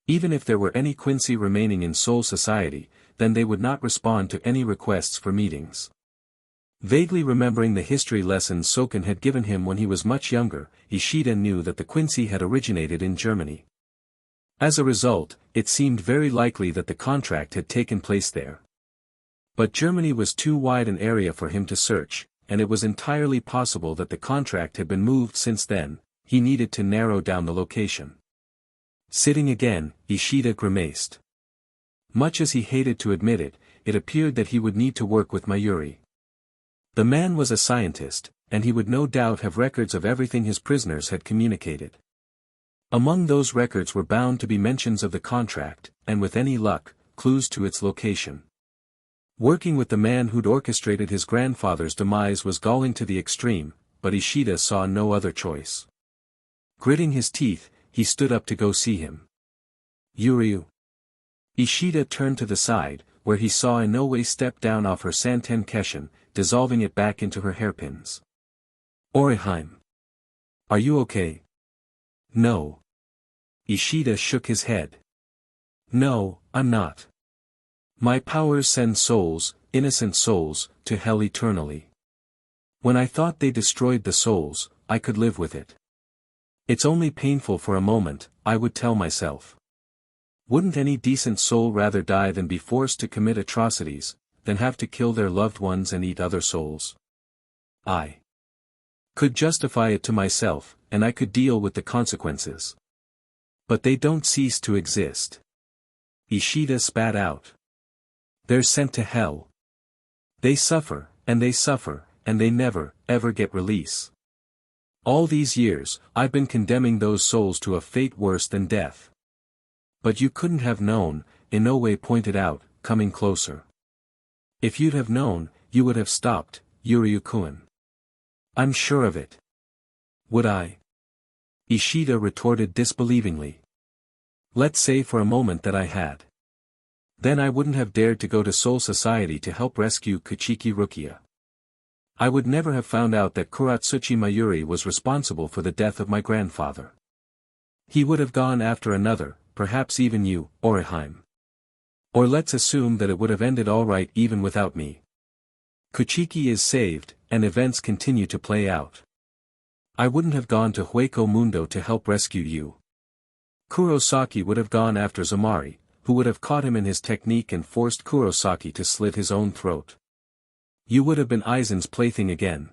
[SPEAKER 1] Even if there were any Quincy remaining in Soul Society, then they would not respond to any requests for meetings. Vaguely remembering the history lessons Soken had given him when he was much younger, Ishida knew that the Quincy had originated in Germany. As a result, it seemed very likely that the contract had taken place there. But Germany was too wide an area for him to search, and it was entirely possible that the contract had been moved since then. He needed to narrow down the location. Sitting again, Ishida grimaced. Much as he hated to admit it, it appeared that he would need to work with Mayuri. The man was a scientist, and he would no doubt have records of everything his prisoners had communicated. Among those records were bound to be mentions of the contract, and with any luck, clues to its location. Working with the man who'd orchestrated his grandfather's demise was galling to the extreme, but Ishida saw no other choice. Gritting his teeth, he stood up to go see him. Yuryu. Ishida turned to the side, where he saw Inoue step down off her santen keshin, dissolving it back into her hairpins. Orihime. Are you okay? No. Ishida shook his head. No, I'm not. My powers send souls, innocent souls, to hell eternally. When I thought they destroyed the souls, I could live with it. It's only painful for a moment, I would tell myself. Wouldn't any decent soul rather die than be forced to commit atrocities, than have to kill their loved ones and eat other souls? I could justify it to myself, and I could deal with the consequences. But they don't cease to exist. Ishida spat out. They're sent to hell. They suffer, and they never, ever get release. All these years, I've been condemning those souls to a fate worse than death. But you couldn't have known, Inoue pointed out, coming closer. If you'd have known, you would have stopped, Yuryu-kun. I'm sure of it. Would I? Ishida retorted disbelievingly. Let's say for a moment that I had. Then I wouldn't have dared to go to Soul Society to help rescue Kuchiki Rukia. I would never have found out that Kuratsuchi Mayuri was responsible for the death of my grandfather. He would have gone after another, perhaps even you, Orihime. Or let's assume that it would have ended all right even without me. Kuchiki is saved, and events continue to play out. I wouldn't have gone to Hueco Mundo to help rescue you. Kurosaki would have gone after Zamari, who would have caught him in his technique and forced Kurosaki to slit his own throat. You would have been Aizen's plaything again.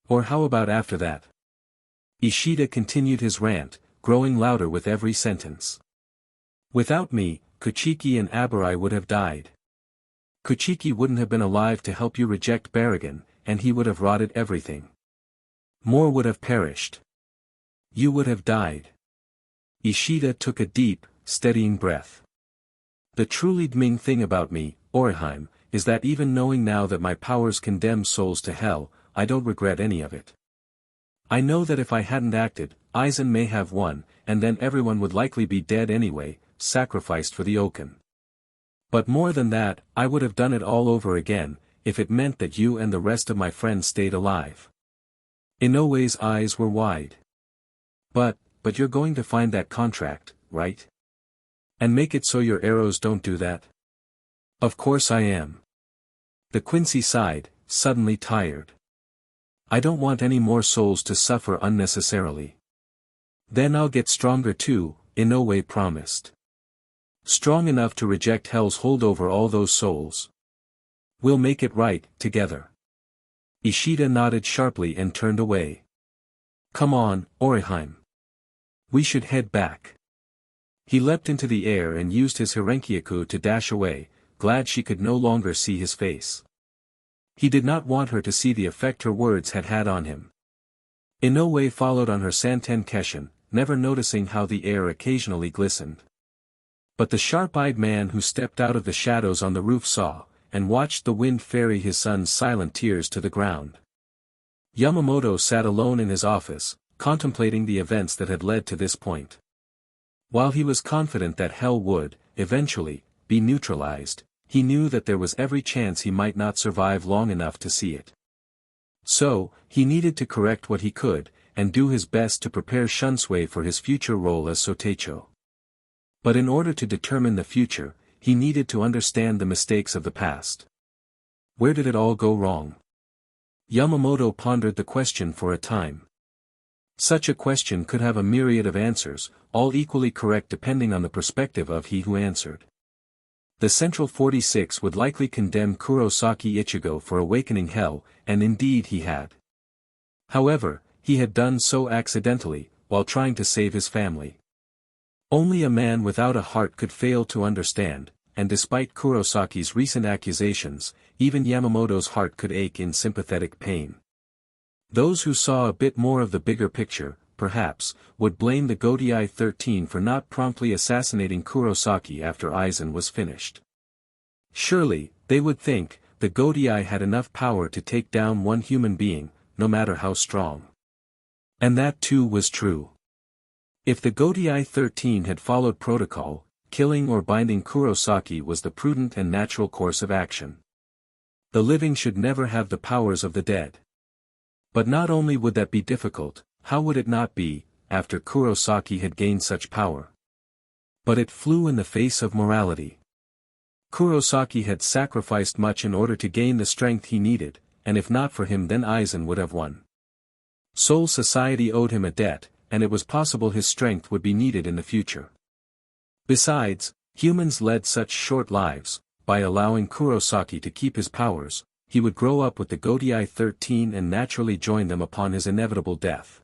[SPEAKER 1] Or how about after that? Ishida continued his rant, growing louder with every sentence. Without me, Kuchiki and Abarai would have died. Kuchiki wouldn't have been alive to help you reject Baragon, and he would have rotted everything. More would have perished. You would have died. Ishida took a deep, steadying breath. The truly damning thing about me, Orihime, is that even knowing now that my powers condemn souls to hell, I don't regret any of it. I know that if I hadn't acted, Aizen may have won, and then everyone would likely be dead anyway, sacrificed for the Oken. But more than that, I would have done it all over again, if it meant that you and the rest of my friends stayed alive. Inoue's eyes were wide. But you're going to find that contract, right? And make it so your arrows don't do that? Of course I am. The Quincy sighed, suddenly tired. I don't want any more souls to suffer unnecessarily. Then I'll get stronger too, Inoue promised. Strong enough to reject hell's hold over all those souls. We'll make it right, together. Ishida nodded sharply and turned away. Come on, Orihime. We should head back. He leapt into the air and used his Hirenkyaku to dash away, glad she could no longer see his face. He did not want her to see the effect her words had had on him. Inoue followed on her santen keshin, never noticing how the air occasionally glistened. But the sharp-eyed man who stepped out of the shadows on the roof saw, and watched the wind ferry his son's silent tears to the ground. Yamamoto sat alone in his office, contemplating the events that had led to this point. While he was confident that hell would, eventually, be neutralized, he knew that there was every chance he might not survive long enough to see it. So, he needed to correct what he could, and do his best to prepare Shunsui for his future role as Sotecho. But in order to determine the future, he needed to understand the mistakes of the past. Where did it all go wrong? Yamamoto pondered the question for a time. Such a question could have a myriad of answers, all equally correct depending on the perspective of he who answered. The Central 46 would likely condemn Kurosaki Ichigo for awakening hell, and indeed he had. However, he had done so accidentally, while trying to save his family. Only a man without a heart could fail to understand, and despite Kurosaki's recent accusations, even Yamamoto's heart could ache in sympathetic pain. Those who saw a bit more of the bigger picture, perhaps, would blame the Godai 13 for not promptly assassinating Kurosaki after Aizen was finished. Surely, they would think, the Godai had enough power to take down one human being, no matter how strong. And that too was true. If the Godai 13 had followed protocol, killing or binding Kurosaki was the prudent and natural course of action. The living should never have the powers of the dead. But not only would that be difficult, how would it not be, after Kurosaki had gained such power? But it flew in the face of morality. Kurosaki had sacrificed much in order to gain the strength he needed, and if not for him then Aizen would have won. Soul Society owed him a debt, and it was possible his strength would be needed in the future. Besides, humans led such short lives, by allowing Kurosaki to keep his powers, he would grow up with the Godai 13 and naturally join them upon his inevitable death.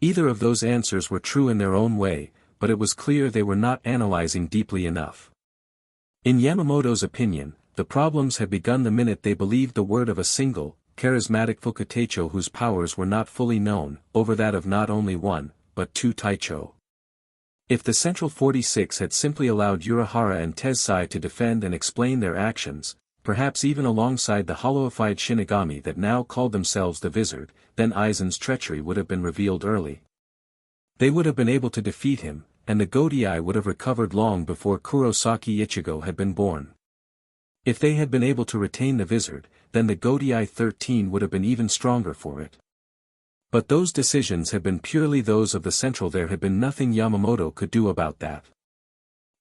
[SPEAKER 1] Either of those answers were true in their own way, but it was clear they were not analyzing deeply enough. In Yamamoto's opinion, the problems had begun the minute they believed the word of a single, charismatic Fukatecho whose powers were not fully known, over that of not only one, but two Taicho. If the Central 46 had simply allowed Urahara and Tensai to defend and explain their actions, perhaps even alongside the hollowified Shinigami that now called themselves the Vizard, then Aizen's treachery would have been revealed early. They would have been able to defeat him, and the Godai would have recovered long before Kurosaki Ichigo had been born. If they had been able to retain the Vizard, then the Godai 13 would have been even stronger for it. But those decisions had been purely those of the Central. There had been nothing Yamamoto could do about that.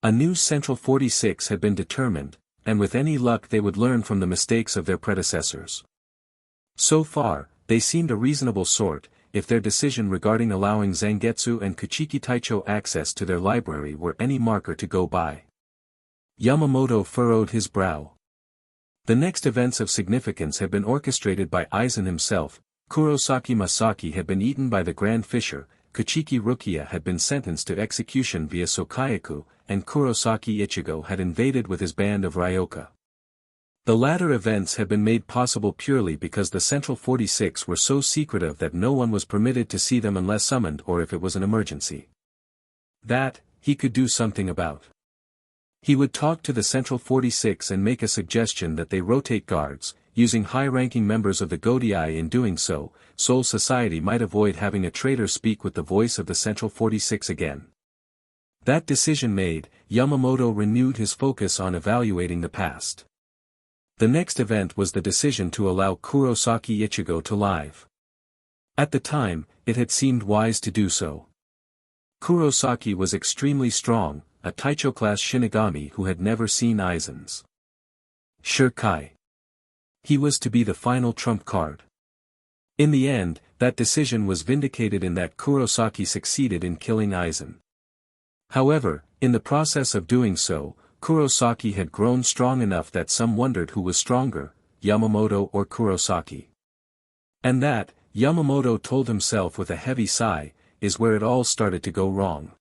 [SPEAKER 1] A new Central 46 had been determined, and with any luck they would learn from the mistakes of their predecessors. So far, they seemed a reasonable sort, if their decision regarding allowing Zangetsu and Kuchiki Taicho access to their library were any marker to go by. Yamamoto furrowed his brow. The next events of significance had been orchestrated by Aizen himself. Kurosaki Masaki had been eaten by the Grand Fisher, Kuchiki Rukia had been sentenced to execution via Sokayaku, and Kurosaki Ichigo had invaded with his band of Ryoka. The latter events had been made possible purely because the Central 46 were so secretive that no one was permitted to see them unless summoned or if it was an emergency. That, he could do something about. He would talk to the Central 46 and make a suggestion that they rotate guards, using high-ranking members of the Godai. In doing so, Soul Society might avoid having a traitor speak with the voice of the Central 46 again. That decision made, Yamamoto renewed his focus on evaluating the past. The next event was the decision to allow Kurosaki Ichigo to live. At the time, it had seemed wise to do so. Kurosaki was extremely strong, a Taicho-class Shinigami who had never seen Aizen's Shirkai. He was to be the final trump card. In the end, that decision was vindicated in that Kurosaki succeeded in killing Aizen. However, in the process of doing so, Kurosaki had grown strong enough that some wondered who was stronger, Yamamoto or Kurosaki. And that, Yamamoto told himself with a heavy sigh, is where it all started to go wrong.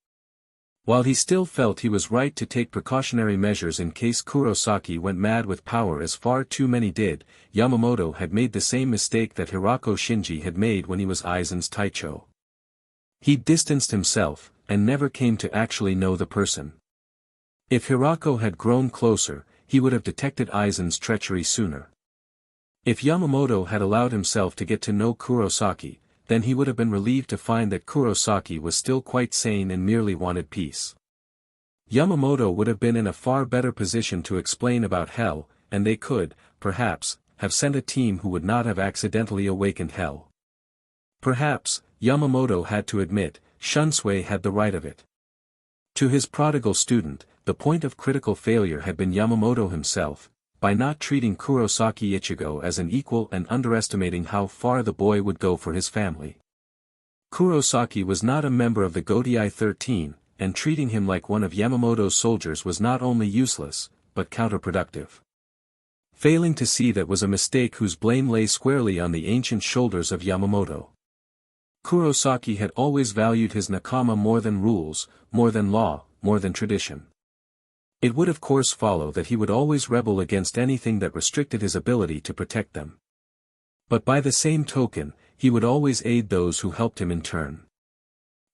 [SPEAKER 1] While he still felt he was right to take precautionary measures in case Kurosaki went mad with power as far too many did, Yamamoto had made the same mistake that Hirako Shinji had made when he was Aizen's Taicho. He distanced himself, and never came to actually know the person. If Hirako had grown closer, he would have detected Aizen's treachery sooner. If Yamamoto had allowed himself to get to know Kurosaki, then he would have been relieved to find that Kurosaki was still quite sane and merely wanted peace. Yamamoto would have been in a far better position to explain about hell, and they could, perhaps, have sent a team who would not have accidentally awakened hell. Perhaps, Yamamoto had to admit, Shunsui had the right of it. To his prodigal student, the point of critical failure had been Yamamoto himself, by not treating Kurosaki Ichigo as an equal and underestimating how far the boy would go for his family. Kurosaki was not a member of the Gotei 13, and treating him like one of Yamamoto's soldiers was not only useless, but counterproductive. Failing to see that was a mistake whose blame lay squarely on the ancient shoulders of Yamamoto. Kurosaki had always valued his nakama more than rules, more than law, more than tradition. It would of course follow that he would always rebel against anything that restricted his ability to protect them. But by the same token, he would always aid those who helped him in turn.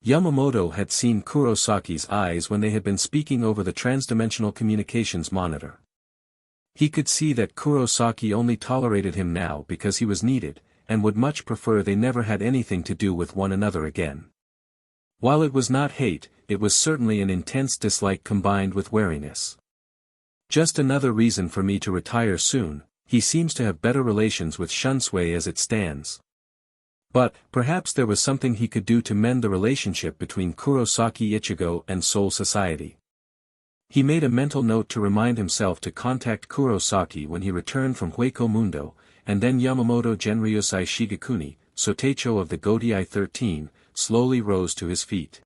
[SPEAKER 1] Yamamoto had seen Kurosaki's eyes when they had been speaking over the transdimensional communications monitor. He could see that Kurosaki only tolerated him now because he was needed, and would much prefer they never had anything to do with one another again. While it was not hate, it was certainly an intense dislike combined with wariness. Just another reason for me to retire soon, he seems to have better relations with Shunsui as it stands. But, perhaps there was something he could do to mend the relationship between Kurosaki Ichigo and Soul Society. He made a mental note to remind himself to contact Kurosaki when he returned from Hueco Mundo, and then Yamamoto Genryusai Shigekuni, Soteicho of the Gotei 13, slowly rose to his feet.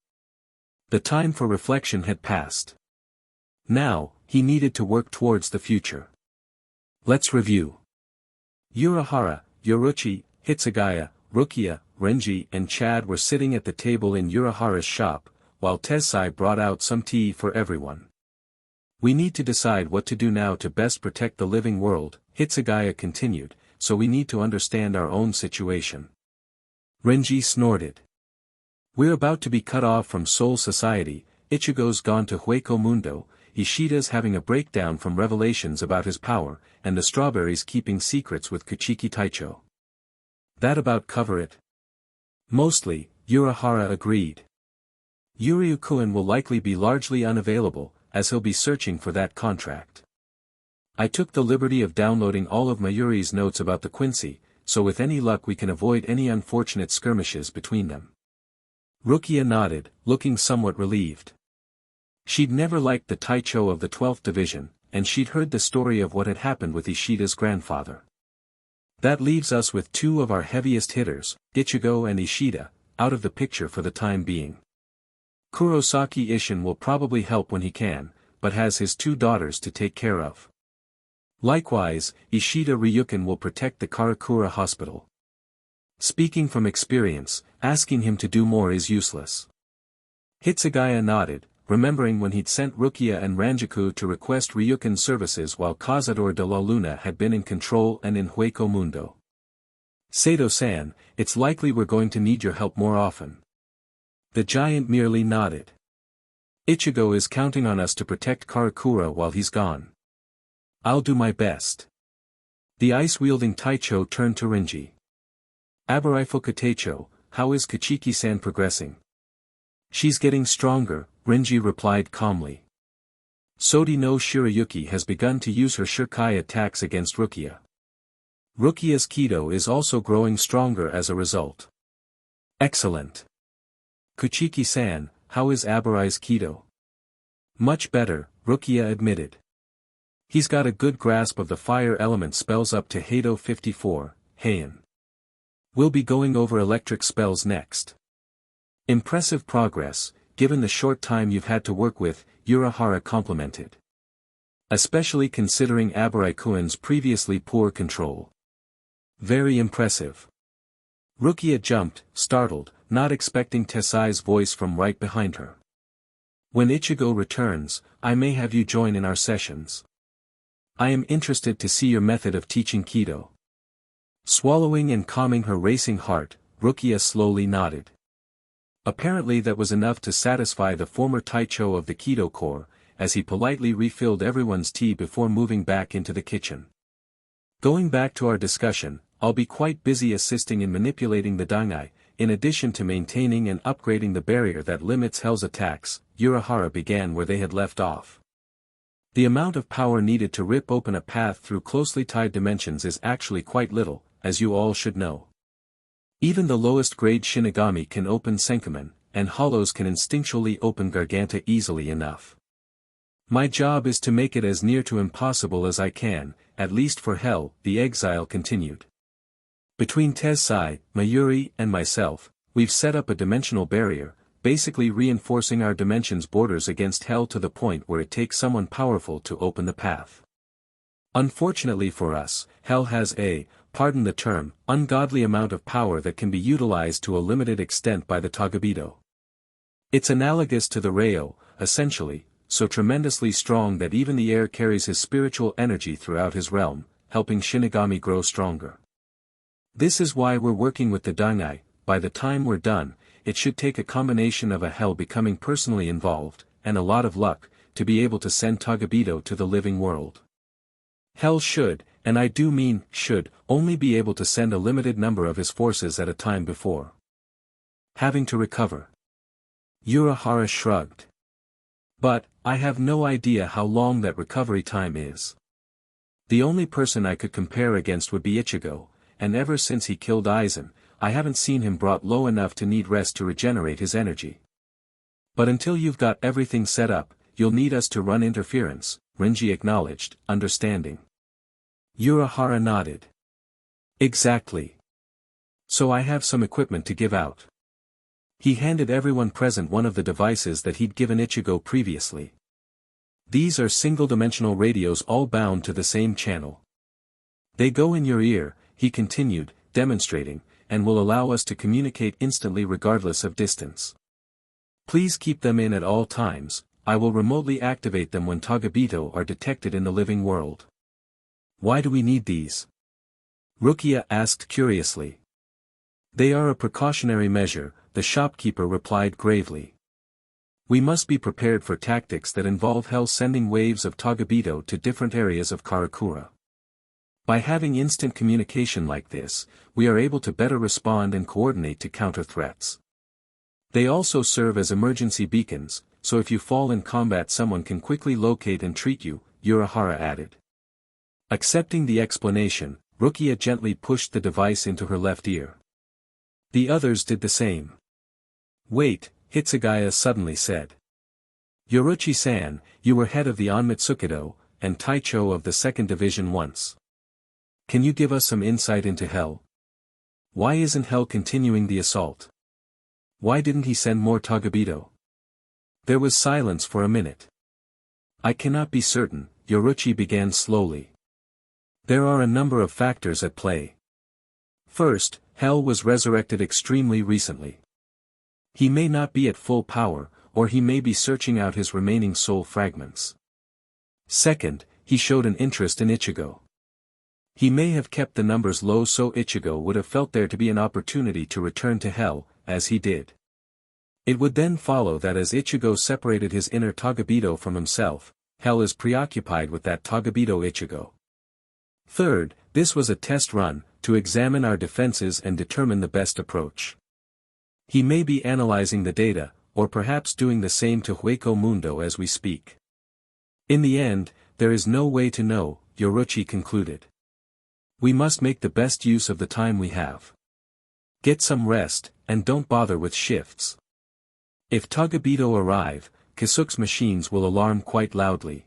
[SPEAKER 1] The time for reflection had passed. Now, he needed to work towards the future. Let's review. Urahara, Yoruchi, Hitsugaya, Rukia, Renji and Chad were sitting at the table in Urahara's shop, while Tessai brought out some tea for everyone. We need to decide what to do now to best protect the living world, Hitsugaya continued, so we need to understand our own situation. Renji snorted. We're about to be cut off from Soul Society, Ichigo's gone to Hueco Mundo, Ishida's having a breakdown from revelations about his power, and the strawberries keeping secrets with Kuchiki Taicho. That about cover it? Mostly, Urahara agreed. Yuryukuin will likely be largely unavailable, as he'll be searching for that contract. I took the liberty of downloading all of Mayuri's notes about the Quincy, so with any luck we can avoid any unfortunate skirmishes between them. Rukia nodded, looking somewhat relieved. She'd never liked the Taicho of the 12th Division, and she'd heard the story of what had happened with Ishida's grandfather. That leaves us with two of our heaviest hitters, Ichigo and Ishida, out of the picture for the time being. Kurosaki Ishin will probably help when he can, but has his two daughters to take care of. Likewise, Ishida Ryukin will protect the Karakura hospital. Speaking from experience, asking him to do more is useless. Hitsugaya nodded, remembering when he'd sent Rukia and Ranjaku to request Ryukin services while Cazador de la Luna had been in control and in Hueco Mundo. Sato-san, it's likely we're going to need your help more often. The giant merely nodded. Ichigo is counting on us to protect Karakura while he's gone. I'll do my best. The ice-wielding Taicho turned to Renji. Abaraifuka Taicho, how is Kuchiki-san progressing? She's getting stronger, Renji replied calmly. Sodi no Shirayuki has begun to use her Shirkai attacks against Rukia. Rukia's Kido is also growing stronger as a result. Excellent. Kuchiki-san, how is Abarai's Kido? Much better, Rukia admitted. He's got a good grasp of the fire element spells up to Hado 54, Heian. We'll be going over electric spells next. Impressive progress, given the short time you've had to work with, Urahara complimented. Especially considering Abarikuin's previously poor control. Very impressive. Rukia jumped, startled, not expecting Tessai's voice from right behind her. When Ichigo returns, I may have you join in our sessions. I am interested to see your method of teaching Kido. Swallowing and calming her racing heart, Rukia slowly nodded. Apparently that was enough to satisfy the former Taicho of the Kido Corps, as he politely refilled everyone's tea before moving back into the kitchen. Going back to our discussion, I'll be quite busy assisting in manipulating the Dangai, in addition to maintaining and upgrading the barrier that limits Hell's attacks. Urahara began where they had left off. The amount of power needed to rip open a path through closely tied dimensions is actually quite little, as you all should know. Even the lowest grade Shinigami can open Senkamen, and hollows can instinctually open Garganta easily enough. My job is to make it as near to impossible as I can, at least for Hell, the exile continued. Between Tessai, Mayuri and myself, we've set up a dimensional barrier, basically reinforcing our dimension's borders against hell to the point where it takes someone powerful to open the path. Unfortunately for us, hell has a, pardon the term, ungodly amount of power that can be utilized to a limited extent by the tagabido. It's analogous to the Reo, essentially, so tremendously strong that even the air carries his spiritual energy throughout his realm, helping Shinigami grow stronger. This is why we're working with the Zenai. By the time we're done, it should take a combination of a hell becoming personally involved, and a lot of luck, to be able to send tagabido to the living world. Hell should, and I do mean should, only be able to send a limited number of his forces at a time before having to recover. Urahara shrugged. But, I have no idea how long that recovery time is. The only person I could compare against would be Ichigo, and ever since he killed Aizen, I haven't seen him brought low enough to need rest to regenerate his energy. But until you've got everything set up, you'll need us to run interference, Renji acknowledged, understanding. Urahara nodded. Exactly. So I have some equipment to give out. He handed everyone present one of the devices that he'd given Ichigo previously. These are single-dimensional radios all bound to the same channel. They go in your ear, he continued, demonstrating, and will allow us to communicate instantly regardless of distance. Please keep them in at all times, I will remotely activate them when tagabido are detected in the living world. Why do we need these? Rukia asked curiously. They are a precautionary measure, the shopkeeper replied gravely. We must be prepared for tactics that involve hell sending waves of tagabido to different areas of Karakura. By having instant communication like this, we are able to better respond and coordinate to counter threats. They also serve as emergency beacons, so if you fall in combat someone can quickly locate and treat you, Urahara added. Accepting the explanation, Rukia gently pushed the device into her left ear. The others did the same. Wait, Hitsugaya suddenly said. Yoruchi-san, you were head of the Onmitsukido, and Taicho of the 2nd Division once. Can you give us some insight into Hell? Why isn't Hell continuing the assault? Why didn't he send more tagabido? There was silence for a minute. I cannot be certain, Yoruchi began slowly. There are a number of factors at play. First, Hell was resurrected extremely recently. He may not be at full power, or he may be searching out his remaining soul fragments. Second, he showed an interest in Ichigo. He may have kept the numbers low so Ichigo would have felt there to be an opportunity to return to Hell, as he did. It would then follow that as Ichigo separated his inner tagabido from himself, Hell is preoccupied with that tagabido Ichigo. Third, this was a test run, to examine our defenses and determine the best approach. He may be analyzing the data, or perhaps doing the same to Hueco Mundo as we speak. In the end, there is no way to know, Yoruchi concluded. We must make the best use of the time we have. Get some rest, and don't bother with shifts. If tagabido arrive, Kisuke's machines will alarm quite loudly.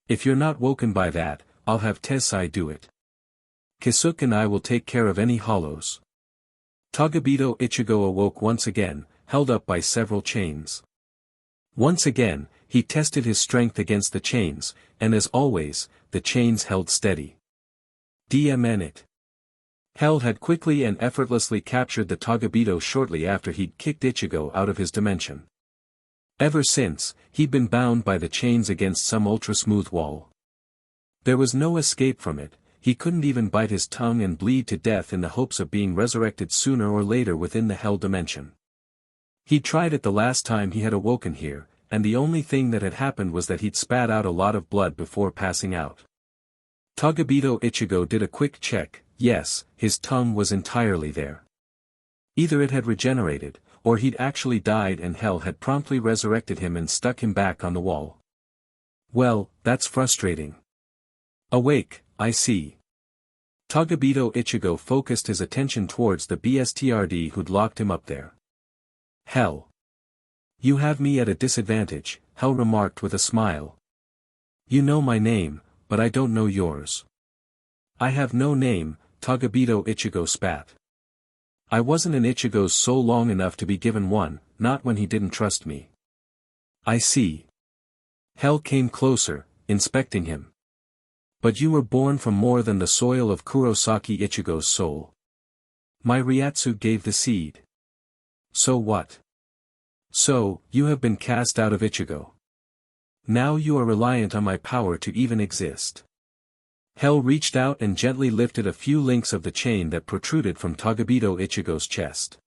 [SPEAKER 1] If you're not woken by that, I'll have Tensai do it. Kisuke and I will take care of any hollows. Tagabido Ichigo awoke once again, held up by several chains. Once again, he tested his strength against the chains, and as always, the chains held steady. DMN it. Hell had quickly and effortlessly captured the tagabido shortly after he'd kicked Ichigo out of his dimension. Ever since, he'd been bound by the chains against some ultra-smooth wall. There was no escape from it, he couldn't even bite his tongue and bleed to death in the hopes of being resurrected sooner or later within the Hell dimension. He'd tried it the last time he had awoken here, and the only thing that had happened was that he'd spat out a lot of blood before passing out. Tagabido Ichigo did a quick check, yes, his tongue was entirely there. Either it had regenerated, or he'd actually died and Hell had promptly resurrected him and stuck him back on the wall. Well, that's frustrating. Awake, I see. Tagabido Ichigo focused his attention towards the BSTRD who'd locked him up there. Hell. You have me at a disadvantage, Hell remarked with a smile. You know my name, but I don't know yours. I have no name, Tagabido Ichigo spat. I wasn't in Ichigo's soul long enough to be given one, not when he didn't trust me. I see. Hell came closer, inspecting him. But you were born from more than the soil of Kurosaki Ichigo's soul. My Ryatsu gave the seed. So what? So, you have been cast out of Ichigo. Now you are reliant on my power to even exist. Hell reached out and gently lifted a few links of the chain that protruded from Tagabido Ichigo's chest.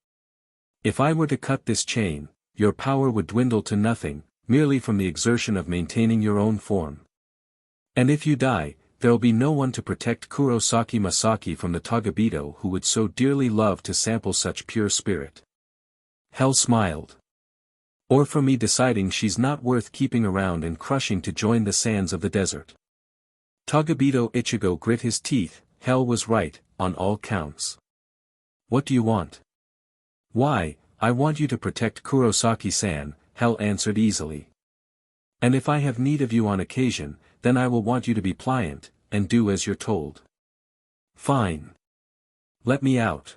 [SPEAKER 1] If I were to cut this chain, your power would dwindle to nothing, merely from the exertion of maintaining your own form. And if you die, there'll be no one to protect Kurosaki Masaki from the Tagabido who would so dearly love to sample such pure spirit. Hell smiled. Or for me deciding she's not worth keeping around and crushing to join the sands of the desert. Tagabido Ichigo grit his teeth. Hell was right, on all counts. What do you want? Why, I want you to protect Kurosaki-san, Hell answered easily. And if I have need of you on occasion, then I will want you to be pliant, and do as you're told. Fine. Let me out.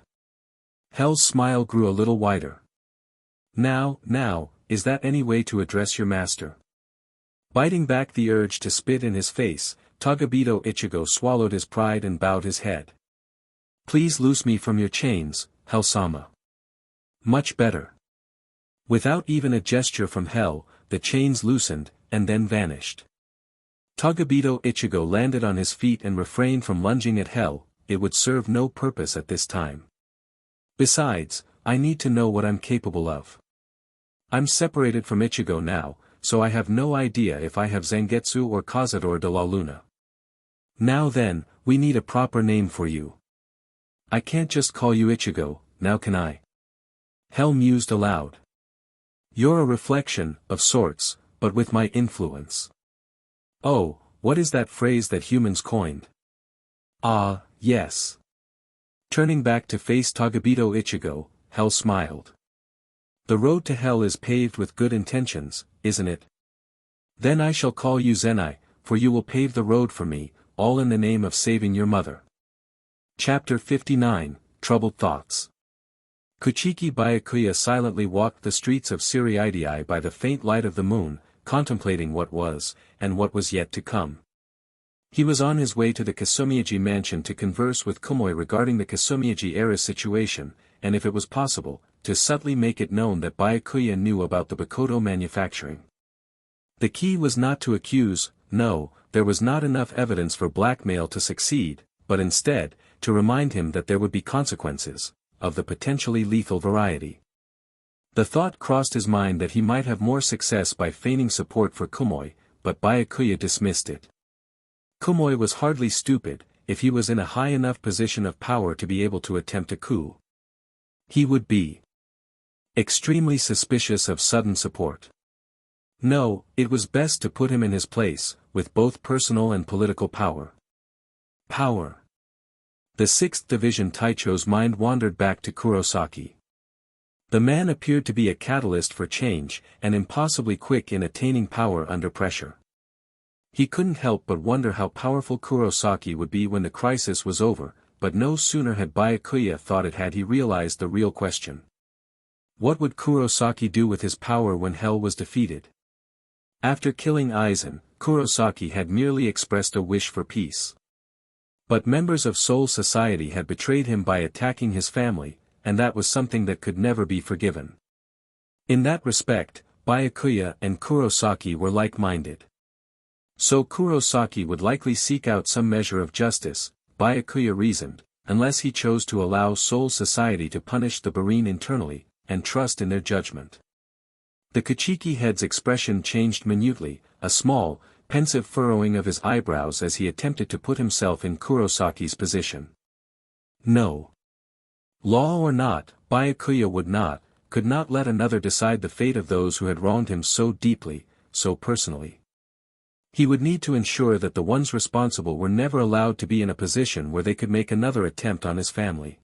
[SPEAKER 1] Hell's smile grew a little wider. Now, is that any way to address your master? Biting back the urge to spit in his face, Tagabido Ichigo swallowed his pride and bowed his head. Please loose me from your chains, Hell-sama. Much better. Without even a gesture from Hell, the chains loosened, and then vanished. Tagabido Ichigo landed on his feet and refrained from lunging at Hell. It would serve no purpose at this time. Besides, I need to know what I'm capable of. I'm separated from Ichigo now, so I have no idea if I have Zangetsu or Cazador de la Luna. Now then, we need a proper name for you. I can't just call you Ichigo, now can I? Hell mused aloud. You're a reflection, of sorts, but with my influence. Oh, what is that phrase that humans coined? Ah, yes. Turning back to face Tagabido Ichigo, Hell smiled. The road to hell is paved with good intentions, isn't it? Then I shall call you Zenai, for you will pave the road for me, all in the name of saving your mother. Chapter 59, Troubled Thoughts. Kuchiki Bayakuya silently walked the streets of Siriidii by the faint light of the moon, contemplating what was, and what was yet to come. He was on his way to the Kasumiyaji mansion to converse with Kumoi regarding the Kasumiyaji-era situation, and if it was possible, to subtly make it known that Bayakuya knew about the Bakodo manufacturing. The key was not to accuse, no, there was not enough evidence for blackmail to succeed, but instead, to remind him that there would be consequences, of the potentially lethal variety. The thought crossed his mind that he might have more success by feigning support for Kumoi, but Bayakuya dismissed it. Kumoi was hardly stupid, if he was in a high enough position of power to be able to attempt a coup. He would be extremely suspicious of sudden support. No, it was best to put him in his place, with both personal and political power. Power. The 6th Division Taicho's mind wandered back to Kurosaki. The man appeared to be a catalyst for change, and impossibly quick in attaining power under pressure. He couldn't help but wonder how powerful Kurosaki would be when the crisis was over, but no sooner had Bayakuya thought it had he realized the real question. What would Kurosaki do with his power when Hell was defeated? After killing Aizen, Kurosaki had merely expressed a wish for peace. But members of Soul Society had betrayed him by attacking his family, and that was something that could never be forgiven. In that respect, Bayakuya and Kurosaki were like-minded. So Kurosaki would likely seek out some measure of justice, Bayakuya reasoned, unless he chose to allow Soul Society to punish the Barine internally, and trust in their judgment. The Kuchiki head's expression changed minutely, a small, pensive furrowing of his eyebrows as he attempted to put himself in Kurosaki's position. No. Law or not, Bayakuya could not let another decide the fate of those who had wronged him so deeply, so personally. He would need to ensure that the ones responsible were never allowed to be in a position where they could make another attempt on his family.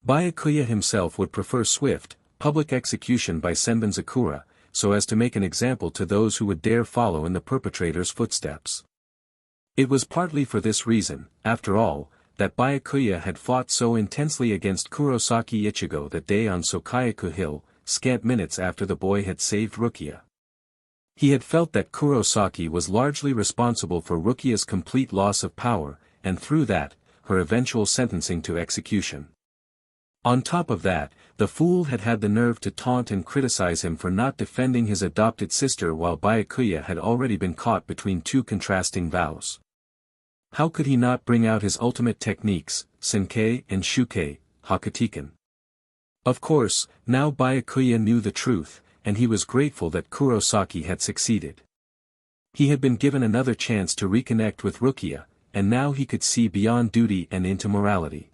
[SPEAKER 1] Bayakuya himself would prefer swift, public execution by Senbonzakura, so as to make an example to those who would dare follow in the perpetrator's footsteps. It was partly for this reason, after all, that Bayakuya had fought so intensely against Kurosaki Ichigo that day on Sokayaku Hill, scant minutes after the boy had saved Rukia. He had felt that Kurosaki was largely responsible for Rukia's complete loss of power, and through that, her eventual sentencing to execution. On top of that, the fool had had the nerve to taunt and criticize him for not defending his adopted sister while Bayakuya had already been caught between two contrasting vows. How could he not bring out his ultimate techniques, Senkei and Shukai, Hakutiken? Of course, now Bayakuya knew the truth, and he was grateful that Kurosaki had succeeded. He had been given another chance to reconnect with Rukia, and now he could see beyond duty and into morality.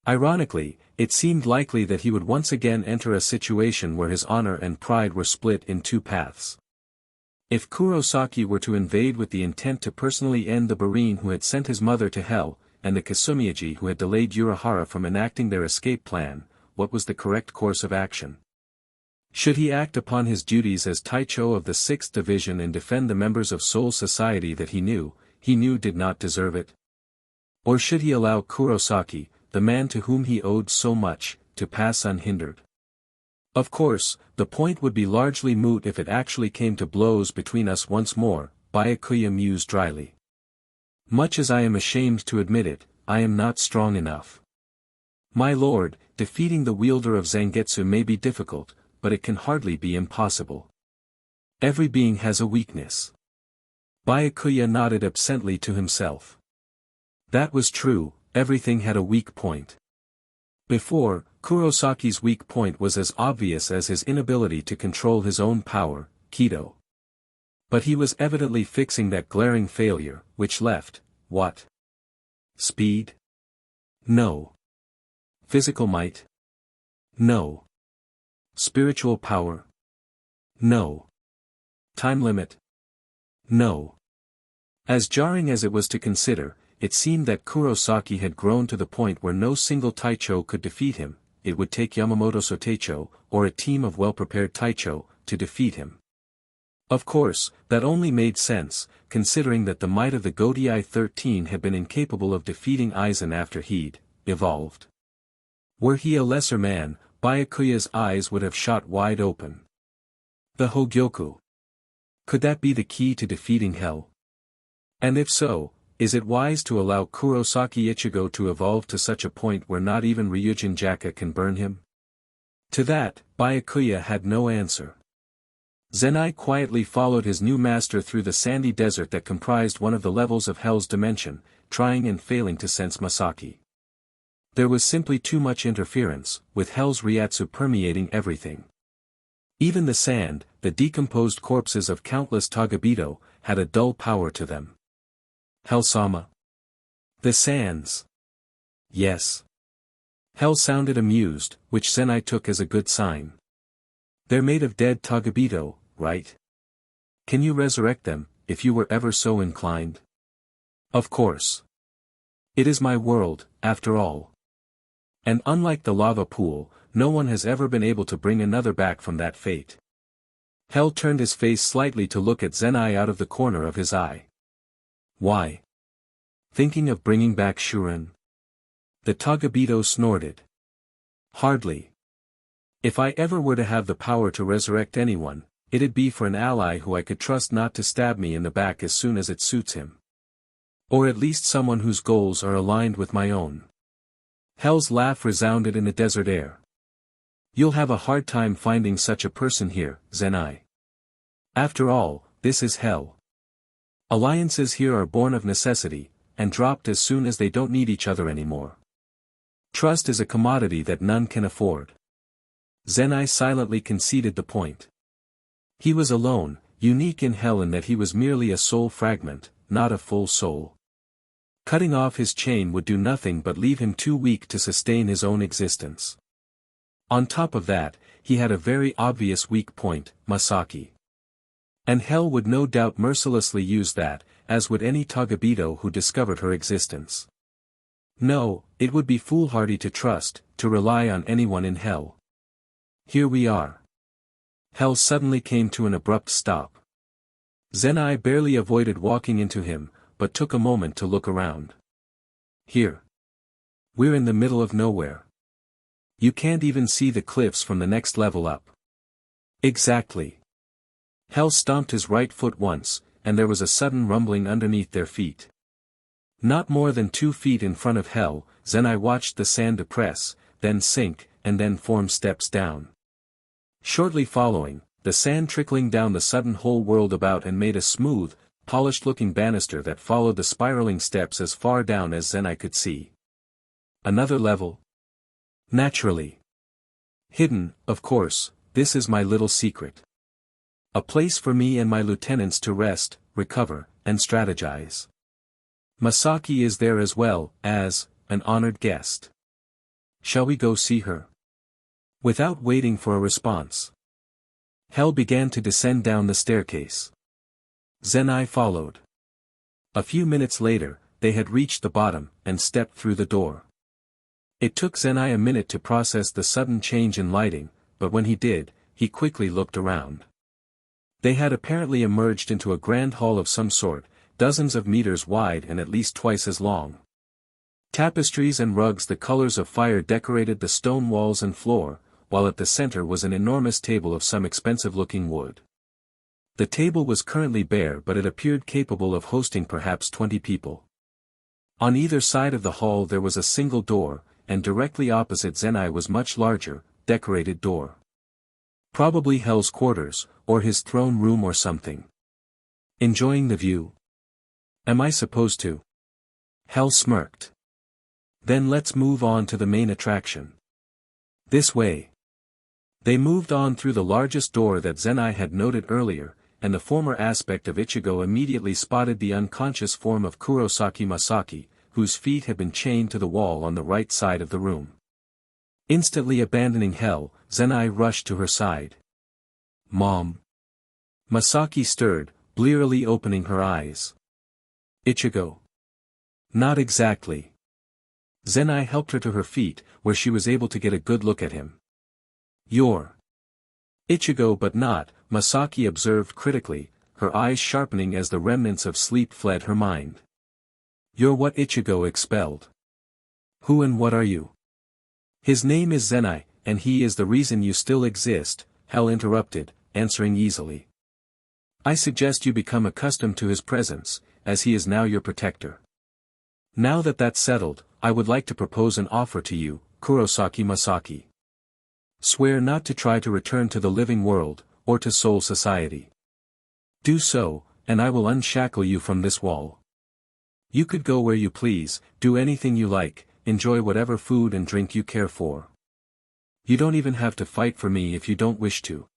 [SPEAKER 1] Ironically, it seemed likely that he would once again enter a situation where his honor and pride were split in two paths. If Kurosaki were to invade with the intent to personally end the Barine who had sent his mother to hell, and the Kasumiyaji who had delayed Urahara from enacting their escape plan, what was the correct course of action? Should he act upon his duties as Taicho of the 6th Division and defend the members of Soul Society that he knew did not deserve it? Or should he allow Kurosaki, the man to whom he owed so much, to pass unhindered? Of course, the point would be largely moot if it actually came to blows between us once more, Bayakuya mused dryly. Much as I am ashamed to admit it, I am not strong enough. My lord, defeating the wielder of Zangetsu may be difficult, but it can hardly be impossible. Every being has a weakness. Bayakuya nodded absently to himself. That was true, everything had a weak point. Before, Kurosaki's weak point was as obvious as his inability to control his own power, Kido. But he was evidently fixing that glaring failure, which left, what? Speed? No. Physical might? No. Spiritual power? No. Time limit? No. As jarring as it was to consider, it seemed that Kurosaki had grown to the point where no single Taicho could defeat him. It would take Yamamoto Soteicho, or a team of well-prepared Taicho, to defeat him. Of course, that only made sense, considering that the might of the Godii 13 had been incapable of defeating Aizen after he'd evolved. Were he a lesser man, Bayakuya's eyes would have shot wide open. The Hogyoku. Could that be the key to defeating hell? And if so, is it wise to allow Kurosaki Ichigo to evolve to such a point where not even Ryujin Jaka can burn him? To that, Bayakuya had no answer. Zenai quietly followed his new master through the sandy desert that comprised one of the levels of Hell's dimension, trying and failing to sense Masaki. There was simply too much interference, with Hell's Ryatsu permeating everything. Even the sand, the decomposed corpses of countless tagabido, had a dull power to them. Hell-sama. The sands. Yes. Hell sounded amused, which Zenai took as a good sign. They're made of dead tagabido, right? Can you resurrect them, if you were ever so inclined? Of course. It is my world, after all. And unlike the lava pool, no one has ever been able to bring another back from that fate. Hell turned his face slightly to look at Zenai out of the corner of his eye. Why? Thinking of bringing back Shuren? The tagabido snorted. Hardly. If I ever were to have the power to resurrect anyone, it'd be for an ally who I could trust not to stab me in the back as soon as it suits him. Or at least someone whose goals are aligned with my own. Hell's laugh resounded in the desert air. You'll have a hard time finding such a person here, Zenai. After all, this is hell. Alliances here are born of necessity, and dropped as soon as they don't need each other anymore. Trust is a commodity that none can afford. Zenai silently conceded the point. He was alone, unique in hell in that he was merely a soul fragment, not a full soul. Cutting off his chain would do nothing but leave him too weak to sustain his own existence. On top of that, he had a very obvious weak point, Masaki. And hell would no doubt mercilessly use that, as would any tagabido who discovered her existence. No, it would be foolhardy to trust, to rely on anyone in hell. Here we are. Hell suddenly came to an abrupt stop. Zenai barely avoided walking into him, but took a moment to look around. Here. We're in the middle of nowhere. You can't even see the cliffs from the next level up. Exactly. Hell stomped his right foot once, and there was a sudden rumbling underneath their feet. Not more than 2 feet in front of Hell, Zenai watched the sand depress, then sink, and then form steps down. Shortly following, the sand trickling down the sudden whole whirled about and made a smooth, polished-looking banister that followed the spiraling steps as far down as Zenai could see. Another level? Naturally. Hidden, of course, this is my little secret. A place for me and my lieutenants to rest, recover, and strategize. Masaki is there as well, as an honored guest. Shall we go see her? Without waiting for a response, Hell began to descend down the staircase. Zenai followed. A few minutes later, they had reached the bottom, and stepped through the door. It took Zenai a minute to process the sudden change in lighting, but when he did, he quickly looked around. They had apparently emerged into a grand hall of some sort, dozens of meters wide and at least twice as long. Tapestries and rugs the colors of fire decorated the stone walls and floor, while at the center was an enormous table of some expensive-looking wood. The table was currently bare, but it appeared capable of hosting perhaps 20 people. On either side of the hall there was a single door, and directly opposite Zenai was much larger, decorated door. Probably Hell's quarters, or his throne room or something. Enjoying the view? Am I supposed to? Hell smirked. Then let's move on to the main attraction. This way. They moved on through the largest door that Zenai had noted earlier, and the former aspect of Ichigo immediately spotted the unconscious form of Kurosaki Masaki, whose feet had been chained to the wall on the right side of the room. Instantly abandoning Hell, Zenai rushed to her side. Mom. Masaki stirred, blearily opening her eyes. Ichigo. Not exactly. Zenai helped her to her feet, where she was able to get a good look at him. You're Ichigo, but not, Masaki observed critically, her eyes sharpening as the remnants of sleep fled her mind. You're what Ichigo expelled. Who and what are you? His name is Zenai, and he is the reason you still exist, Hell interrupted, answering easily. I suggest you become accustomed to his presence, as he is now your protector. Now that that's settled, I would like to propose an offer to you, Kurosaki Masaki. Swear not to try to return to the living world, or to Soul Society. Do so, and I will unshackle you from this wall. You could go where you please, do anything you like, enjoy whatever food and drink you care for. You don't even have to fight for me if you don't wish to.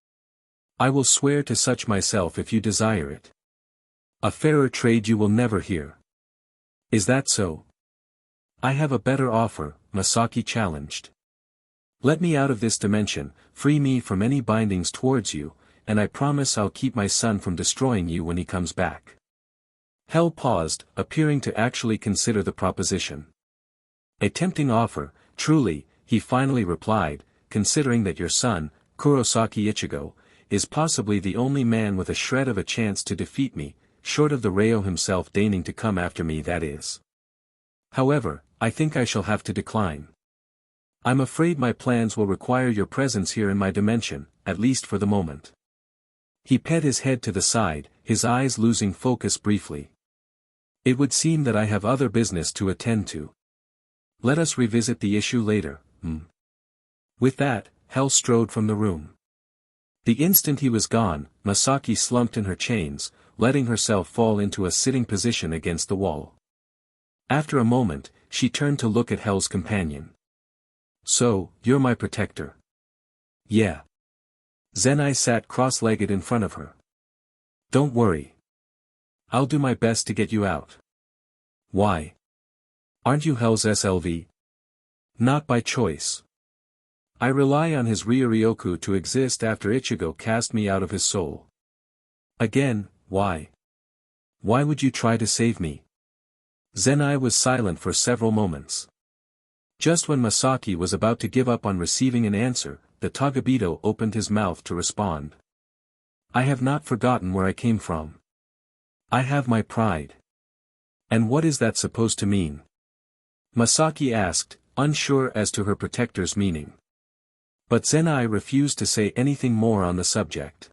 [SPEAKER 1] I will swear to such myself if you desire it. A fairer trade you will never hear. Is that so? I have a better offer, Masaki challenged. Let me out of this dimension, free me from any bindings towards you, and I promise I'll keep my son from destroying you when he comes back. Hell paused, appearing to actually consider the proposition. A tempting offer, truly, he finally replied, considering that your son, Kurosaki Ichigo, is possibly the only man with a shred of a chance to defeat me, short of the Reo himself deigning to come after me, that is. However, I think I shall have to decline. I'm afraid my plans will require your presence here in my dimension, at least for the moment. He pet his head to the side, his eyes losing focus briefly. It would seem that I have other business to attend to. Let us revisit the issue later, With that, Hell strode from the room. The instant he was gone, Masaki slumped in her chains, letting herself fall into a sitting position against the wall. After a moment, she turned to look at Hell's companion. So, you're my protector. Yeah. Zenai sat cross-legged in front of her. Don't worry. I'll do my best to get you out. Why? Aren't you Hell's SLV? Not by choice. I rely on his Ryoryoku to exist after Ichigo cast me out of his soul. Again, why? Why would you try to save me? Zenai was silent for several moments. Just when Masaki was about to give up on receiving an answer, the tagabido opened his mouth to respond. I have not forgotten where I came from. I have my pride. And what is that supposed to mean? Masaki asked, unsure as to her protector's meaning. But Zenai refused to say anything more on the subject.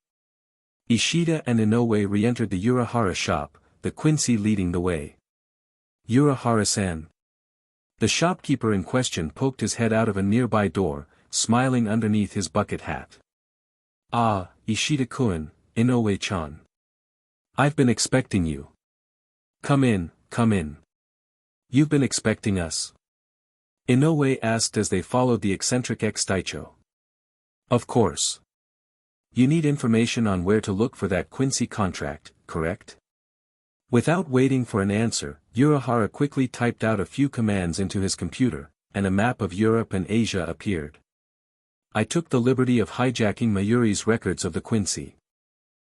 [SPEAKER 1] Ishida and Inoue re-entered the Urahara shop, the Quincy leading the way. Urahara-san. The shopkeeper in question poked his head out of a nearby door, smiling underneath his bucket hat. Ah, Ishida-kun, Inoue-chan. I've been expecting you. Come in, come in. You've been expecting us? Inoue asked as they followed the eccentric ex-Daicho. Of course. You need information on where to look for that Quincy contract, correct? Without waiting for an answer, Urahara quickly typed out a few commands into his computer, and a map of Europe and Asia appeared. I took the liberty of hijacking Mayuri's records of the Quincy.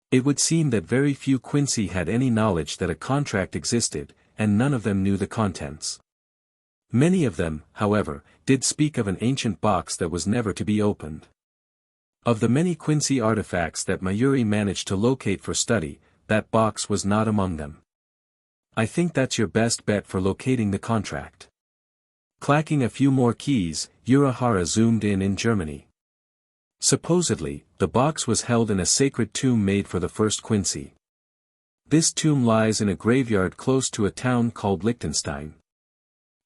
[SPEAKER 1] It would seem that very few Quincy had any knowledge that a contract existed, and none of them knew the contents. Many of them, however, did speak of an ancient box that was never to be opened. Of the many Quincy artifacts that Mayuri managed to locate for study, that box was not among them. I think that's your best bet for locating the contract. Clacking a few more keys, Urahara zoomed in Germany. Supposedly, the box was held in a sacred tomb made for the first Quincy. This tomb lies in a graveyard close to a town called Liechtenstein.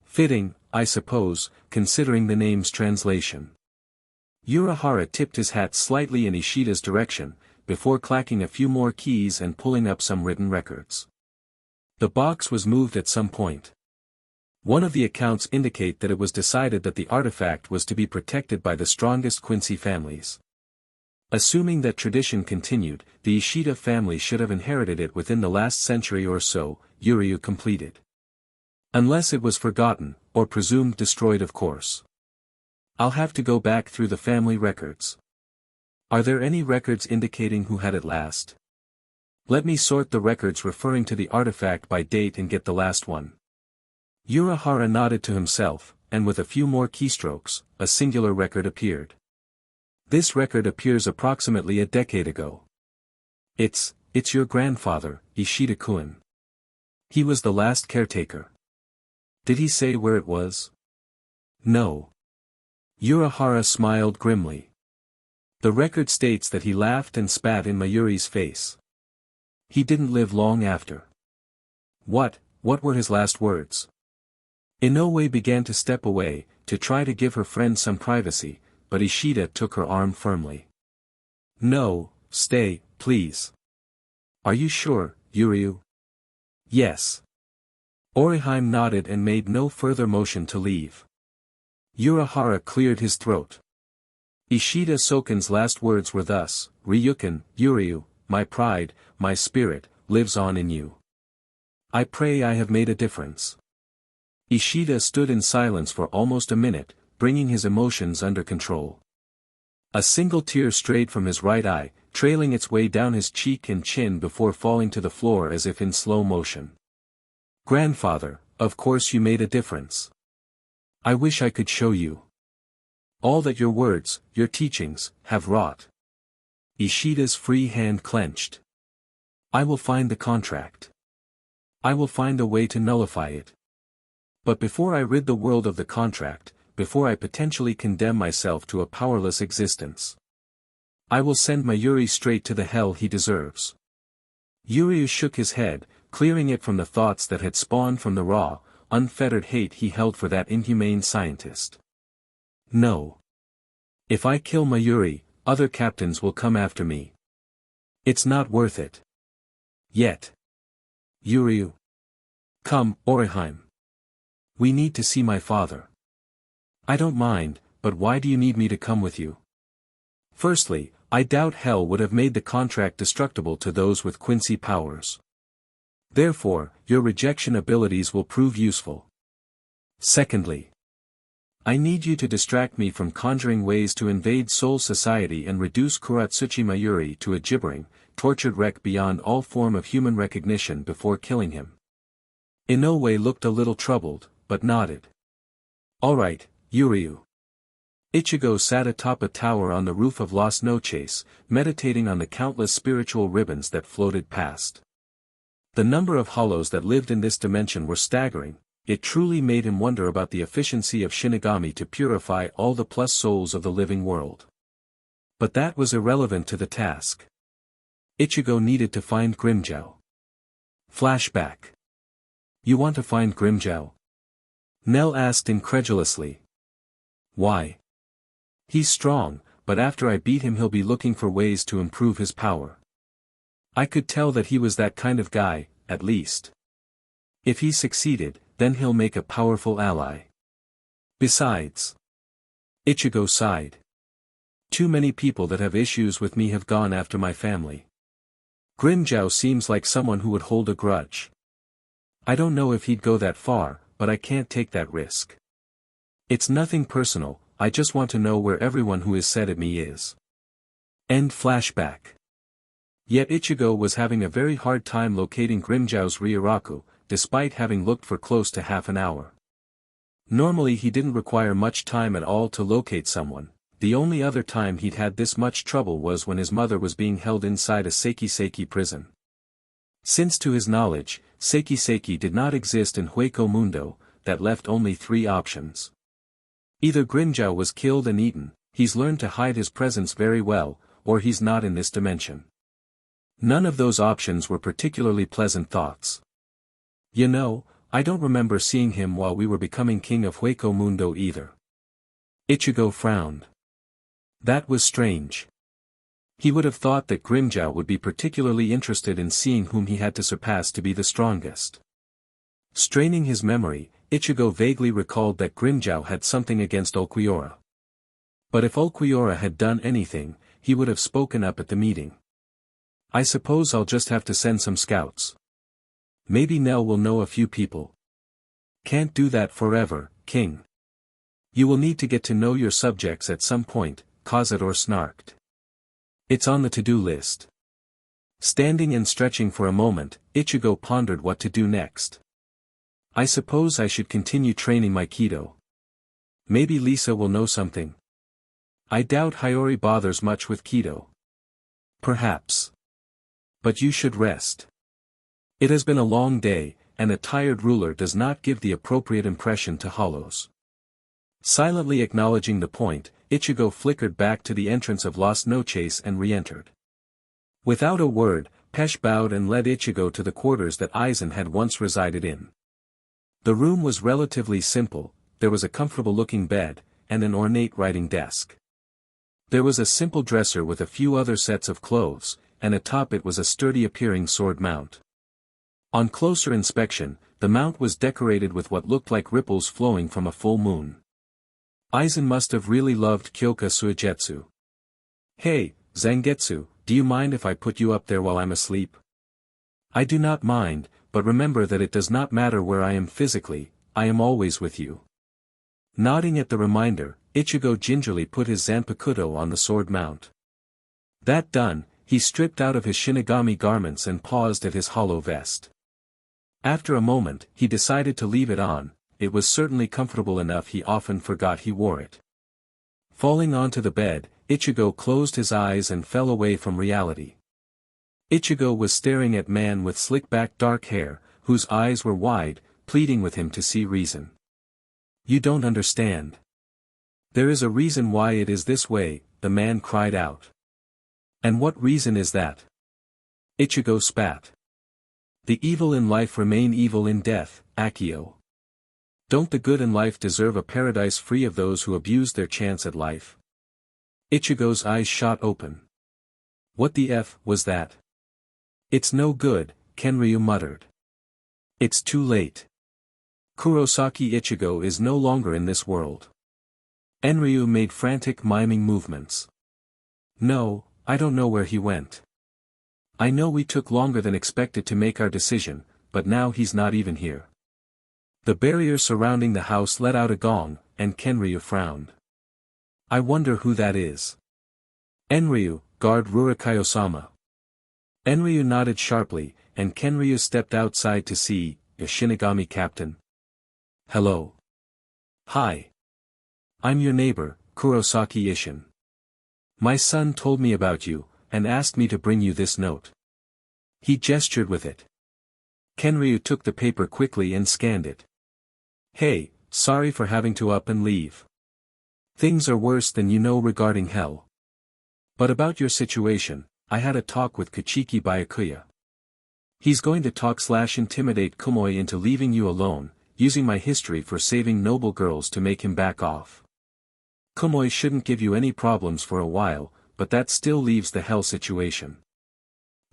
[SPEAKER 1] Fitting, I suppose, considering the name's translation. Urahara tipped his hat slightly in Ishida's direction, before clacking a few more keys and pulling up some written records. The box was moved at some point. One of the accounts indicate that it was decided that the artifact was to be protected by the strongest Quincy families. Assuming that tradition continued, the Ishida family should have inherited it within the last century or so, Uryu completed. Unless it was forgotten, or presumed destroyed of course. I'll have to go back through the family records. Are there any records indicating who had it last? Let me sort the records referring to the artifact by date and get the last one. Urahara nodded to himself, and with a few more keystrokes, a singular record appeared. This record appears approximately a decade ago. It's your grandfather, Ishida-kun. He was the last caretaker. Did he say where it was? No. Urahara smiled grimly. The record states that he laughed and spat in Mayuri's face. He didn't live long after. What were his last words? Inoue began to step away, to try to give her friend some privacy, but Ishida took her arm firmly. No, stay, please. Are you sure, Uryu? Yes. Oriheim nodded and made no further motion to leave. Urahara cleared his throat. Ishida Soken's last words were thus, Ryukin, Uryu, my pride, my spirit, lives on in you. I pray I have made a difference. Ishida stood in silence for almost a minute, bringing his emotions under control. A single tear strayed from his right eye, trailing its way down his cheek and chin before falling to the floor as if in slow motion. Grandfather, of course you made a difference. I wish I could show you. All that your words, your teachings, have wrought. Ishida's free hand clenched. I will find the contract. I will find a way to nullify it. But before I rid the world of the contract, before I potentially condemn myself to a powerless existence, I will send Mayuri straight to the hell he deserves. Uryu shook his head, clearing it from the thoughts that had spawned from the raw, unfettered hate he held for that inhumane scientist. No. If I kill Mayuri, other captains will come after me. It's not worth it. Yet. Uryu. Come, Oriheim. We need to see my father. I don't mind, but why do you need me to come with you? Firstly, I doubt hell would have made the contract destructible to those with Quincy powers. Therefore, your rejection abilities will prove useful. Secondly, I need you to distract me from conjuring ways to invade Soul Society and reduce Kuratsuchi Mayuri to a gibbering, tortured wreck beyond all form of human recognition before killing him. Inoue looked a little troubled, but nodded. All right, Uryu. Ichigo sat atop a tower on the roof of Las Noches, meditating on the countless spiritual ribbons that floated past. The number of hollows that lived in this dimension were staggering, it truly made him wonder about the efficiency of Shinigami to purify all the plus souls of the living world. But that was irrelevant to the task. Ichigo needed to find Grimja. Flashback. You want to find Grimja? Nell asked incredulously. Why? He's strong, but after I beat him he'll be looking for ways to improve his power. I could tell that he was that kind of guy, at least. If he succeeded, then he'll make a powerful ally. Besides. Ichigo sighed. Too many people that have issues with me have gone after my family. Grimja seems like someone who would hold a grudge. I don't know if he'd go that far, but I can't take that risk. It's nothing personal, I just want to know where everyone who is sad at me is. End flashback. Yet Ichigo was having a very hard time locating Grimja's Ryuraku, despite having looked for close to half an hour. Normally he didn't require much time at all to locate someone. The only other time he'd had this much trouble was when his mother was being held inside a Seikiseki prison. Since to his knowledge, Seikiseki did not exist in Hueco Mundo, that left only three options. Either Grimja was killed and eaten, he's learned to hide his presence very well, or he's not in this dimension. None of those options were particularly pleasant thoughts. You know, I don't remember seeing him while we were becoming king of Hueco Mundo either. Ichigo frowned. That was strange. He would have thought that Grimja would be particularly interested in seeing whom he had to surpass to be the strongest. Straining his memory, Ichigo vaguely recalled that Grimja had something against Ulquiorra. But if Ulquiorra had done anything, he would have spoken up at the meeting. I suppose I'll just have to send some scouts. Maybe Nell will know a few people. Can't do that forever, King. You will need to get to know your subjects at some point, Kazador snarked. It's on the to-do list. Standing and stretching for a moment, Ichigo pondered what to do next. I suppose I should continue training my Kido. Maybe Lisa will know something. I doubt Hiyori bothers much with Kido. Perhaps. But you should rest. It has been a long day, and a tired ruler does not give the appropriate impression to hollows. Silently acknowledging the point, Ichigo flickered back to the entrance of Las Noches and re-entered. Without a word, Pesh bowed and led Ichigo to the quarters that Aizen had once resided in. The room was relatively simple, there was a comfortable-looking bed, and an ornate writing desk. There was a simple dresser with a few other sets of clothes, and atop it was a sturdy-appearing sword mount. On closer inspection, the mount was decorated with what looked like ripples flowing from a full moon. Aizen must have really loved Kyoka Suigetsu. Hey, Zangetsu, do you mind if I put you up there while I'm asleep? I do not mind, but remember that it does not matter where I am physically, I am always with you. Nodding at the reminder, Ichigo gingerly put his zanpakudo on the sword mount. That done, he stripped out of his Shinigami garments and paused at his hollow vest. After a moment, he decided to leave it on. It was certainly comfortable enough he often forgot he wore it. Falling onto the bed, Ichigo closed his eyes and fell away from reality. Ichigo was staring at man with slick-back dark hair, whose eyes were wide, pleading with him to see reason. You don't understand. There is a reason why it is this way, the man cried out. And what reason is that? Ichigo spat. The evil in life remain evil in death, Akio. Don't the good in life deserve a paradise free of those who abuse their chance at life? Ichigo's eyes shot open. What the F was that? It's no good, Kenryu muttered. It's too late. Kurosaki Ichigo is no longer in this world. Enryu made frantic miming movements. No, I don't know where he went. I know we took longer than expected to make our decision, but now he's not even here. The barrier surrounding the house let out a gong, and Kenryu frowned. I wonder who that is. Enryu, guard Rurikayo-sama. Enryu nodded sharply, and Kenryu stepped outside to see, a Shinigami captain. Hello. Hi. I'm your neighbor, Kurosaki Ishin. My son told me about you, and asked me to bring you this note. He gestured with it. Kenryu took the paper quickly and scanned it. Hey, sorry for having to up and leave. Things are worse than you know regarding hell. But about your situation, I had a talk with Kachiki Bayakuya. He's going to talk/intimidate Kumoy into leaving you alone, using my history for saving noble girls to make him back off. Kumoy shouldn't give you any problems for a while, but that still leaves the hell situation.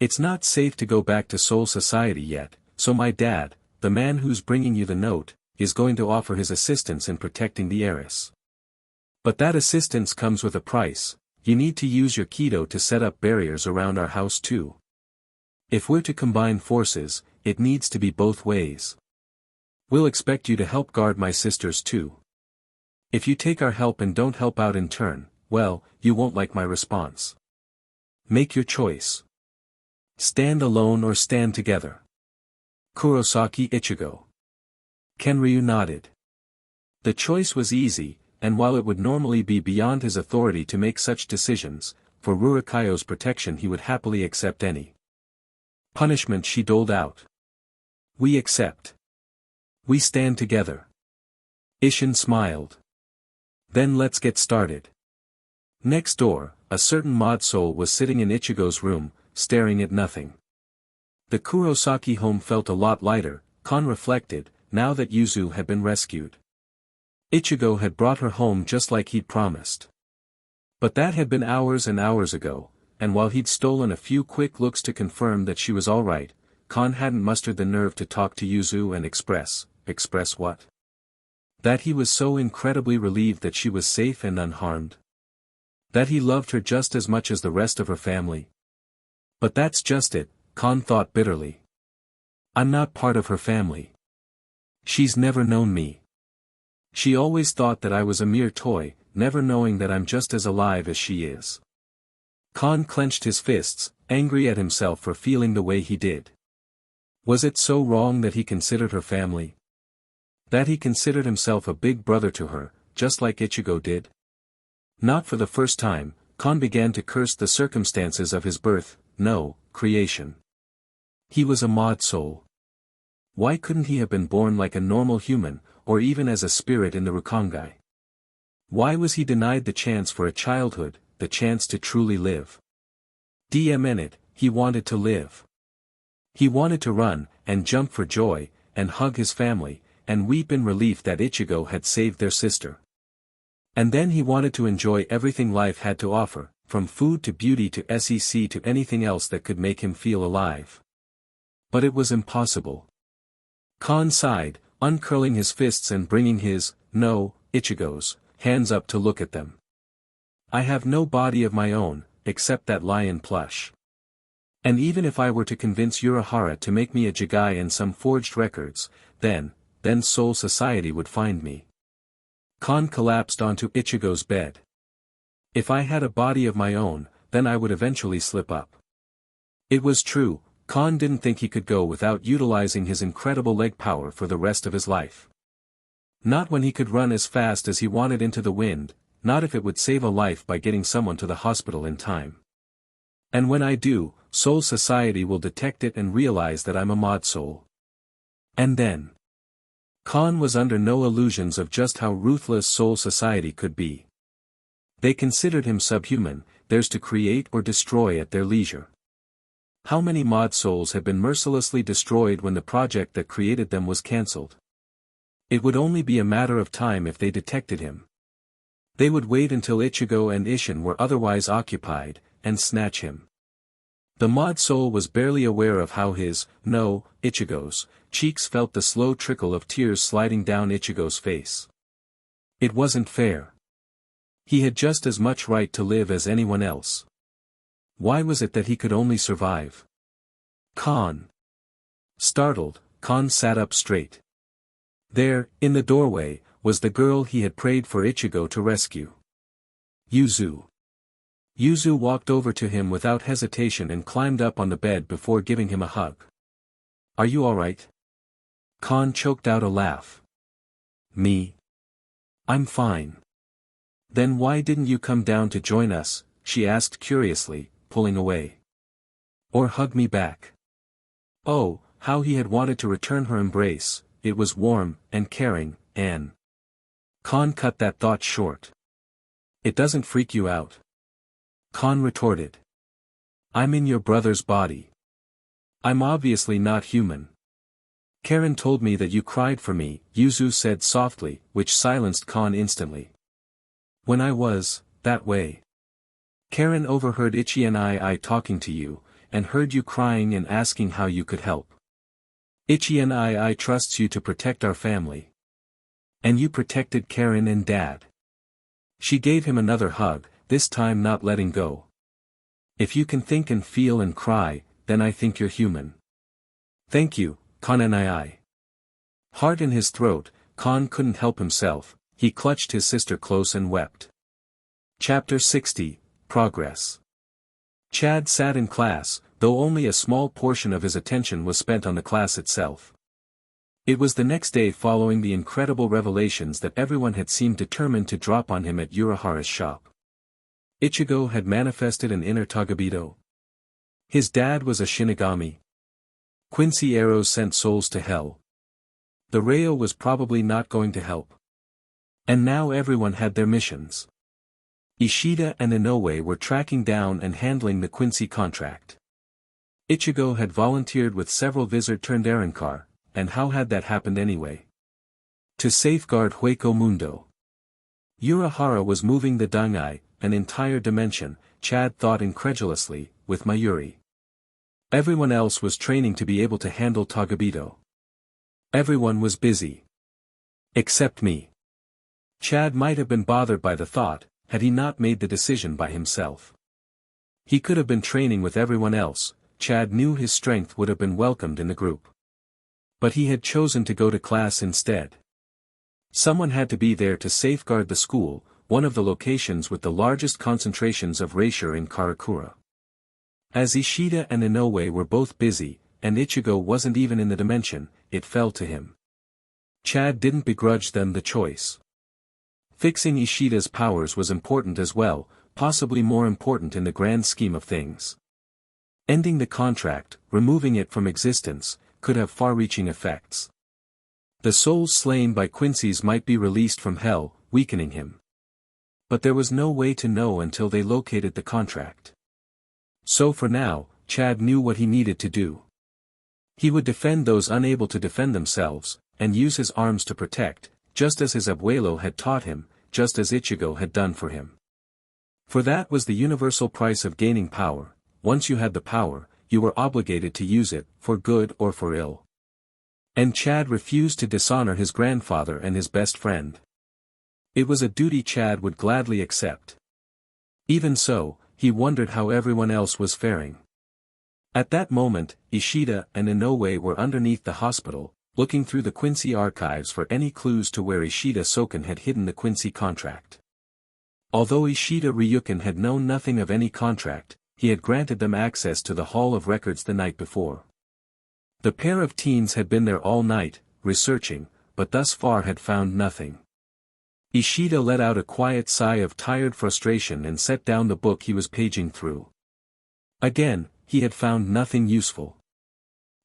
[SPEAKER 1] It's not safe to go back to Soul Society yet, so my dad, the man who's bringing you the note, is going to offer his assistance in protecting the heiress. But that assistance comes with a price. You need to use your Kido to set up barriers around our house too. If we're to combine forces, it needs to be both ways. We'll expect you to help guard my sisters too. If you take our help and don't help out in turn, well, you won't like my response. Make your choice. Stand alone or stand together. Kurosaki Ichigo. Kenryu nodded. The choice was easy, and while it would normally be beyond his authority to make such decisions, for Rurikayo's protection he would happily accept any punishment she doled out. We accept. We stand together. Ishin smiled. Then let's get started. Next door, a certain mod soul was sitting in Ichigo's room, staring at nothing. The Kurosaki home felt a lot lighter, Kon reflected, now that Yuzu had been rescued. Ichigo had brought her home just like he'd promised. But that had been hours and hours ago, and while he'd stolen a few quick looks to confirm that she was alright, Kon hadn't mustered the nerve to talk to Yuzu and express what? That he was so incredibly relieved that she was safe and unharmed. That he loved her just as much as the rest of her family. But that's just it, Kon thought bitterly. I'm not part of her family. She's never known me. She always thought that I was a mere toy, never knowing that I'm just as alive as she is. Kon clenched his fists, angry at himself for feeling the way he did. Was it so wrong that he considered her family? That he considered himself a big brother to her, just like Ichigo did? Not for the first time, Kon began to curse the circumstances of his birth, no, creation. He was a mod soul. Why couldn't he have been born like a normal human, or even as a spirit in the Rukongai? Why was he denied the chance for a childhood, the chance to truly live? Minute, he wanted to live. He wanted to run, and jump for joy, and hug his family, and weep in relief that Ichigo had saved their sister. And then he wanted to enjoy everything life had to offer, from food to beauty to sec to anything else that could make him feel alive. But it was impossible. Kon sighed, uncurling his fists and bringing his, no, Ichigo's, hands up to look at them. I have no body of my own, except that lion plush. And even if I were to convince Urahara to make me a jigai and some forged records, then Soul Society would find me. Kon collapsed onto Ichigo's bed. If I had a body of my own, then I would eventually slip up. It was true, Kon didn't think he could go without utilizing his incredible leg power for the rest of his life. Not when he could run as fast as he wanted into the wind, not if it would save a life by getting someone to the hospital in time. And when I do, Soul Society will detect it and realize that I'm a mod soul. And then. Kon was under no illusions of just how ruthless Soul Society could be. They considered him subhuman, theirs to create or destroy at their leisure. How many mod souls had been mercilessly destroyed when the project that created them was cancelled? It would only be a matter of time if they detected him. They would wait until Ichigo and Ishin were otherwise occupied, and snatch him. The mod soul was barely aware of how his, no, Ichigo's, cheeks felt the slow trickle of tears sliding down Ichigo's face. It wasn't fair. He had just as much right to live as anyone else. Why was it that he could only survive? Kon. Startled, Kon sat up straight. There, in the doorway, was the girl he had prayed for Ichigo to rescue. Yuzu. Yuzu walked over to him without hesitation and climbed up on the bed before giving him a hug. Are you alright? Kon choked out a laugh. Me? I'm fine. Then why didn't you come down to join us? She asked curiously, pulling away. Or hug me back. Oh, how he had wanted to return her embrace, it was warm, and caring, Anne. Kon cut that thought short. It doesn't freak you out? Kon retorted. I'm in your brother's body. I'm obviously not human. Karen told me that you cried for me, Yuzu said softly, which silenced Kon instantly. When I was, that way. Karen overheard Ichi and I talking to you, and heard you crying and asking how you could help. Ichi and I trusts you to protect our family. And you protected Karen and Dad. She gave him another hug, this time not letting go. If you can think and feel and cry, then I think you're human. Thank you, Kon and I. Heart in his throat, Kon couldn't help himself, he clutched his sister close and wept. Chapter 60, Progress. Chad sat in class, though only a small portion of his attention was spent on the class itself. It was the next day following the incredible revelations that everyone had seemed determined to drop on him at Urahara's shop. Ichigo had manifested an inner tagabido. His dad was a Shinigami. Quincy arrows sent souls to hell. The Rayo was probably not going to help. And now everyone had their missions. Ishida and Inoue were tracking down and handling the Quincy contract. Ichigo had volunteered with several Vizard-turned-Arankar, and how had that happened anyway? To safeguard Hueco Mundo. Urahara was moving the Dangai, an entire dimension, Chad thought incredulously, with Mayuri. Everyone else was training to be able to handle tagabido. Everyone was busy. Except me. Chad might have been bothered by the thought, had he not made the decision by himself. He could have been training with everyone else, Chad knew his strength would have been welcomed in the group. But he had chosen to go to class instead. Someone had to be there to safeguard the school, one of the locations with the largest concentrations of Reisher in Karakura. As Ishida and Inoue were both busy, and Ichigo wasn't even in the dimension, it fell to him. Chad didn't begrudge them the choice. Fixing Ishida's powers was important as well, possibly more important in the grand scheme of things. Ending the contract, removing it from existence, could have far-reaching effects. The souls slain by Quincy's might be released from hell, weakening him. But there was no way to know until they located the contract. So for now, Chad knew what he needed to do. He would defend those unable to defend themselves, and use his arms to protect, just as his abuelo had taught him, just as Ichigo had done for him. For that was the universal price of gaining power. Once you had the power, you were obligated to use it, for good or for ill. And Chad refused to dishonor his grandfather and his best friend. It was a duty Chad would gladly accept. Even so, he wondered how everyone else was faring. At that moment, Ishida and Inoue were underneath the hospital, looking through the Quincy archives for any clues to where Ishida Soken had hidden the Quincy contract. Although Ishida Ryukin had known nothing of any contract, he had granted them access to the Hall of Records the night before. The pair of teens had been there all night, researching, but thus far had found nothing. Ishida let out a quiet sigh of tired frustration and set down the book he was paging through. Again, he had found nothing useful.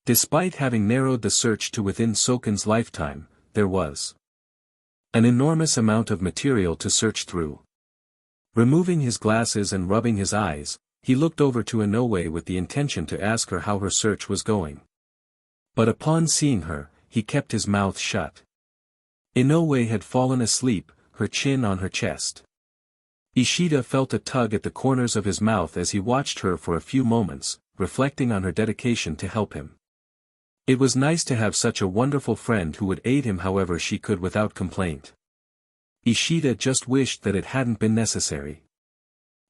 [SPEAKER 1] Despite having narrowed the search to within Soken's lifetime, there was an enormous amount of material to search through. Removing his glasses and rubbing his eyes, he looked over to Inoue with the intention to ask her how her search was going. But upon seeing her, he kept his mouth shut. Inoue had fallen asleep, her chin on her chest. Ishida felt a tug at the corners of his mouth as he watched her for a few moments, reflecting on her dedication to help him. It was nice to have such a wonderful friend who would aid him however she could without complaint. Ishida just wished that it hadn't been necessary.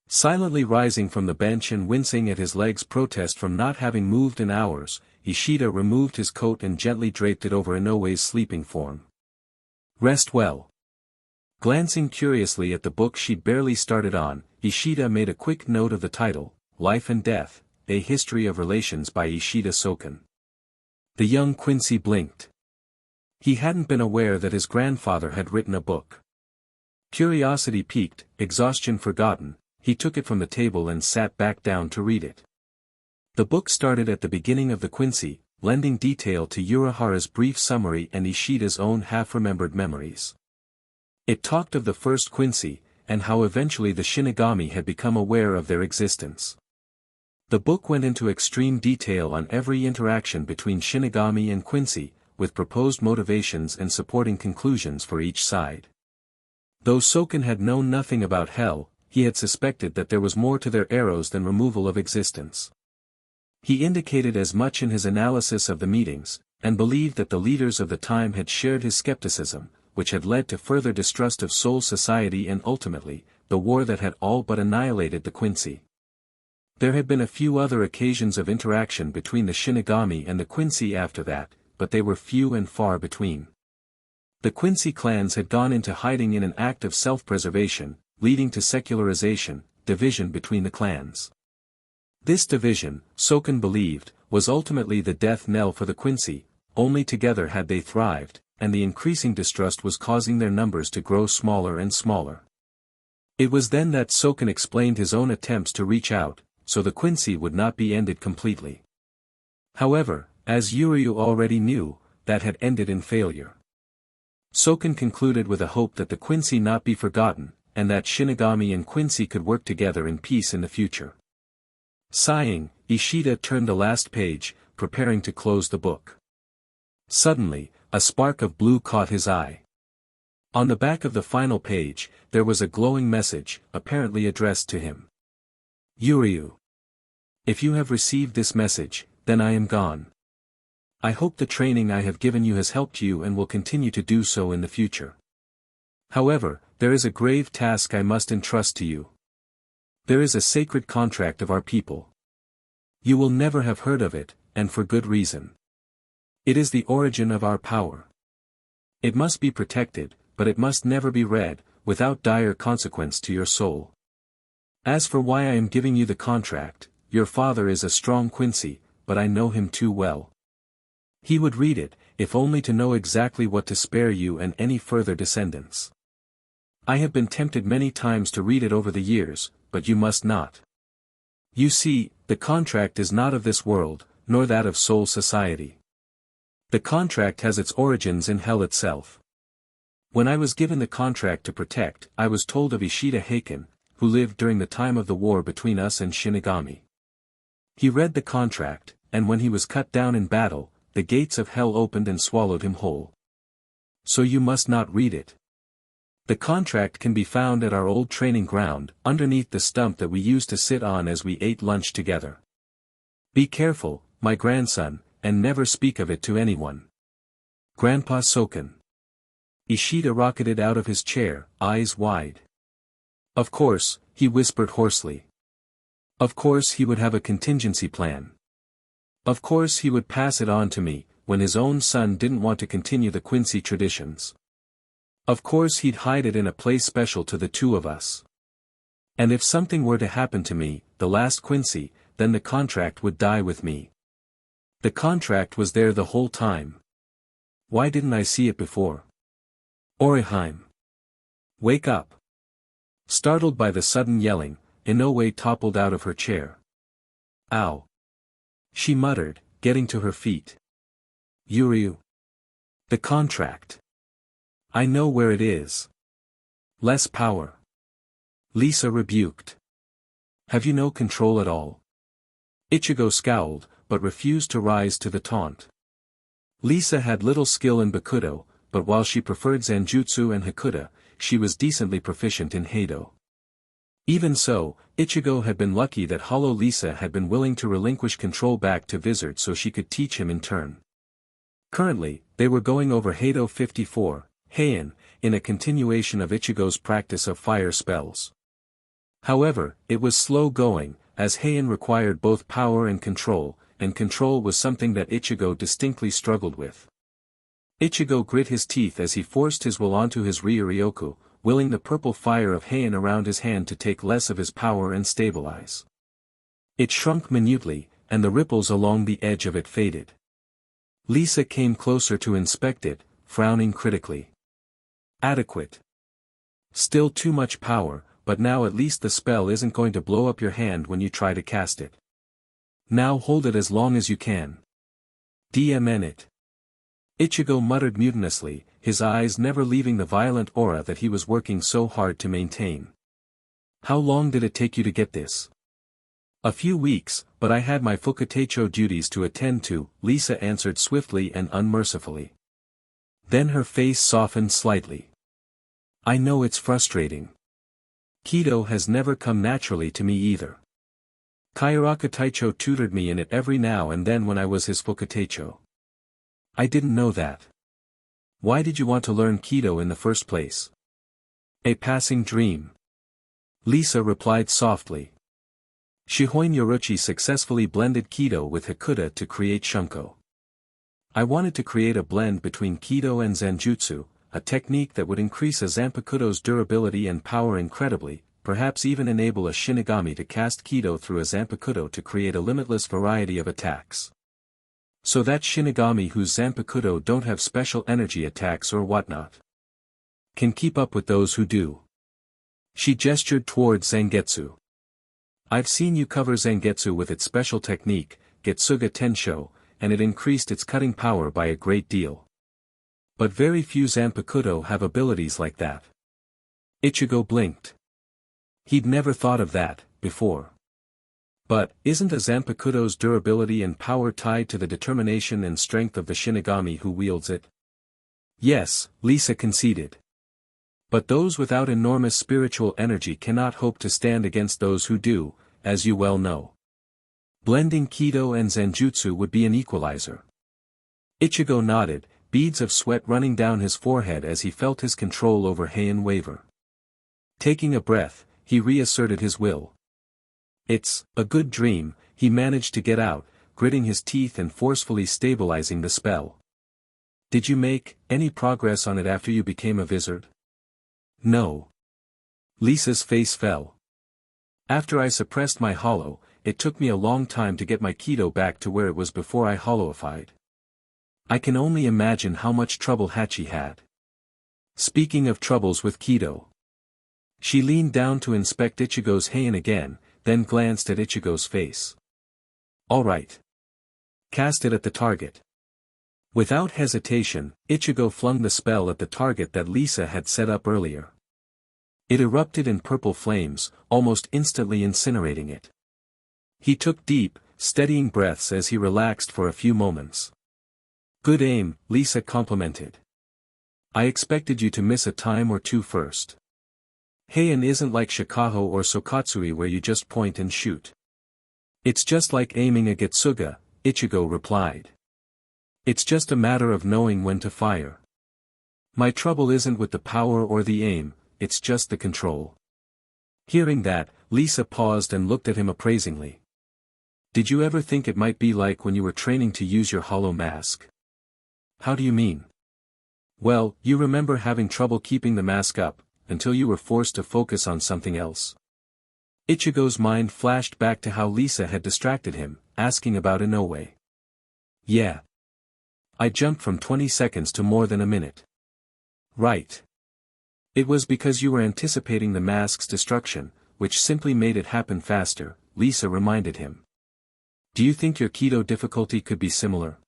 [SPEAKER 1] Silently rising from the bench and wincing at his legs' protest from not having moved in hours, Ishida removed his coat and gently draped it over Inoue's sleeping form. Rest well. Glancing curiously at the book she'd barely started on, Ishida made a quick note of the title, Life and Death, A History of Relations by Ishida Soken. The young Quincy blinked. He hadn't been aware that his grandfather had written a book. Curiosity piqued, exhaustion forgotten, he took it from the table and sat back down to read it. The book started at the beginning of the Quincy, lending detail to Urahara's brief summary and Ishida's own half-remembered memories. It talked of the first Quincy, and how eventually the Shinigami had become aware of their existence. The book went into extreme detail on every interaction between Shinigami and Quincy, with proposed motivations and supporting conclusions for each side. Though Soken had known nothing about hell, he had suspected that there was more to their arrows than removal of existence. He indicated as much in his analysis of the meetings, and believed that the leaders of the time had shared his skepticism, which had led to further distrust of Soul Society and ultimately, the war that had all but annihilated the Quincy. There had been a few other occasions of interaction between the Shinigami and the Quincy after that, but they were few and far between. The Quincy clans had gone into hiding in an act of self-preservation, leading to secularization, division between the clans. This division, Soken believed, was ultimately the death knell for the Quincy. Only together had they thrived, and the increasing distrust was causing their numbers to grow smaller and smaller. It was then that Soken explained his own attempts to reach out, so the Quincy would not be ended completely. However, as Yuryu already knew, that had ended in failure. Soken concluded with a hope that the Quincy not be forgotten, and that Shinigami and Quincy could work together in peace in the future. Sighing, Ishida turned the last page, preparing to close the book. Suddenly, a spark of blue caught his eye. On the back of the final page, there was a glowing message, apparently addressed to him. Yuryu. If you have received this message, then I am gone. I hope the training I have given you has helped you and will continue to do so in the future. However, there is a grave task I must entrust to you. There is a sacred contract of our people. You will never have heard of it, and for good reason. It is the origin of our power. It must be protected, but it must never be read, without dire consequence to your soul. As for why I am giving you the contract, your father is a strong Quincy, but I know him too well. He would read it, if only to know exactly what to spare you and any further descendants. I have been tempted many times to read it over the years, but you must not. You see, the contract is not of this world, nor that of Soul Society. The contract has its origins in hell itself. When I was given the contract to protect, I was told of Ishida Heiken, who lived during the time of the war between us and Shinigami. He read the contract, and when he was cut down in battle, the gates of hell opened and swallowed him whole. So you must not read it. The contract can be found at our old training ground, underneath the stump that we used to sit on as we ate lunch together. Be careful, my grandson, and never speak of it to anyone. Grandpa Soken. Ishida rocketed out of his chair, eyes wide. Of course, he whispered hoarsely. Of course he would have a contingency plan. Of course he would pass it on to me, when his own son didn't want to continue the Quincy traditions. Of course he'd hide it in a place special to the two of us. And if something were to happen to me, the last Quincy, then the contract would die with me. The contract was there the whole time. Why didn't I see it before? Oriheim. Wake up. Startled by the sudden yelling, Inoue toppled out of her chair. Ow. She muttered, getting to her feet. Yuryu. The contract. I know where it is. Less power. Lisa rebuked. Have you no control at all? Ichigo scowled, but refused to rise to the taunt. Lisa had little skill in Bakudo, but while she preferred Zanjutsu and Hakuda, she was decently proficient in Heido. Even so, Ichigo had been lucky that Hollow Lisa had been willing to relinquish control back to Vizard so she could teach him in turn. Currently, they were going over Heido 54, Heian, in a continuation of Ichigo's practice of fire spells. However, it was slow going, as Heian required both power and control was something that Ichigo distinctly struggled with. Ichigo grit his teeth as he forced his will onto his Ryuryoku, willing the purple fire of Heian around his hand to take less of his power and stabilize. It shrunk minutely, and the ripples along the edge of it faded. Lisa came closer to inspect it, frowning critically. Adequate. Still too much power, but now at least the spell isn't going to blow up your hand when you try to cast it. Now hold it as long as you can. DMN it. Ichigo muttered mutinously, his eyes never leaving the violent aura that he was working so hard to maintain. How long did it take you to get this? A few weeks, but I had my Fukatecho duties to attend to, Lisa answered swiftly and unmercifully. Then her face softened slightly. I know it's frustrating. Kido has never come naturally to me either. Kaiaraka Taicho tutored me in it every now and then when I was his Fukatecho. I didn't know that. Why did you want to learn Kido in the first place? A passing dream. Lisa replied softly. Shihoin Yoruchi successfully blended Kido with Hakuda to create Shunko. I wanted to create a blend between Kido and Zanjutsu, a technique that would increase a zanpakudo's durability and power incredibly, perhaps even enable a Shinigami to cast Kido through a zanpakudo to create a limitless variety of attacks. So that Shinigami whose zanpakudo don't have special energy attacks or whatnot can keep up with those who do. She gestured towards Zangetsu. I've seen you cover Zangetsu with its special technique, Getsuga Tensho, and it increased its cutting power by a great deal. But very few zanpakudo have abilities like that. Ichigo blinked. He'd never thought of that, before. But, isn't a zanpakudo's durability and power tied to the determination and strength of the Shinigami who wields it? Yes, Lisa conceded. But those without enormous spiritual energy cannot hope to stand against those who do, as you well know. Blending Kido and Zanjutsu would be an equalizer. Ichigo nodded, beads of sweat running down his forehead as he felt his control over Heian waver. Taking a breath, he reasserted his will. It's a good dream, he managed to get out, gritting his teeth and forcefully stabilizing the spell. Did you make any progress on it after you became a Vizard? No. Lisa's face fell. After I suppressed my hollow, it took me a long time to get my Kido back to where it was before I hollowified. I can only imagine how much trouble Hachi had. Speaking of troubles with Kido. She leaned down to inspect Ichigo's Heian again, then glanced at Ichigo's face. All right. Cast it at the target. Without hesitation, Ichigo flung the spell at the target that Lisa had set up earlier. It erupted in purple flames, almost instantly incinerating it. He took deep, steadying breaths as he relaxed for a few moments. Good aim, Lisa complimented. I expected you to miss a time or two first. Heian isn't like Shikaho or Sokatsui where you just point and shoot. It's just like aiming a Getsuga, Ichigo replied. It's just a matter of knowing when to fire. My trouble isn't with the power or the aim, it's just the control. Hearing that, Lisa paused and looked at him appraisingly. Did you ever think it might be like when you were training to use your hollow mask? How do you mean? Well, you remember having trouble keeping the mask up, until you were forced to focus on something else. Ichigo's mind flashed back to how Lisa had distracted him, asking about Inoue. Yeah. I jumped from 20 seconds to more than a minute. Right. It was because you were anticipating the mask's destruction, which simply made it happen faster, Lisa reminded him. Do you think your Kido difficulty could be similar?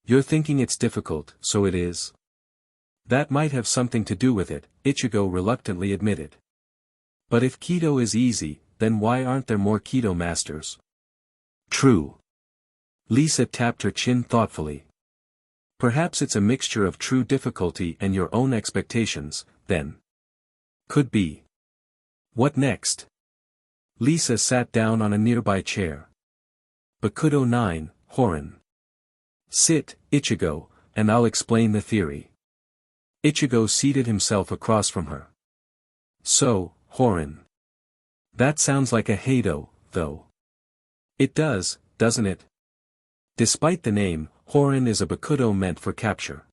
[SPEAKER 1] You're thinking it's difficult, so it is. That might have something to do with it, Ichigo reluctantly admitted. But if Kido is easy, then why aren't there more Kido masters? True. Lisa tapped her chin thoughtfully. Perhaps it's a mixture of true difficulty and your own expectations, then. Could be. What next? Lisa sat down on a nearby chair. Bakudo 9, Horin. Sit, Ichigo, and I'll explain the theory. Ichigo seated himself across from her. So, Horin. That sounds like a Heido, though. It does, doesn't it? Despite the name, Horin is a Bakudo meant for capture.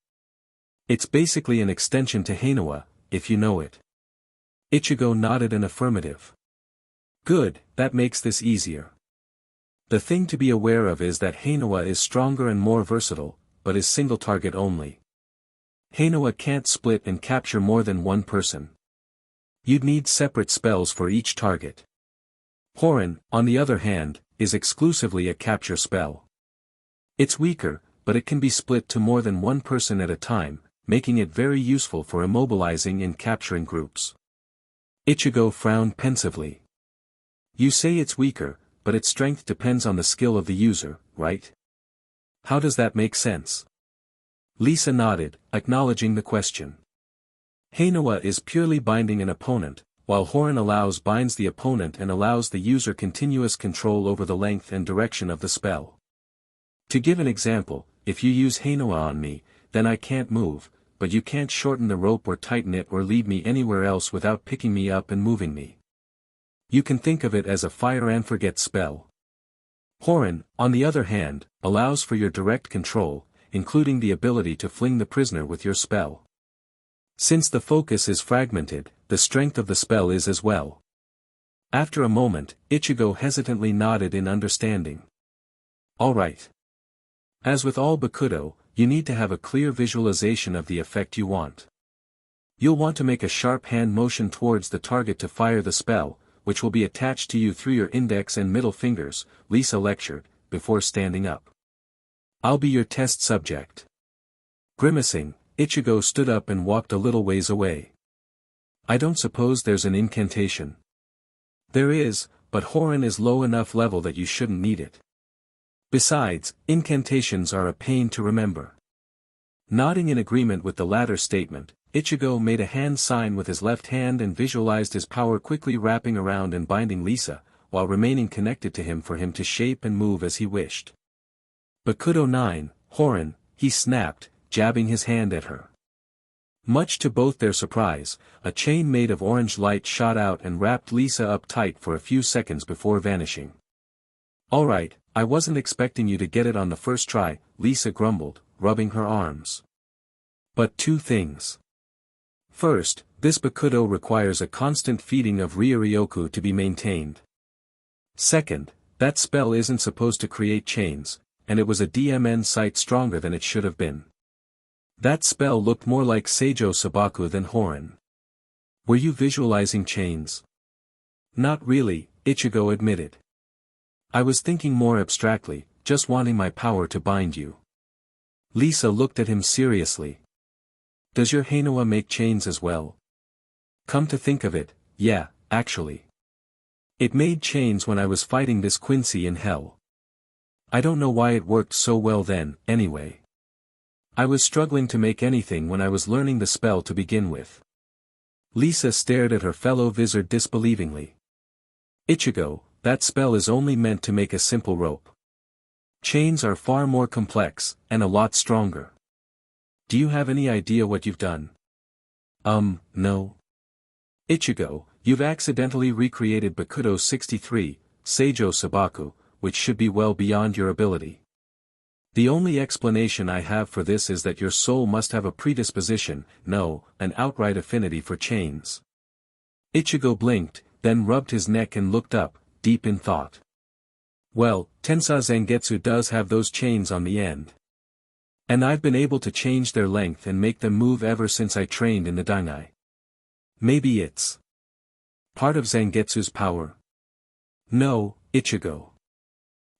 [SPEAKER 1] It's basically an extension to Heinoa, if you know it. Ichigo nodded an affirmative. Good, that makes this easier. The thing to be aware of is that Heinoa is stronger and more versatile, but is single target only. Heinoa can't split and capture more than one person. You'd need separate spells for each target. Horin, on the other hand, is exclusively a capture spell. It's weaker, but it can be split to more than one person at a time, making it very useful for immobilizing and capturing groups. Ichigo frowned pensively. You say it's weaker, but its strength depends on the skill of the user, right? How does that make sense? Lisa nodded, acknowledging the question. Heinoa is purely binding an opponent, while Horin binds the opponent and allows the user continuous control over the length and direction of the spell. To give an example, if you use Heinoa on me, then I can't move, but you can't shorten the rope or tighten it or lead me anywhere else without picking me up and moving me. You can think of it as a fire and forget spell. Horin, on the other hand, allows for your direct control, including the ability to fling the prisoner with your spell. Since the focus is fragmented, the strength of the spell is as well. After a moment, Ichigo hesitantly nodded in understanding. Alright. As with all Bakudo, you need to have a clear visualization of the effect you want. You'll want to make a sharp hand motion towards the target to fire the spell, which will be attached to you through your index and middle fingers, Lisa lectured, before standing up. I'll be your test subject. Grimacing, Ichigo stood up and walked a little ways away. I don't suppose there's an incantation. There is, but Horin is low enough level that you shouldn't need it. Besides, incantations are a pain to remember. Nodding in agreement with the latter statement, Ichigo made a hand sign with his left hand and visualized his power quickly wrapping around and binding Lisa, while remaining connected to him for him to shape and move as he wished. Bakudo 9, Horin, he snapped, jabbing his hand at her. Much to both their surprise, a chain made of orange light shot out and wrapped Lisa up tight for a few seconds before vanishing. Alright, I wasn't expecting you to get it on the first try, Lisa grumbled, rubbing her arms. But two things. First, this Bakudo requires a constant feeding of Ryoryoku to be maintained. Second, that spell isn't supposed to create chains, and it was a DMN sight stronger than it should have been. That spell looked more like Seijo Sabaku than Horin. Were you visualizing chains? Not really, Ichigo admitted. I was thinking more abstractly, just wanting my power to bind you. Lisa looked at him seriously. Does your Heinoa make chains as well? Come to think of it, yeah, actually. It made chains when I was fighting this Quincy in hell. I don't know why it worked so well then, anyway. I was struggling to make anything when I was learning the spell to begin with. Lisa stared at her fellow Vizard disbelievingly. Ichigo, that spell is only meant to make a simple rope. Chains are far more complex, and a lot stronger. Do you have any idea what you've done? No. Ichigo, you've accidentally recreated Bakudo 63, Seijo Sabaku, which should be well beyond your ability. The only explanation I have for this is that your soul must have a predisposition, no, an outright affinity for chains. Ichigo blinked, then rubbed his neck and looked up, deep in thought. Well, Tensa Zangetsu does have those chains on the end. And I've been able to change their length and make them move ever since I trained in the Zenai. Maybe it's part of Zangetsu's power? No, Ichigo.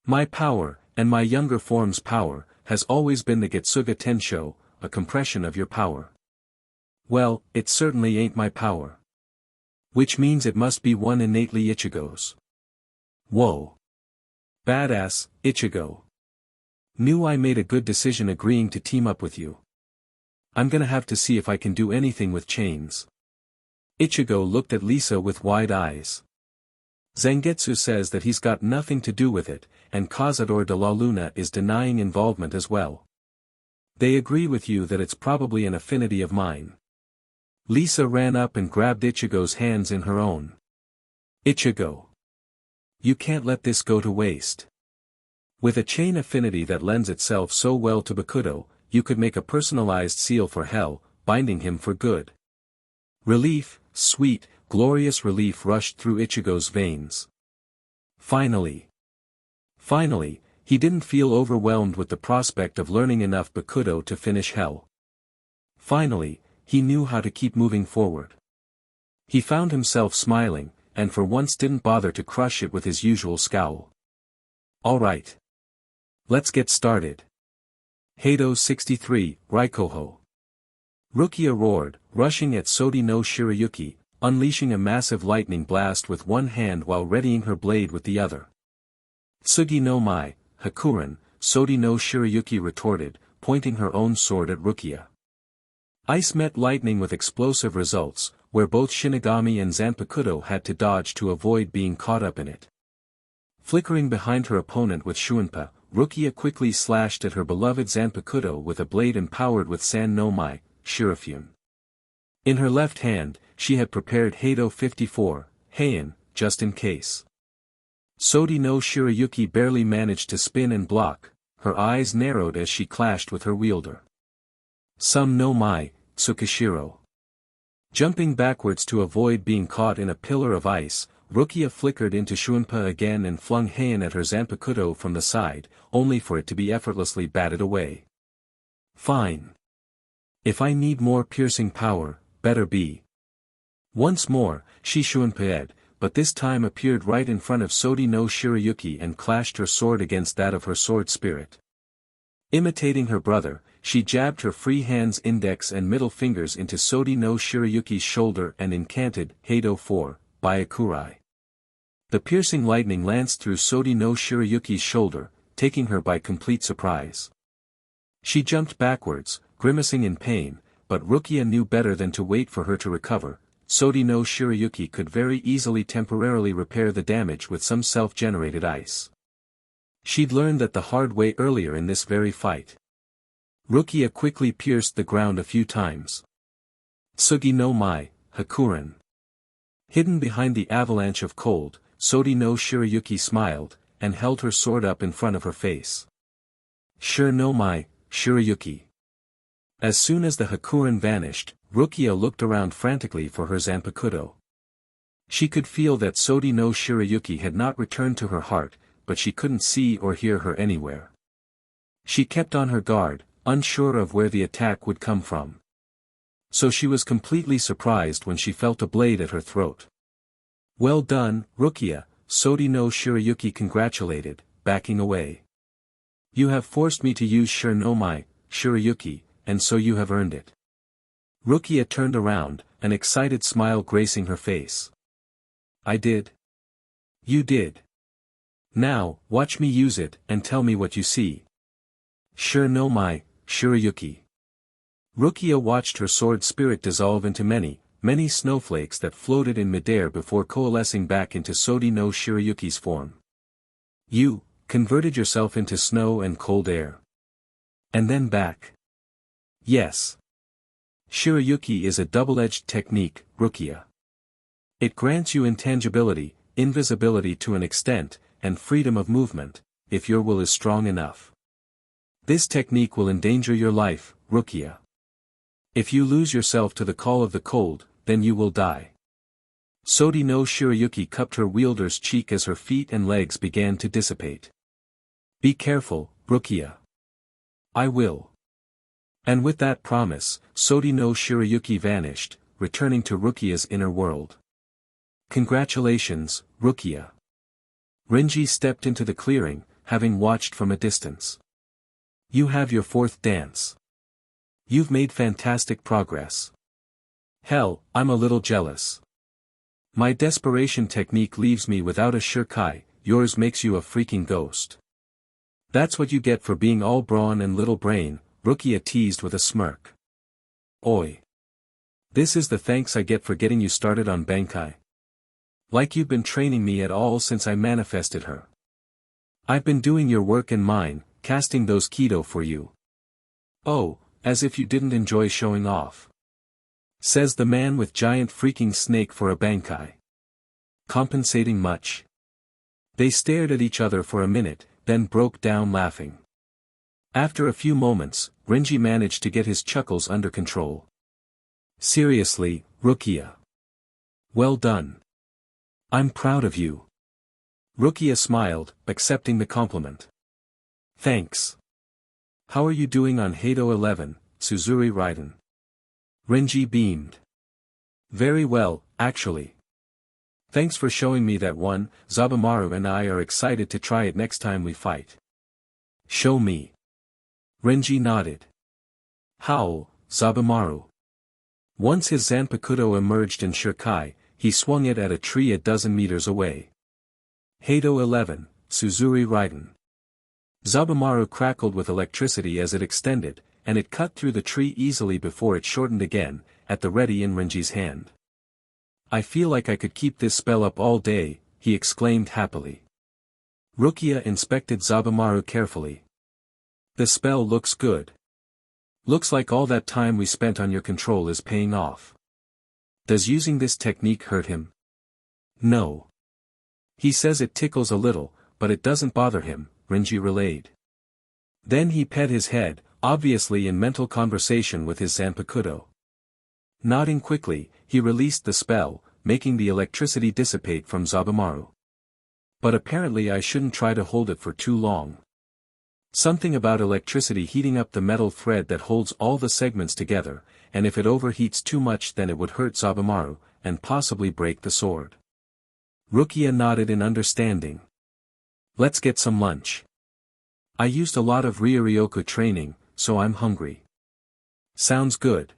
[SPEAKER 1] My power, and my younger form's power, has always been the Getsuga Tensho, a compression of your power. Well, it certainly ain't my power. Which means it must be one innately Ichigo's. Whoa. Badass, Ichigo. Knew I made a good decision agreeing to team up with you. I'm gonna have to see if I can do anything with chains. Ichigo looked at Lisa with wide eyes. Zangetsu says that he's got nothing to do with it, and Cazador de la Luna is denying involvement as well. They agree with you that it's probably an affinity of mine. Lisa ran up and grabbed Ichigo's hands in her own. Ichigo. You can't let this go to waste. With a chain affinity that lends itself so well to Bakudo, you could make a personalized seal for hell, binding him for good. Relief, sweet, glorious relief rushed through Ichigo's veins. Finally, he didn't feel overwhelmed with the prospect of learning enough Bakudo to finish hell. Finally, he knew how to keep moving forward. He found himself smiling, and for once didn't bother to crush it with his usual scowl. All right. Let's get started. Heido 63, Raikoho. Rukia roared, rushing at Sodi no Shirayuki, unleashing a massive lightning blast with one hand while readying her blade with the other. Tsugi no Mai, Hakuren, Sodi no Shirayuki retorted, pointing her own sword at Rukia. Ice met lightning with explosive results, where both Shinigami and Zanpakudo had to dodge to avoid being caught up in it. Flickering behind her opponent with Shuinpa, Rukia quickly slashed at her beloved Zanpakudo with a blade empowered with San no Mai, Shirafune. In her left hand, she had prepared Heido 54, Heian, just in case. Sodi no Shirayuki barely managed to spin and block, her eyes narrowed as she clashed with her wielder. Sum no Mai, Tsukishiro. Jumping backwards to avoid being caught in a pillar of ice, Rukia flickered into Shuinpa again and flung Heian at her Zanpakudo from the side, only for it to be effortlessly batted away. Fine. If I need more piercing power, better be. Once more, she Shuinpa'd, but this time appeared right in front of Sodi no Shirayuki and clashed her sword against that of her sword spirit. Imitating her brother, she jabbed her free hand's index and middle fingers into Sodi no Shirayuki's shoulder and incanted Heido 4, Bayakuya. The piercing lightning lanced through Sodi no Shirayuki's shoulder, taking her by complete surprise. She jumped backwards, grimacing in pain, but Rukia knew better than to wait for her to recover. Sodi no Shirayuki could very easily temporarily repair the damage with some self-generated ice. She'd learned that the hard way earlier in this very fight. Rukia quickly pierced the ground a few times. Tsugi no Mai, Hakuren. Hidden behind the avalanche of cold, Sodi no Shirayuki smiled, and held her sword up in front of her face. Shir no Mai, Shirayuki. As soon as the Hakuren vanished, Rukia looked around frantically for her Zanpakudo. She could feel that Sodi no Shirayuki had not returned to her heart, but she couldn't see or hear her anywhere. She kept on her guard, unsure of where the attack would come from. So she was completely surprised when she felt a blade at her throat. Well done, Rukia, Sodi no Shirayuki congratulated, backing away. You have forced me to use Shir no Mai, Shirayuki, and so you have earned it. Rukia turned around, an excited smile gracing her face. I did. You did. Now, watch me use it and tell me what you see. Shir no Mai, Shirayuki. Rukia watched her sword spirit dissolve into many, many snowflakes that floated in midair before coalescing back into Sodi no Shirayuki's form. You converted yourself into snow and cold air. And then back. Yes. Shirayuki is a double-edged technique, Rukia. It grants you intangibility, invisibility to an extent, and freedom of movement, if your will is strong enough. This technique will endanger your life, Rukia. If you lose yourself to the call of the cold, then you will die. Sodi no Shirayuki cupped her wielder's cheek as her feet and legs began to dissipate. Be careful, Rukia. I will. And with that promise, Sodi no Shirayuki vanished, returning to Rukia's inner world. Congratulations, Rukia. Renji stepped into the clearing, having watched from a distance. You have your fourth dance. You've made fantastic progress. Hell, I'm a little jealous. My desperation technique leaves me without a shirkai, yours makes you a freaking ghost. That's what you get for being all brawn and little brain, Rukia teased with a smirk. Oi. This is the thanks I get for getting you started on Bankai. Like you've been training me at all since I manifested her. I've been doing your work and mine, casting those kido for you. Oh, as if you didn't enjoy showing off. Says the man with giant freaking snake for a Bankai. Compensating much? They stared at each other for a minute, then broke down laughing. After a few moments, Renji managed to get his chuckles under control. Seriously, Rukia. Well done. I'm proud of you. Rukia smiled, accepting the compliment. Thanks. How are you doing on Heido 11, Tsuzuri Raiden? Renji beamed. Very well, actually. Thanks for showing me that one, Zabumaru and I are excited to try it next time we fight. Show me. Renji nodded. Howl, Zabumaru. Once his zanpakudo emerged in Shirkai, he swung it at a tree a dozen meters away. Heido 11, Suzuri Raiden. Zabumaru crackled with electricity as it extended, and it cut through the tree easily before it shortened again, at the ready in Renji's hand. I feel like I could keep this spell up all day, he exclaimed happily. Rukia inspected Zabumaru carefully. The spell looks good. Looks like all that time we spent on your control is paying off. Does using this technique hurt him? No. He says it tickles a little, but it doesn't bother him, Renji relayed. Then he pet his head, obviously in mental conversation with his zanpakudo. Nodding quickly, he released the spell, making the electricity dissipate from Zabumaru. But apparently I shouldn't try to hold it for too long. Something about electricity heating up the metal thread that holds all the segments together, and if it overheats too much then it would hurt Zabumaru, and possibly break the sword. Rukia nodded in understanding. Let's get some lunch. I used a lot of Ryoryoku training, so I'm hungry. Sounds good.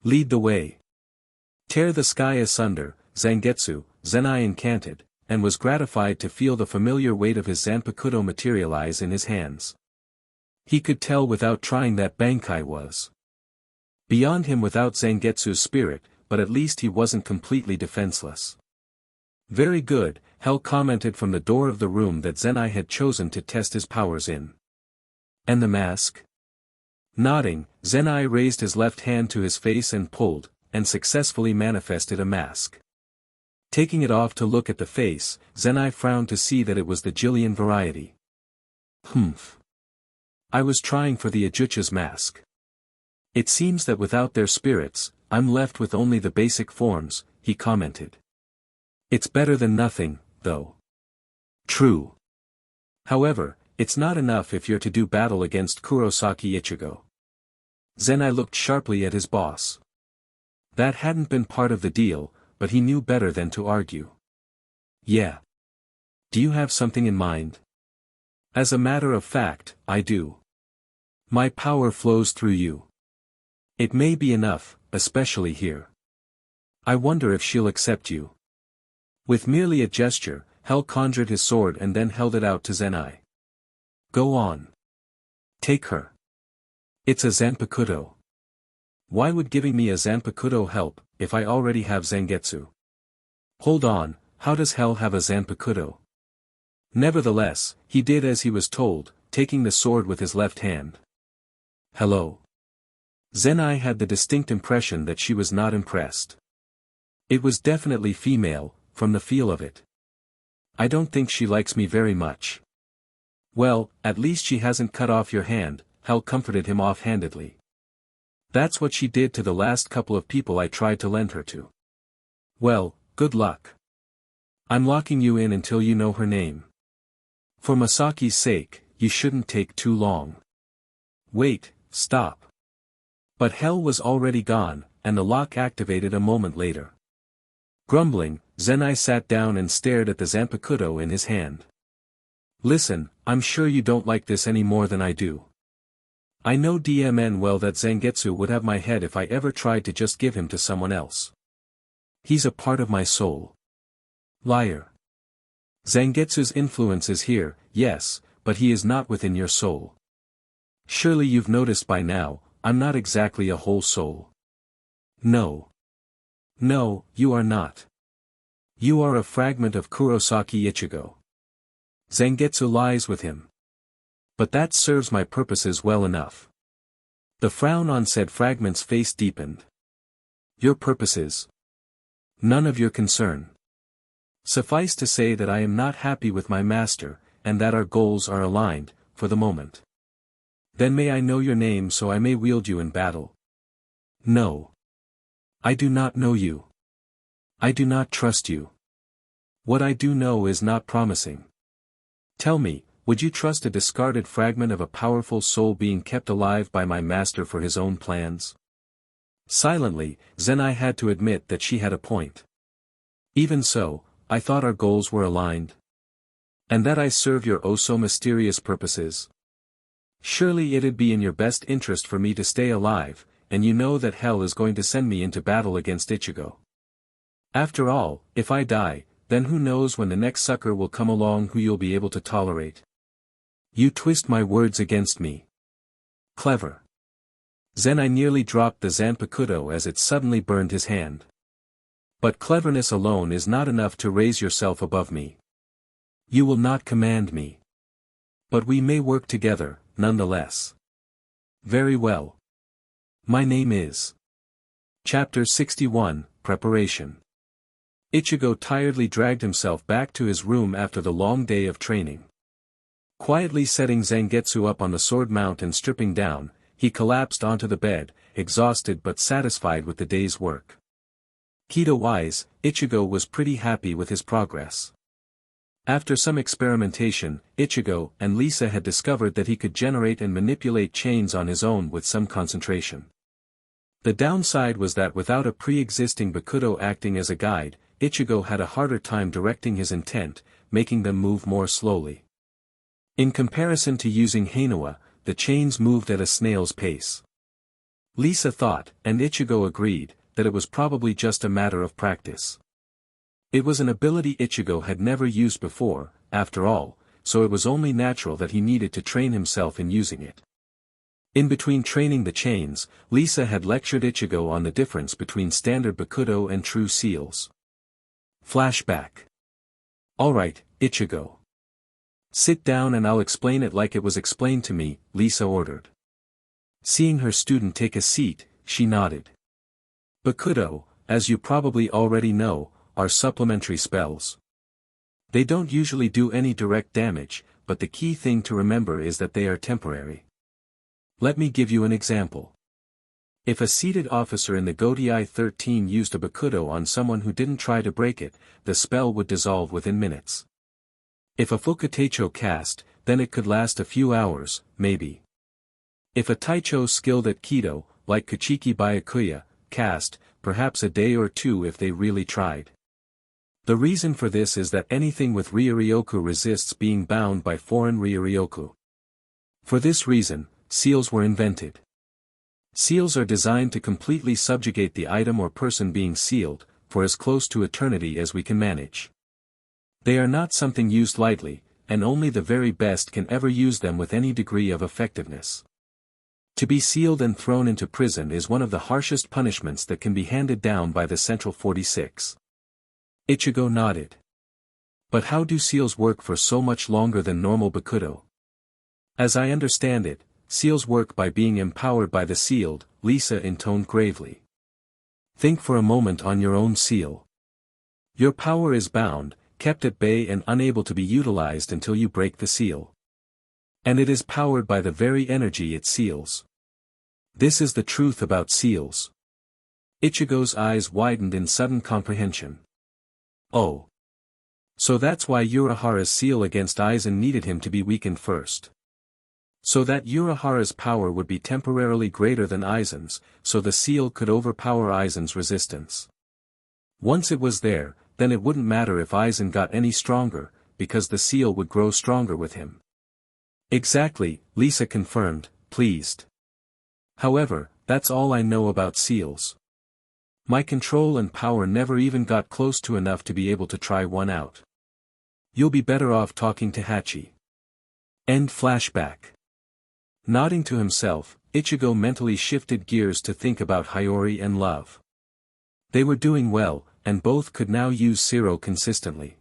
[SPEAKER 1] Lead the way. Tear the sky asunder, Zangetsu, Zenai incanted, and was gratified to feel the familiar weight of his zanpakudo materialize in his hands. He could tell without trying that Bankai was beyond him without Zangetsu's spirit, but at least he wasn't completely defenseless. Very good, Hell commented from the door of the room that Zenai had chosen to test his powers in. And the mask? Nodding, Zenai raised his left hand to his face and pulled, and successfully manifested a mask. Taking it off to look at the face, Zenai frowned to see that it was the Jillian variety. Humph. I was trying for the Ajucha's mask. It seems that without their spirits, I'm left with only the basic forms, he commented. It's better than nothing, though. True. However, it's not enough if you're to do battle against Kurosaki Ichigo. Zenai looked sharply at his boss. That hadn't been part of the deal, but he knew better than to argue. Yeah. Do you have something in mind? As a matter of fact, I do. My power flows through you. It may be enough, especially here. I wonder if she'll accept you. With merely a gesture, Hell conjured his sword and then held it out to Zenai. Go on. Take her. It's a zanpakudo. Why would giving me a zanpakudo help, if I already have Zangetsu? Hold on, how does Hell have a zanpakudo? Nevertheless, he did as he was told, taking the sword with his left hand. Hello. Zenai had the distinct impression that she was not impressed. It was definitely female, from the feel of it. I don't think she likes me very much. Well, at least she hasn't cut off your hand, Hell comforted him offhandedly. That's what she did to the last couple of people I tried to lend her to. Well, good luck. I'm locking you in until you know her name. For Masaki's sake, you shouldn't take too long. Wait, stop. But Hell was already gone, and the lock activated a moment later. Grumbling, Zenai sat down and stared at the zanpakudo in his hand. Listen, I'm sure you don't like this any more than I do. I know DMN well that Zangetsu would have my head if I ever tried to just give him to someone else. He's a part of my soul. Liar. Zangetsu's influence is here, yes, but he is not within your soul. Surely you've noticed by now, I'm not exactly a whole soul. No. No, you are not. You are a fragment of Kurosaki Ichigo. Zangetsu lies with him. But that serves my purposes well enough. The frown on said fragment's face deepened. Your purposes? None of your concern. Suffice to say that I am not happy with my master, and that our goals are aligned, for the moment. Then may I know your name so I may wield you in battle? No. I do not know you. I do not trust you. What I do know is not promising. Tell me, would you trust a discarded fragment of a powerful soul being kept alive by my master for his own plans? Silently, Zenai had to admit that she had a point. Even so, I thought our goals were aligned. And that I serve your oh so mysterious purposes? Surely it'd be in your best interest for me to stay alive, and you know that hell is going to send me into battle against Ichigo. After all, if I die, then who knows when the next sucker will come along who you'll be able to tolerate. You twist my words against me. Clever. Zenai nearly dropped the zanpakudo as it suddenly burned his hand. But cleverness alone is not enough to raise yourself above me. You will not command me. But we may work together, nonetheless. Very well. My name is. Chapter 61, Preparation. Ichigo tiredly dragged himself back to his room after the long day of training. Quietly setting Zangetsu up on the sword mount and stripping down, he collapsed onto the bed, exhausted but satisfied with the day's work. Kido-wise, Ichigo was pretty happy with his progress. After some experimentation, Ichigo and Lisa had discovered that he could generate and manipulate chains on his own with some concentration. The downside was that without a pre-existing Bakudo acting as a guide, Ichigo had a harder time directing his intent, making them move more slowly. In comparison to using Hanua, the chains moved at a snail's pace. Lisa thought, and Ichigo agreed, that it was probably just a matter of practice. It was an ability Ichigo had never used before, after all, so it was only natural that he needed to train himself in using it. In between training the chains, Lisa had lectured Ichigo on the difference between standard Bakudo and true seals. Flashback. Alright, Ichigo. Sit down and I'll explain it like it was explained to me, Lisa ordered. Seeing her student take a seat, she nodded. Bakudo, as you probably already know, are supplementary spells. They don't usually do any direct damage, but the key thing to remember is that they are temporary. Let me give you an example. If a seated officer in the Gotei 13 used a Bakudo on someone who didn't try to break it, the spell would dissolve within minutes. If a Fukatecho cast, then it could last a few hours, maybe. If a Taicho skilled at Kido, like Kuchiki Bayakuya, cast, perhaps a day or two if they really tried. The reason for this is that anything with Ryuryoku resists being bound by foreign Ryuryoku. For this reason, seals were invented. Seals are designed to completely subjugate the item or person being sealed, for as close to eternity as we can manage. They are not something used lightly, and only the very best can ever use them with any degree of effectiveness. To be sealed and thrown into prison is one of the harshest punishments that can be handed down by the Central 46. Ichigo nodded. But how do seals work for so much longer than normal Bakudo? As I understand it, seals work by being empowered by the sealed, Lisa intoned gravely. Think for a moment on your own seal. Your power is bound, kept at bay and unable to be utilized until you break the seal. And it is powered by the very energy it seals. This is the truth about seals. Ichigo's eyes widened in sudden comprehension. Oh. So that's why Urahara's seal against Aizen needed him to be weakened first. So that Urahara's power would be temporarily greater than Aizen's, so the seal could overpower Aizen's resistance. Once it was there, then it wouldn't matter if Aizen got any stronger, because the seal would grow stronger with him. Exactly, Lisa confirmed, pleased. However, that's all I know about seals. My control and power never even got close to enough to be able to try one out. You'll be better off talking to Hachi. End flashback. Nodding to himself, Ichigo mentally shifted gears to think about Hiyori and Love. They were doing well, and both could now use Zero consistently.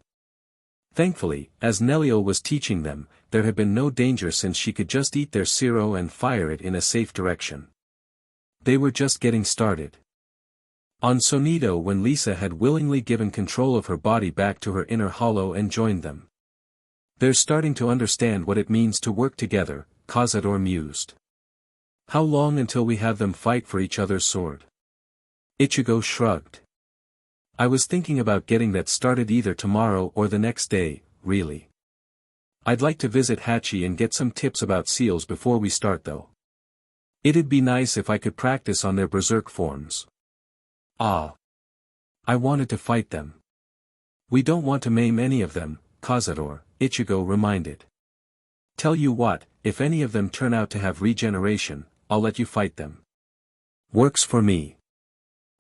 [SPEAKER 1] Thankfully, as Nelio was teaching them, there had been no danger since she could just eat their Zero and fire it in a safe direction. They were just getting started. On Sonido when Lisa had willingly given control of her body back to her inner hollow and joined them. They're starting to understand what it means to work together, Cazador mused. How long until we have them fight for each other's sword? Ichigo shrugged. I was thinking about getting that started either tomorrow or the next day, really. I'd like to visit Hachi and get some tips about seals before we start though. It'd be nice if I could practice on their berserk forms. Ah. I wanted to fight them. We don't want to maim any of them, Cazador, Ichigo reminded. Tell you what, if any of them turn out to have regeneration, I'll let you fight them. Works for me.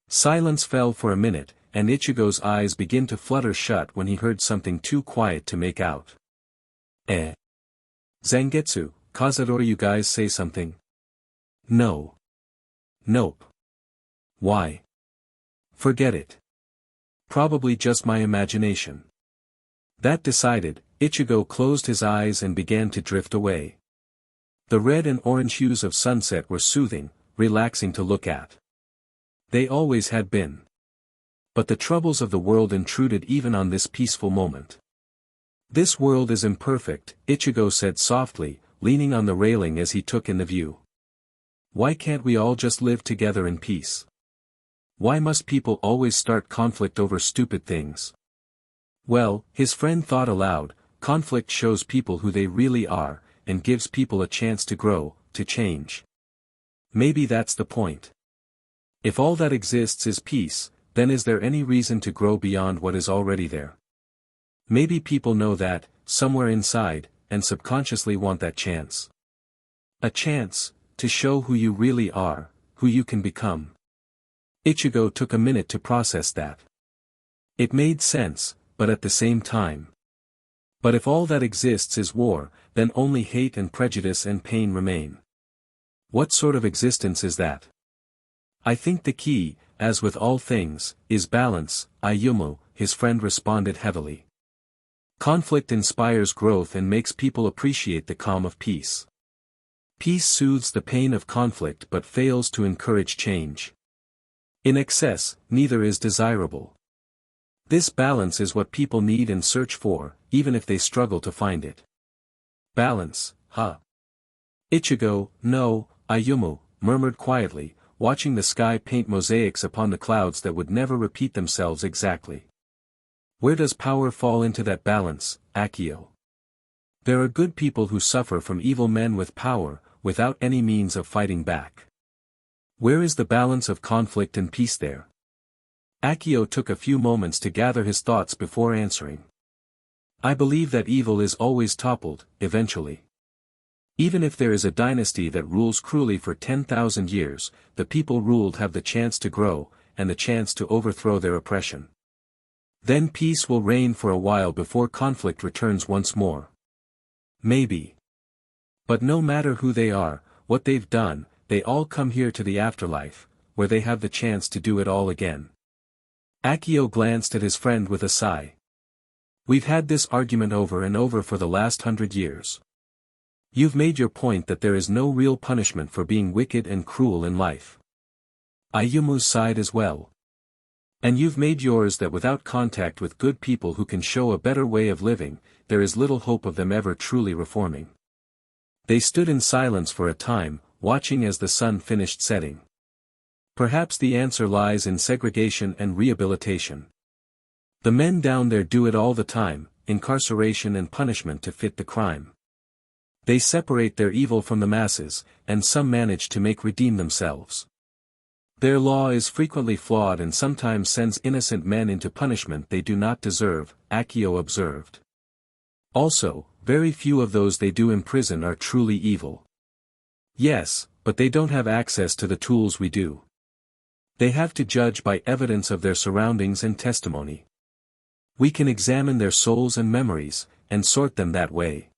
[SPEAKER 1] Silence fell for a minute, and Ichigo's eyes began to flutter shut when he heard something too quiet to make out. Zangetsu, Kazadora, you guys say something? No. Nope. Why? Forget it. Probably just my imagination. That decided, Ichigo closed his eyes and began to drift away. The red and orange hues of sunset were soothing, relaxing to look at. They always had been. But the troubles of the world intruded even on this peaceful moment. This world is imperfect, Ichigo said softly, leaning on the railing as he took in the view. Why can't we all just live together in peace? Why must people always start conflict over stupid things? Well, his friend thought aloud, conflict shows people who they really are, and gives people a chance to grow, to change. Maybe that's the point. If all that exists is peace, then is there any reason to grow beyond what is already there? Maybe people know that, somewhere inside, and subconsciously want that chance. A chance, to show who you really are, who you can become. Ichigo took a minute to process that. It made sense, but at the same time. But if all that exists is war, then only hate and prejudice and pain remain. What sort of existence is that? I think the key, as with all things, is balance, Ayumu, his friend responded heavily. Conflict inspires growth and makes people appreciate the calm of peace. Peace soothes the pain of conflict but fails to encourage change. In excess, neither is desirable. This balance is what people need and search for, even if they struggle to find it. Balance, huh? Ichigo, no, Ayumu, murmured quietly, watching the sky paint mosaics upon the clouds that would never repeat themselves exactly. Where does power fall into that balance, Akio? There are good people who suffer from evil men with power, without any means of fighting back. Where is the balance of conflict and peace there? Akio took a few moments to gather his thoughts before answering. I believe that evil is always toppled, eventually. Even if there is a dynasty that rules cruelly for 10,000 years, the people ruled have the chance to grow, and the chance to overthrow their oppression. Then peace will reign for a while before conflict returns once more. Maybe. But no matter who they are, what they've done, they all come here to the afterlife, where they have the chance to do it all again. Akio glanced at his friend with a sigh. We've had this argument over and over for the last 100 years. You've made your point that there is no real punishment for being wicked and cruel in life. Ayumu sighed as well. And you've made yours that without contact with good people who can show a better way of living, there is little hope of them ever truly reforming. They stood in silence for a time, watching as the sun finished setting. Perhaps the answer lies in segregation and rehabilitation. The men down there do it all the time, incarceration and punishment to fit the crime. They separate their evil from the masses, and some manage to redeem themselves. Their law is frequently flawed and sometimes sends innocent men into punishment they do not deserve, Akio observed. Also, very few of those they do imprison are truly evil. Yes, but they don't have access to the tools we do. They have to judge by evidence of their surroundings and testimony. We can examine their souls and memories, and sort them that way.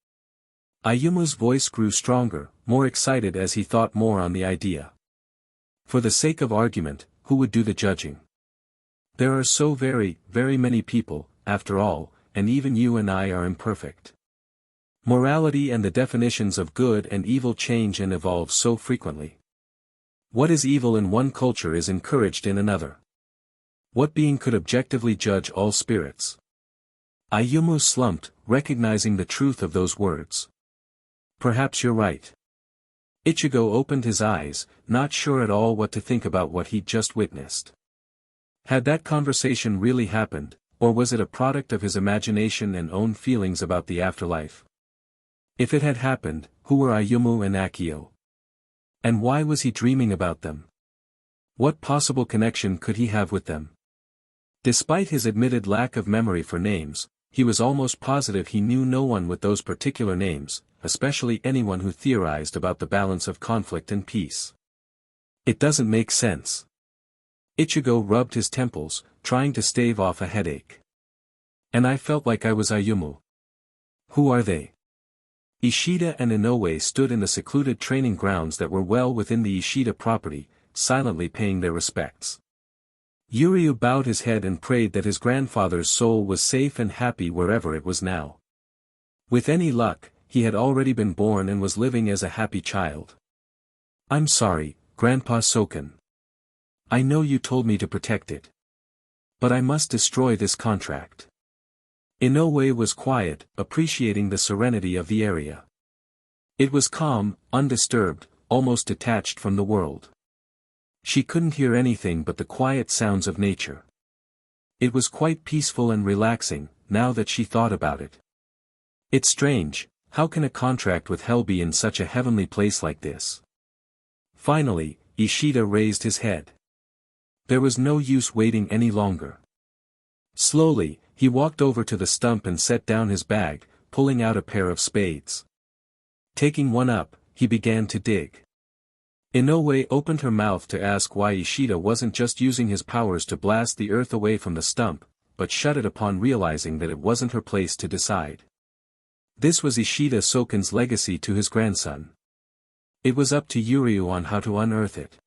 [SPEAKER 1] Ayumu's voice grew stronger, more excited as he thought more on the idea. For the sake of argument, who would do the judging? There are so very, very many people, after all, and even you and I are imperfect. Morality and the definitions of good and evil change and evolve so frequently. What is evil in one culture is encouraged in another. What being could objectively judge all spirits? Ayumu slumped, recognizing the truth of those words. Perhaps you're right. Ichigo opened his eyes, not sure at all what to think about what he'd just witnessed. Had that conversation really happened, or was it a product of his imagination and own feelings about the afterlife? If it had happened, who were Ayumu and Akio? And why was he dreaming about them? What possible connection could he have with them? Despite his admitted lack of memory for names, he was almost positive he knew no one with those particular names, especially anyone who theorized about the balance of conflict and peace. It doesn't make sense. Ichigo rubbed his temples, trying to stave off a headache. And I felt like I was Ayumu. Who are they? Ishida and Inoue stood in the secluded training grounds that were well within the Ishida property, silently paying their respects. Yuryu bowed his head and prayed that his grandfather's soul was safe and happy wherever it was now. With any luck, he had already been born and was living as a happy child. I'm sorry, Grandpa Soken. I know you told me to protect it. But I must destroy this contract. Inoue was quiet, appreciating the serenity of the area. It was calm, undisturbed, almost detached from the world. She couldn't hear anything but the quiet sounds of nature. It was quite peaceful and relaxing, now that she thought about it. It's strange, how can a contract with hell be in such a heavenly place like this? Finally, Ishida raised his head. There was no use waiting any longer. Slowly, he walked over to the stump and set down his bag, pulling out a pair of spades. Taking one up, he began to dig. Inoue opened her mouth to ask why Ishida wasn't just using his powers to blast the earth away from the stump, but shut it upon realizing that it wasn't her place to decide. This was Ishida Soken's legacy to his grandson. It was up to Yuryu on how to unearth it.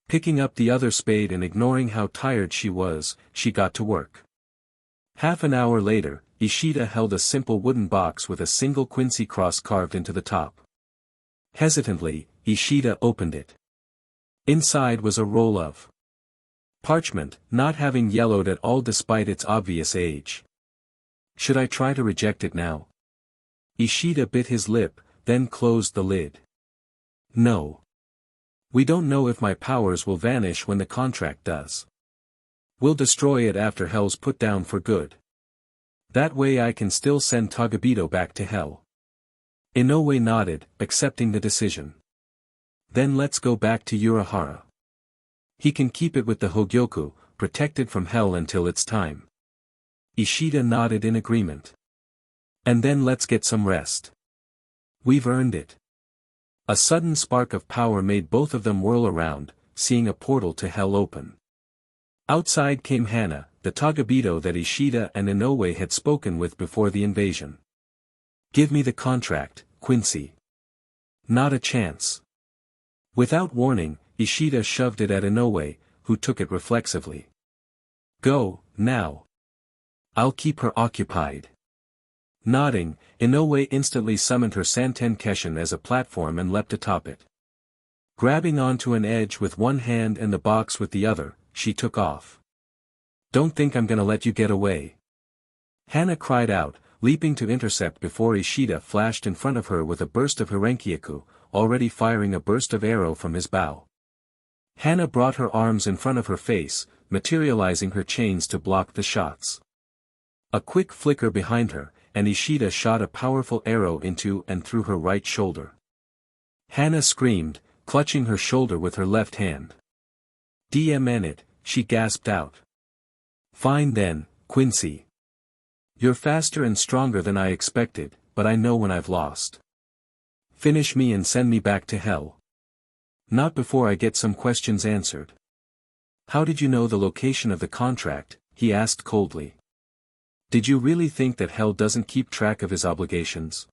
[SPEAKER 1] Picking up the other spade and ignoring how tired she was, she got to work. Half an hour later, Ishida held a simple wooden box with a single Quincy cross carved into the top. Hesitantly, Ishida opened it. Inside was a roll of parchment, not having yellowed at all despite its obvious age. Should I try to reject it now? Ishida bit his lip, then closed the lid. No. We don't know if my powers will vanish when the contract does. We'll destroy it after hell's put down for good. That way I can still send Tagabido back to hell. Inoue nodded, accepting the decision. Then let's go back to Urahara. He can keep it with the Hogyoku, protected from hell until it's time. Ishida nodded in agreement. And then let's get some rest. We've earned it. A sudden spark of power made both of them whirl around, seeing a portal to hell open. Outside came Hana, the tagabido that Ishida and Inoue had spoken with before the invasion. Give me the contract, Quincy. Not a chance. Without warning, Ishida shoved it at Inoue, who took it reflexively. Go, now. I'll keep her occupied. Nodding, Inoue instantly summoned her Santen Keshin as a platform and leapt atop it. Grabbing onto an edge with one hand and the box with the other, she took off. Don't think I'm gonna let you get away. Hana cried out, leaping to intercept before Ishida flashed in front of her with a burst of Hirenkyaku, already firing a burst of arrow from his bow. Hana brought her arms in front of her face, materializing her chains to block the shots. A quick flicker behind her, and Ishida shot a powerful arrow into and through her right shoulder. Hana screamed, clutching her shoulder with her left hand. "DMN it," she gasped out. Fine then, Quincy. You're faster and stronger than I expected, but I know when I've lost. Finish me and send me back to hell. Not before I get some questions answered. How did you know the location of the contract? He asked coldly. Did you really think that hell doesn't keep track of his obligations?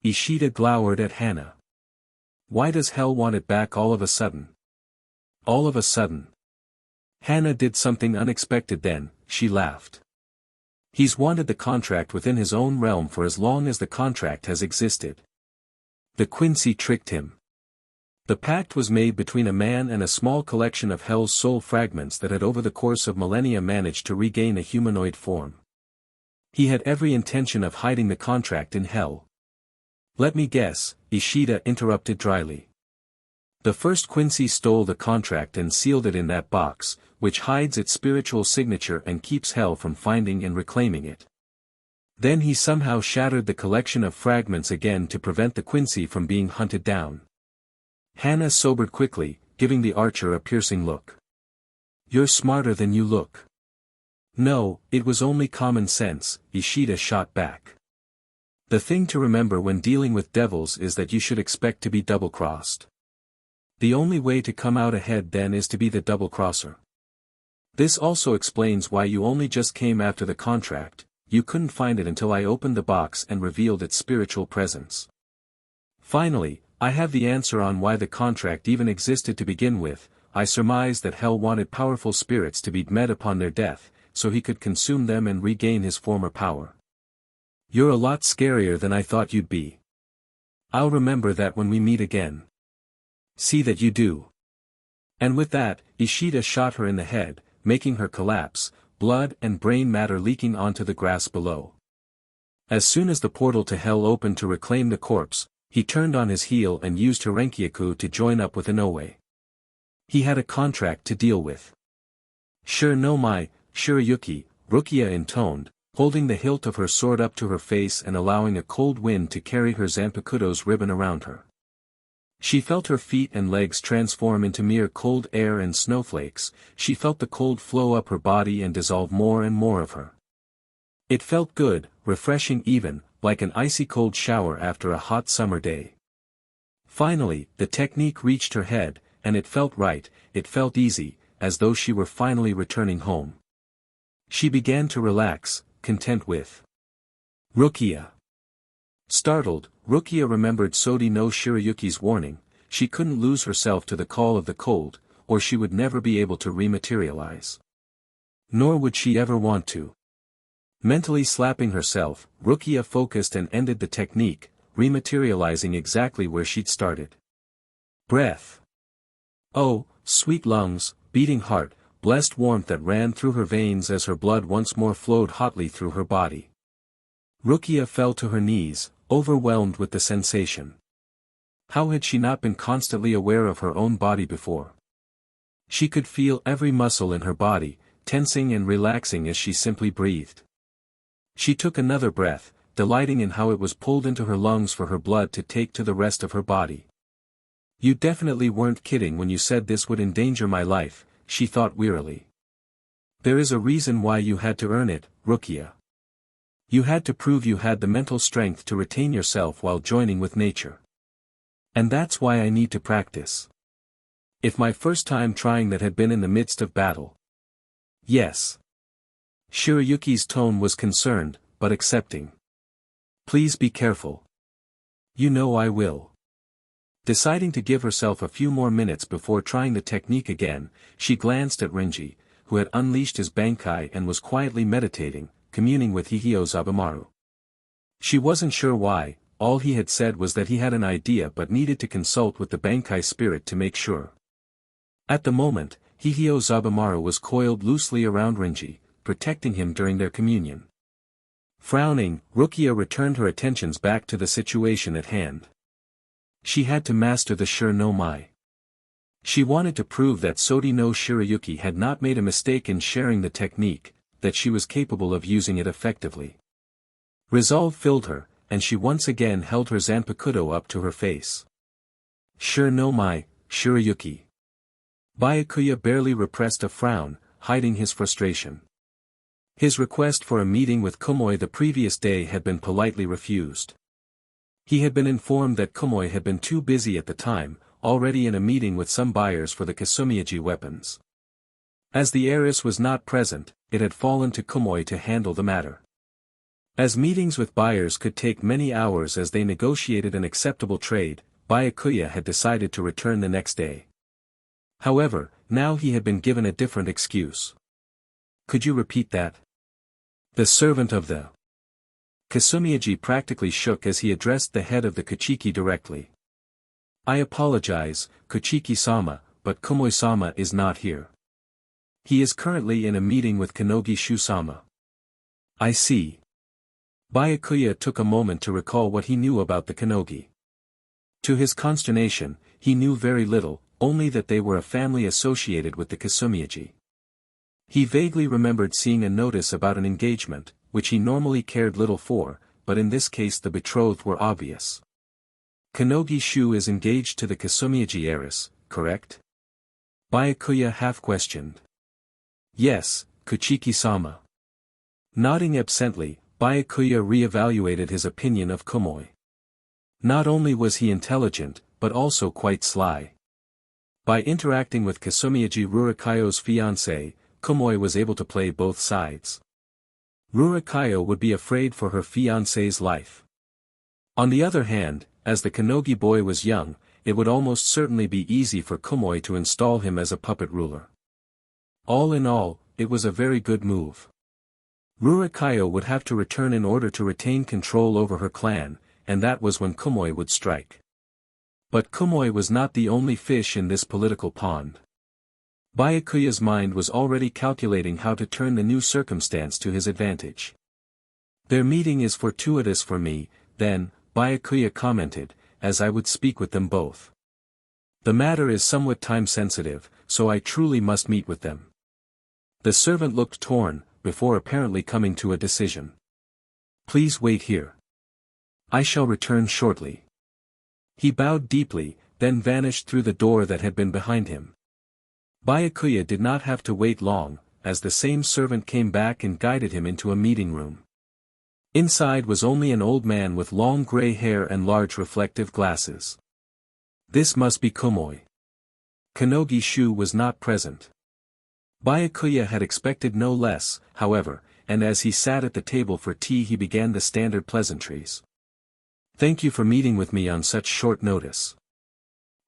[SPEAKER 1] Ishida glowered at Hana. Why does hell want it back all of a sudden? All of a sudden. Hana did something unexpected then, she laughed. He's wanted the contract within his own realm for as long as the contract has existed. The Quincy tricked him. The pact was made between a man and a small collection of hell's soul fragments that had over the course of millennia managed to regain a humanoid form. He had every intention of hiding the contract in hell. Let me guess, Ishida interrupted dryly. The first Quincy stole the contract and sealed it in that box, which hides its spiritual signature and keeps hell from finding and reclaiming it. Then he somehow shattered the collection of fragments again to prevent the Quincy from being hunted down. Hana sobered quickly, giving the archer a piercing look. You're smarter than you look. No, it was only common sense, Ishida shot back. The thing to remember when dealing with devils is that you should expect to be double-crossed. The only way to come out ahead then is to be the double-crosser. This also explains why you only just came after the contract. You couldn't find it until I opened the box and revealed its spiritual presence. Finally, I have the answer on why the contract even existed to begin with. I surmise that Hell wanted powerful spirits to be met upon their death, so he could consume them and regain his former power. You're a lot scarier than I thought you'd be. I'll remember that when we meet again. See that you do. And with that, Ishida shot her in the head, making her collapse, blood and brain matter leaking onto the grass below. As soon as the portal to Hell opened to reclaim the corpse, he turned on his heel and used Herenkyaku to join up with Inoue. He had a contract to deal with. Sure no mai, Shirayuki, Rukia intoned, holding the hilt of her sword up to her face and allowing a cold wind to carry her zanpakudo's ribbon around her. She felt her feet and legs transform into mere cold air and snowflakes. She felt the cold flow up her body and dissolve more and more of her. It felt good, refreshing even, like an icy cold shower after a hot summer day. Finally, the technique reached her head, and it felt right, it felt easy, as though she were finally returning home. She began to relax, content with Rukia. Startled, Rukia remembered Sodi no Shirayuki's warning. She couldn't lose herself to the call of the cold, or she would never be able to rematerialize. Nor would she ever want to. Mentally slapping herself, Rukia focused and ended the technique, rematerializing exactly where she'd started. Breath. Oh, sweet lungs, beating heart, blessed warmth that ran through her veins as her blood once more flowed hotly through her body. Rukia fell to her knees, overwhelmed with the sensation. How had she not been constantly aware of her own body before? She could feel every muscle in her body, tensing and relaxing as she simply breathed. She took another breath, delighting in how it was pulled into her lungs for her blood to take to the rest of her body. You definitely weren't kidding when you said this would endanger my life, she thought wearily. There is a reason why you had to earn it, Rukia. You had to prove you had the mental strength to retain yourself while joining with nature. And that's why I need to practice. If my first time trying that had been in the midst of battle. Yes. Shirayuki's tone was concerned, but accepting. Please be careful. You know I will. Deciding to give herself a few more minutes before trying the technique again, she glanced at Renji, who had unleashed his bankai and was quietly meditating, communing with Hihio Zabumaru. She wasn't sure why. All he had said was that he had an idea but needed to consult with the bankai spirit to make sure. At the moment, Hihio Zabumaru was coiled loosely around Renji, protecting him during their communion. Frowning, Rukia returned her attentions back to the situation at hand. She had to master the Shur no Mai. She wanted to prove that Sodi no Shirayuki had not made a mistake in sharing the technique, that she was capable of using it effectively. Resolve filled her, and she once again held her zanpakudo up to her face. Shur no Mai, Shirayuki. Bayakuya barely repressed a frown, hiding his frustration. His request for a meeting with Kumoi the previous day had been politely refused. He had been informed that Kumoi had been too busy at the time, already in a meeting with some buyers for the Kasumiyaji weapons. As the heiress was not present, it had fallen to Kumoi to handle the matter. As meetings with buyers could take many hours as they negotiated an acceptable trade, Bayakuya had decided to return the next day. However, now he had been given a different excuse. Could you repeat that? The servant of the Kasumiyaji practically shook as he addressed the head of the Kuchiki directly. I apologize, Kuchiki-sama, but Kumoi-sama is not here. He is currently in a meeting with Kanogi Shu-sama. I see. Bayakuya took a moment to recall what he knew about the Kanogi. To his consternation, he knew very little, only that they were a family associated with the Kasumiyaji. He vaguely remembered seeing a notice about an engagement, which he normally cared little for, but in this case the betrothed were obvious. Kanogi Shu is engaged to the Kasumiyaji heiress, correct? Bayakuya half questioned. Yes, Kuchiki-sama. Nodding absently, Bayakuya re-evaluated his opinion of Komoi. Not only was he intelligent, but also quite sly. By interacting with Kasumiyaji Rurikayo's fiancé, Komoi was able to play both sides. Rurikayo would be afraid for her fiancé's life. On the other hand, as the Kanogi boy was young, it would almost certainly be easy for Komoi to install him as a puppet ruler. All in all, it was a very good move. Rurikayo would have to return in order to retain control over her clan, and that was when Komoi would strike. But Komoi was not the only fish in this political pond. Bayakuya's mind was already calculating how to turn the new circumstance to his advantage. Their meeting is fortuitous for me, then, Bayakuya commented, as I would speak with them both. The matter is somewhat time-sensitive, so I truly must meet with them. The servant looked torn, before apparently coming to a decision. Please wait here. I shall return shortly. He bowed deeply, then vanished through the door that had been behind him. Bayakuya did not have to wait long, as the same servant came back and guided him into a meeting room. Inside was only an old man with long gray hair and large reflective glasses. This must be Komoi. Kanogi Shu was not present. Bayakuya had expected no less, however, and as he sat at the table for tea he began the standard pleasantries. Thank you for meeting with me on such short notice.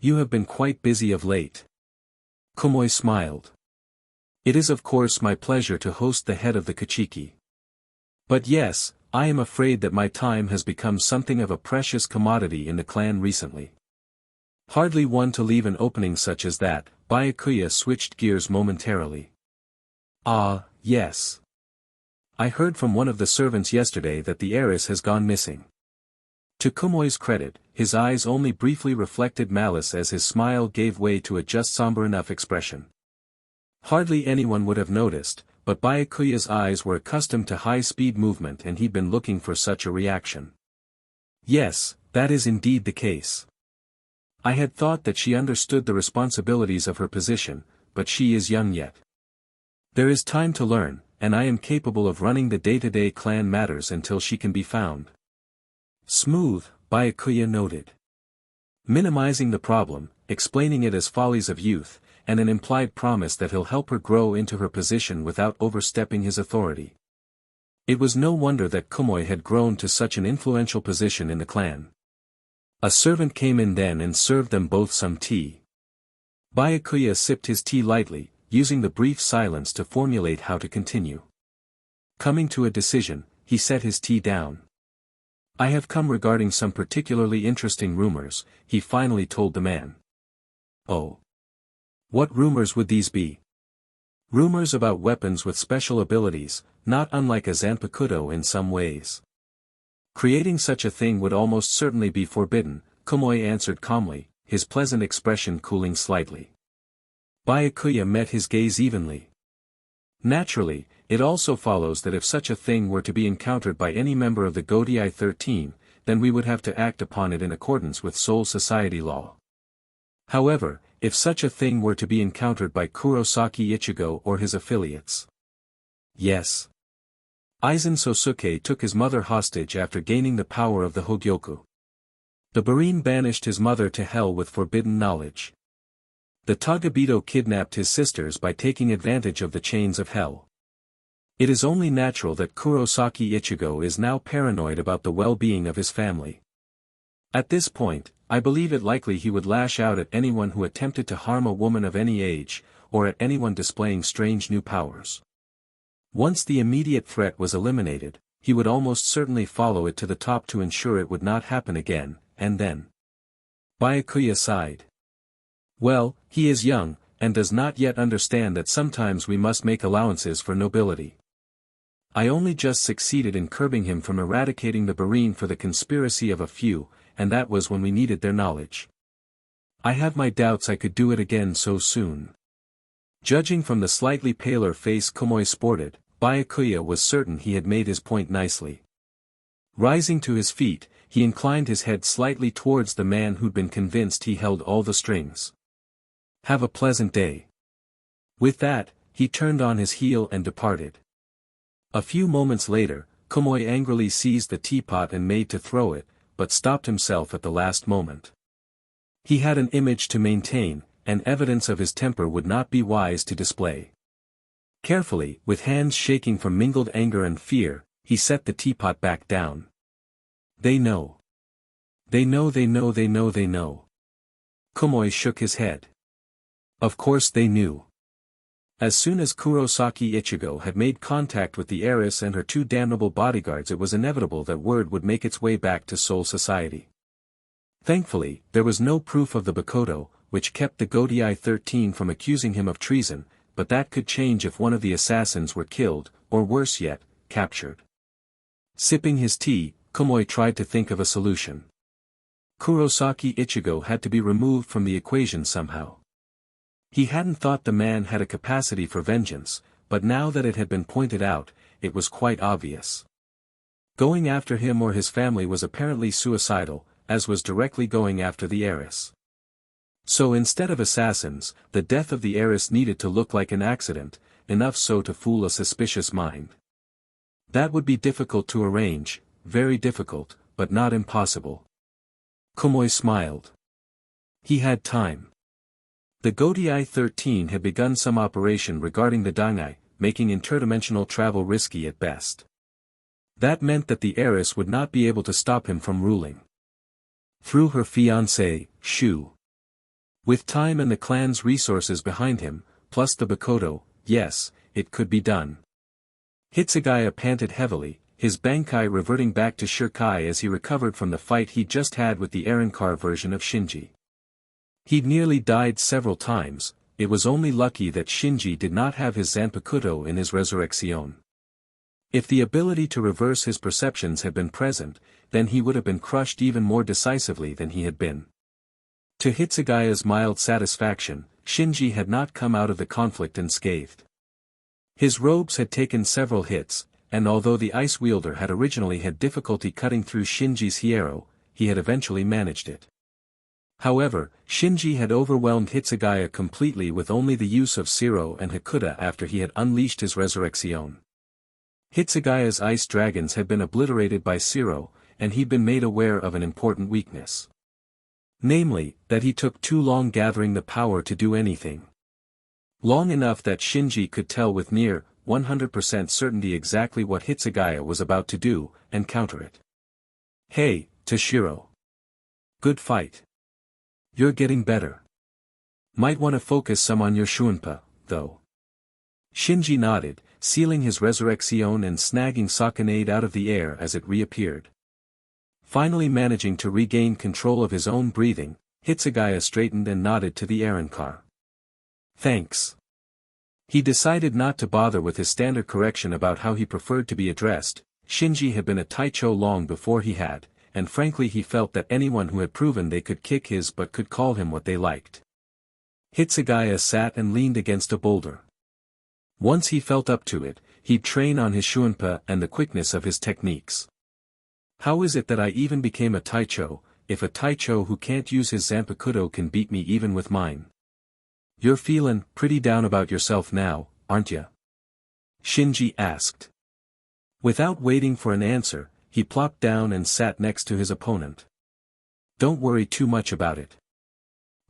[SPEAKER 1] You have been quite busy of late. Komoi smiled. It is of course my pleasure to host the head of the Kachiki. But yes, I am afraid that my time has become something of a precious commodity in the clan recently. Hardly one to leave an opening such as that. Bayakuya switched gears momentarily. Ah, yes. I heard from one of the servants yesterday that the heiress has gone missing. To Komoi's credit, his eyes only briefly reflected malice as his smile gave way to a just somber enough expression. Hardly anyone would have noticed, but Bayakuya's eyes were accustomed to high-speed movement and he'd been looking for such a reaction. Yes, that is indeed the case. I had thought that she understood the responsibilities of her position, but she is young yet. There is time to learn, and I am capable of running the day-to-day clan matters until she can be found. Smooth, Bayakuya noted. Minimizing the problem, explaining it as follies of youth, and an implied promise that he'll help her grow into her position without overstepping his authority. It was no wonder that Komoi had grown to such an influential position in the clan. A servant came in then and served them both some tea. Bayakuya sipped his tea lightly, using the brief silence to formulate how to continue. Coming to a decision, he set his tea down. I have come regarding some particularly interesting rumors, he finally told the man. Oh. What rumors would these be? Rumors about weapons with special abilities, not unlike a zanpakudo in some ways. Creating such a thing would almost certainly be forbidden, Komoi answered calmly, his pleasant expression cooling slightly. Bayakuya met his gaze evenly. Naturally, it also follows that if such a thing were to be encountered by any member of the Godai 13, then we would have to act upon it in accordance with Soul Society law. However, if such a thing were to be encountered by Kurosaki Ichigo or his affiliates. Yes. Aizen Sosuke took his mother hostage after gaining the power of the Hogyoku. The Barin banished his mother to hell with forbidden knowledge. The tagabido kidnapped his sisters by taking advantage of the chains of hell. It is only natural that Kurosaki Ichigo is now paranoid about the well-being of his family. At this point, I believe it likely he would lash out at anyone who attempted to harm a woman of any age, or at anyone displaying strange new powers. Once the immediate threat was eliminated, he would almost certainly follow it to the top to ensure it would not happen again, and then. Bayakuya sighed. Well, he is young, and does not yet understand that sometimes we must make allowances for nobility. I only just succeeded in curbing him from eradicating the Barin for the conspiracy of a few, and that was when we needed their knowledge. I have my doubts I could do it again so soon. Judging from the slightly paler face Komoi sported, Bayakuya was certain he had made his point nicely. Rising to his feet, he inclined his head slightly towards the man who'd been convinced he held all the strings. Have a pleasant day. With that, he turned on his heel and departed. A few moments later, Komoi angrily seized the teapot and made to throw it, but stopped himself at the last moment. He had an image to maintain, and evidence of his temper would not be wise to display. Carefully, with hands shaking from mingled anger and fear, he set the teapot back down. They know. They know. Komoi shook his head. Of course they knew. As soon as Kurosaki Ichigo had made contact with the heiress and her two damnable bodyguards, it was inevitable that word would make its way back to Seoul society. Thankfully, there was no proof of the Bakudo, which kept the Godai 13 from accusing him of treason, but that could change if one of the assassins were killed, or worse yet, captured. Sipping his tea, Komoi tried to think of a solution. Kurosaki Ichigo had to be removed from the equation somehow. He hadn't thought the man had a capacity for vengeance, but now that it had been pointed out, it was quite obvious. Going after him or his family was apparently suicidal, as was directly going after the heiress. So instead of assassins, the death of the heiress needed to look like an accident, enough so to fool a suspicious mind. That would be difficult to arrange, very difficult, but not impossible. Komoi smiled. He had time. The Godai 13 had begun some operation regarding the Dangai, making interdimensional travel risky at best. That meant that the heiress would not be able to stop him from ruling. Through her fiancé, Shu. With time and the clan's resources behind him, plus the Bakudo, yes, it could be done. Hitsugaya panted heavily, his Bankai reverting back to Shirkai as he recovered from the fight he just had with the Arrancar version of Shinji. He'd nearly died several times, it was only lucky that Shinji did not have his zanpakudo in his resurrection. If the ability to reverse his perceptions had been present, then he would have been crushed even more decisively than he had been. To Hitsugaya's mild satisfaction, Shinji had not come out of the conflict unscathed. His robes had taken several hits, and although the ice wielder had originally had difficulty cutting through Shinji's hierro, he had eventually managed it. However, Shinji had overwhelmed Hitsugaya completely with only the use of Siro and Hakuda after he had unleashed his resurrection. Hitsugaya's ice dragons had been obliterated by Siro, and he'd been made aware of an important weakness. Namely, that he took too long gathering the power to do anything. Long enough that Shinji could tell with near 100% certainty exactly what Hitsugaya was about to do, and counter it. Hey, Toshiro. Good fight. You're getting better. Might want to focus some on your Shunpa, though. Shinji nodded, sealing his resurrection and snagging Sakanade out of the air as it reappeared. Finally managing to regain control of his own breathing, Hitsugaya straightened and nodded to the Arrancar. Thanks. He decided not to bother with his standard correction about how he preferred to be addressed. Shinji had been a Taicho long before he had, and frankly he felt that anyone who had proven they could kick his butt could call him what they liked. Hitsugaya sat and leaned against a boulder. Once he felt up to it, he'd train on his Shunpa and the quickness of his techniques. How is it that I even became a Taicho, if a Taicho who can't use his zanpakudo can beat me even with mine? You're feelin' pretty down about yourself now, aren't ya? Shinji asked. Without waiting for an answer, he plopped down and sat next to his opponent. Don't worry too much about it.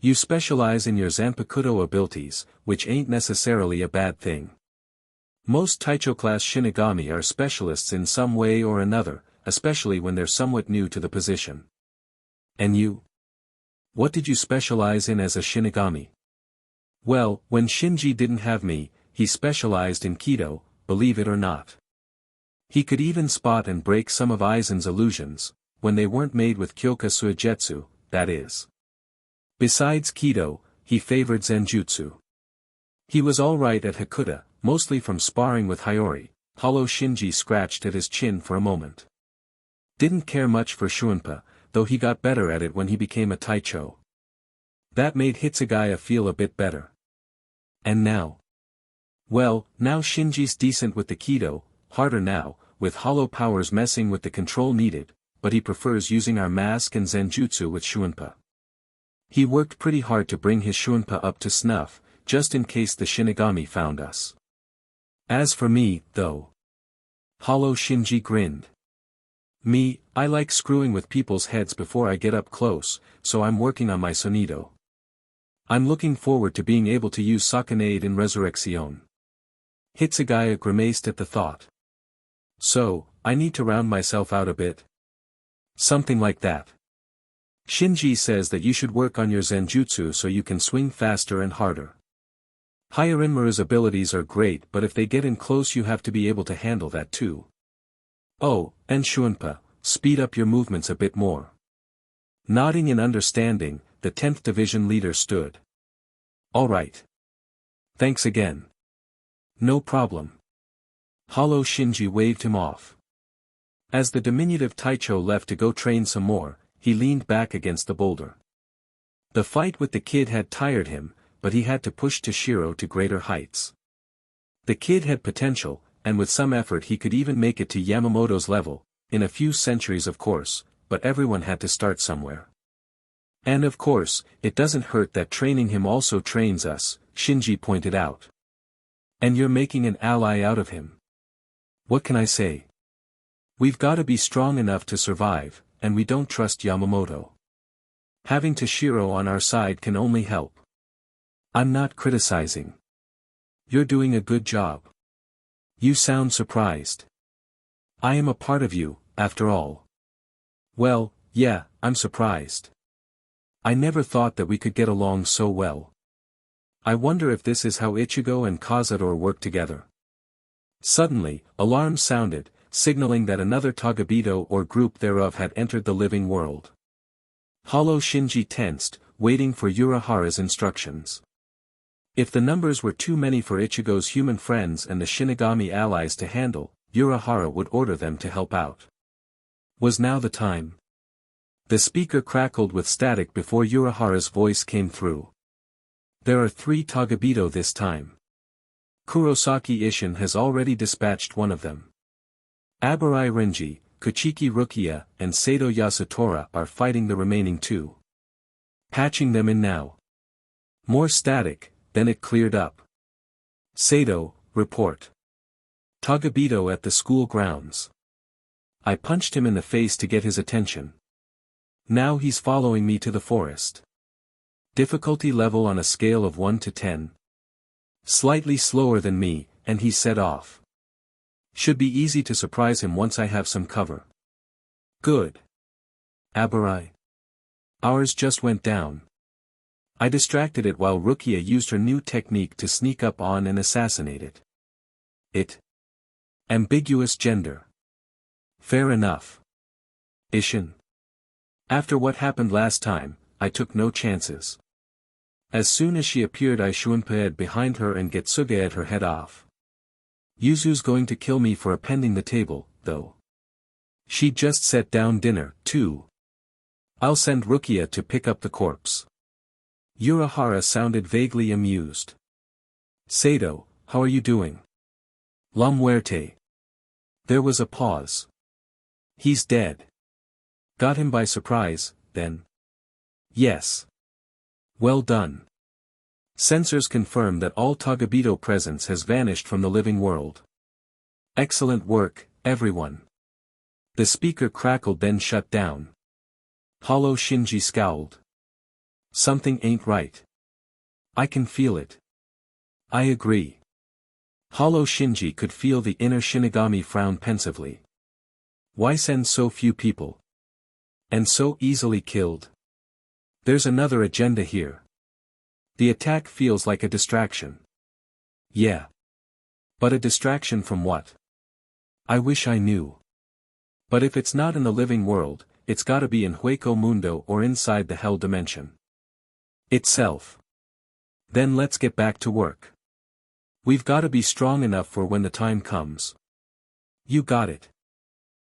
[SPEAKER 1] You specialize in your zanpakudo abilities, which ain't necessarily a bad thing. Most Taicho-class Shinigami are specialists in some way or another, especially when they're somewhat new to the position. And you? What did you specialize in as a Shinigami? Well, when Shinji didn't have me, he specialized in Kido, believe it or not. He could even spot and break some of Aizen's illusions, when they weren't made with Kyoka Suigetsu, that is. Besides Kido, he favored Zenjutsu. He was alright at Hakuda, mostly from sparring with Hiyori. Hollow Shinji scratched at his chin for a moment. Didn't care much for Shunpa, though he got better at it when he became a Taicho. That made Hitsugaya feel a bit better. And now? Well, now Shinji's decent with the Kido, harder now, with hollow powers messing with the control needed, but he prefers using our mask and Zenjutsu with Shunpa. He worked pretty hard to bring his Shunpa up to snuff, just in case the Shinigami found us. As for me, though. Hollow Shinji grinned. Me, I like screwing with people's heads before I get up close, so I'm working on my sonido. I'm looking forward to being able to use Sakanade in Resurrection. Hitsugaya grimaced at the thought. So, I need to round myself out a bit. Something like that. Shinji says that you should work on your Zenjutsu so you can swing faster and harder. Hyarinmaru's abilities are great, but if they get in close you have to be able to handle that too. Oh, and Shunpa, speed up your movements a bit more. Nodding in understanding, the 10th Division leader stood. Alright. Thanks again. No problem. Hollow Shinji waved him off. As the diminutive Taicho left to go train some more, he leaned back against the boulder. The fight with the kid had tired him, but he had to push Toshiro to greater heights. The kid had potential, and with some effort he could even make it to Yamamoto's level, in a few centuries of course, but everyone had to start somewhere. And of course, it doesn't hurt that training him also trains us, Shinji pointed out. And you're making an ally out of him. What can I say? We've gotta be strong enough to survive, and we don't trust Yamamoto. Having Toshiro on our side can only help. I'm not criticizing. You're doing a good job. You sound surprised. I am a part of you, after all. Well, yeah, I'm surprised. I never thought that we could get along so well. I wonder if this is how Ichigo and Cazador work together. Suddenly, alarms sounded, signaling that another tagabido or group thereof had entered the living world. Hollow Shinji tensed, waiting for Urahara's instructions. If the numbers were too many for Ichigo's human friends and the Shinigami allies to handle, Urahara would order them to help out. Was now the time? The speaker crackled with static before Urahara's voice came through. There are 3 tagabido this time. Kurosaki Ishin has already dispatched one of them. Abarai Renji, Kuchiki Rukia, and Sato Yasutora are fighting the remaining 2. Patching them in now. More static, then it cleared up. Sato, report. Tagabido at the school grounds. I punched him in the face to get his attention. Now he's following me to the forest. Difficulty level on a scale of 1 to 10. Slightly slower than me, and he set off. Should be easy to surprise him once I have some cover. Good. Abarai. Ours just went down. I distracted it while Rukia used her new technique to sneak up on and assassinate it. It. Ambiguous gender. Fair enough. Ishin. After what happened last time, I took no chances. As soon as she appeared I shunpaed behind her and getsugaed her head off. Yuzu's going to kill me for appending the table, though. She just set down dinner, too. I'll send Rukia to pick up the corpse. Urahara sounded vaguely amused. Sato, how are you doing? La muerte. There was a pause. He's dead. Got him by surprise, then. Yes. Well done. Sensors confirm that all Tagabido presence has vanished from the living world. Excellent work, everyone. The speaker crackled then shut down. Hollow Shinji scowled. Something ain't right. I can feel it. I agree. Hollow Shinji could feel the inner Shinigami frown pensively. Why send so few people? And so easily killed? There's another agenda here. The attack feels like a distraction. Yeah. But a distraction from what? I wish I knew. But if it's not in the living world, it's gotta be in Hueco Mundo or inside the Hell Dimension. Itself. Then let's get back to work. We've gotta be strong enough for when the time comes. You got it.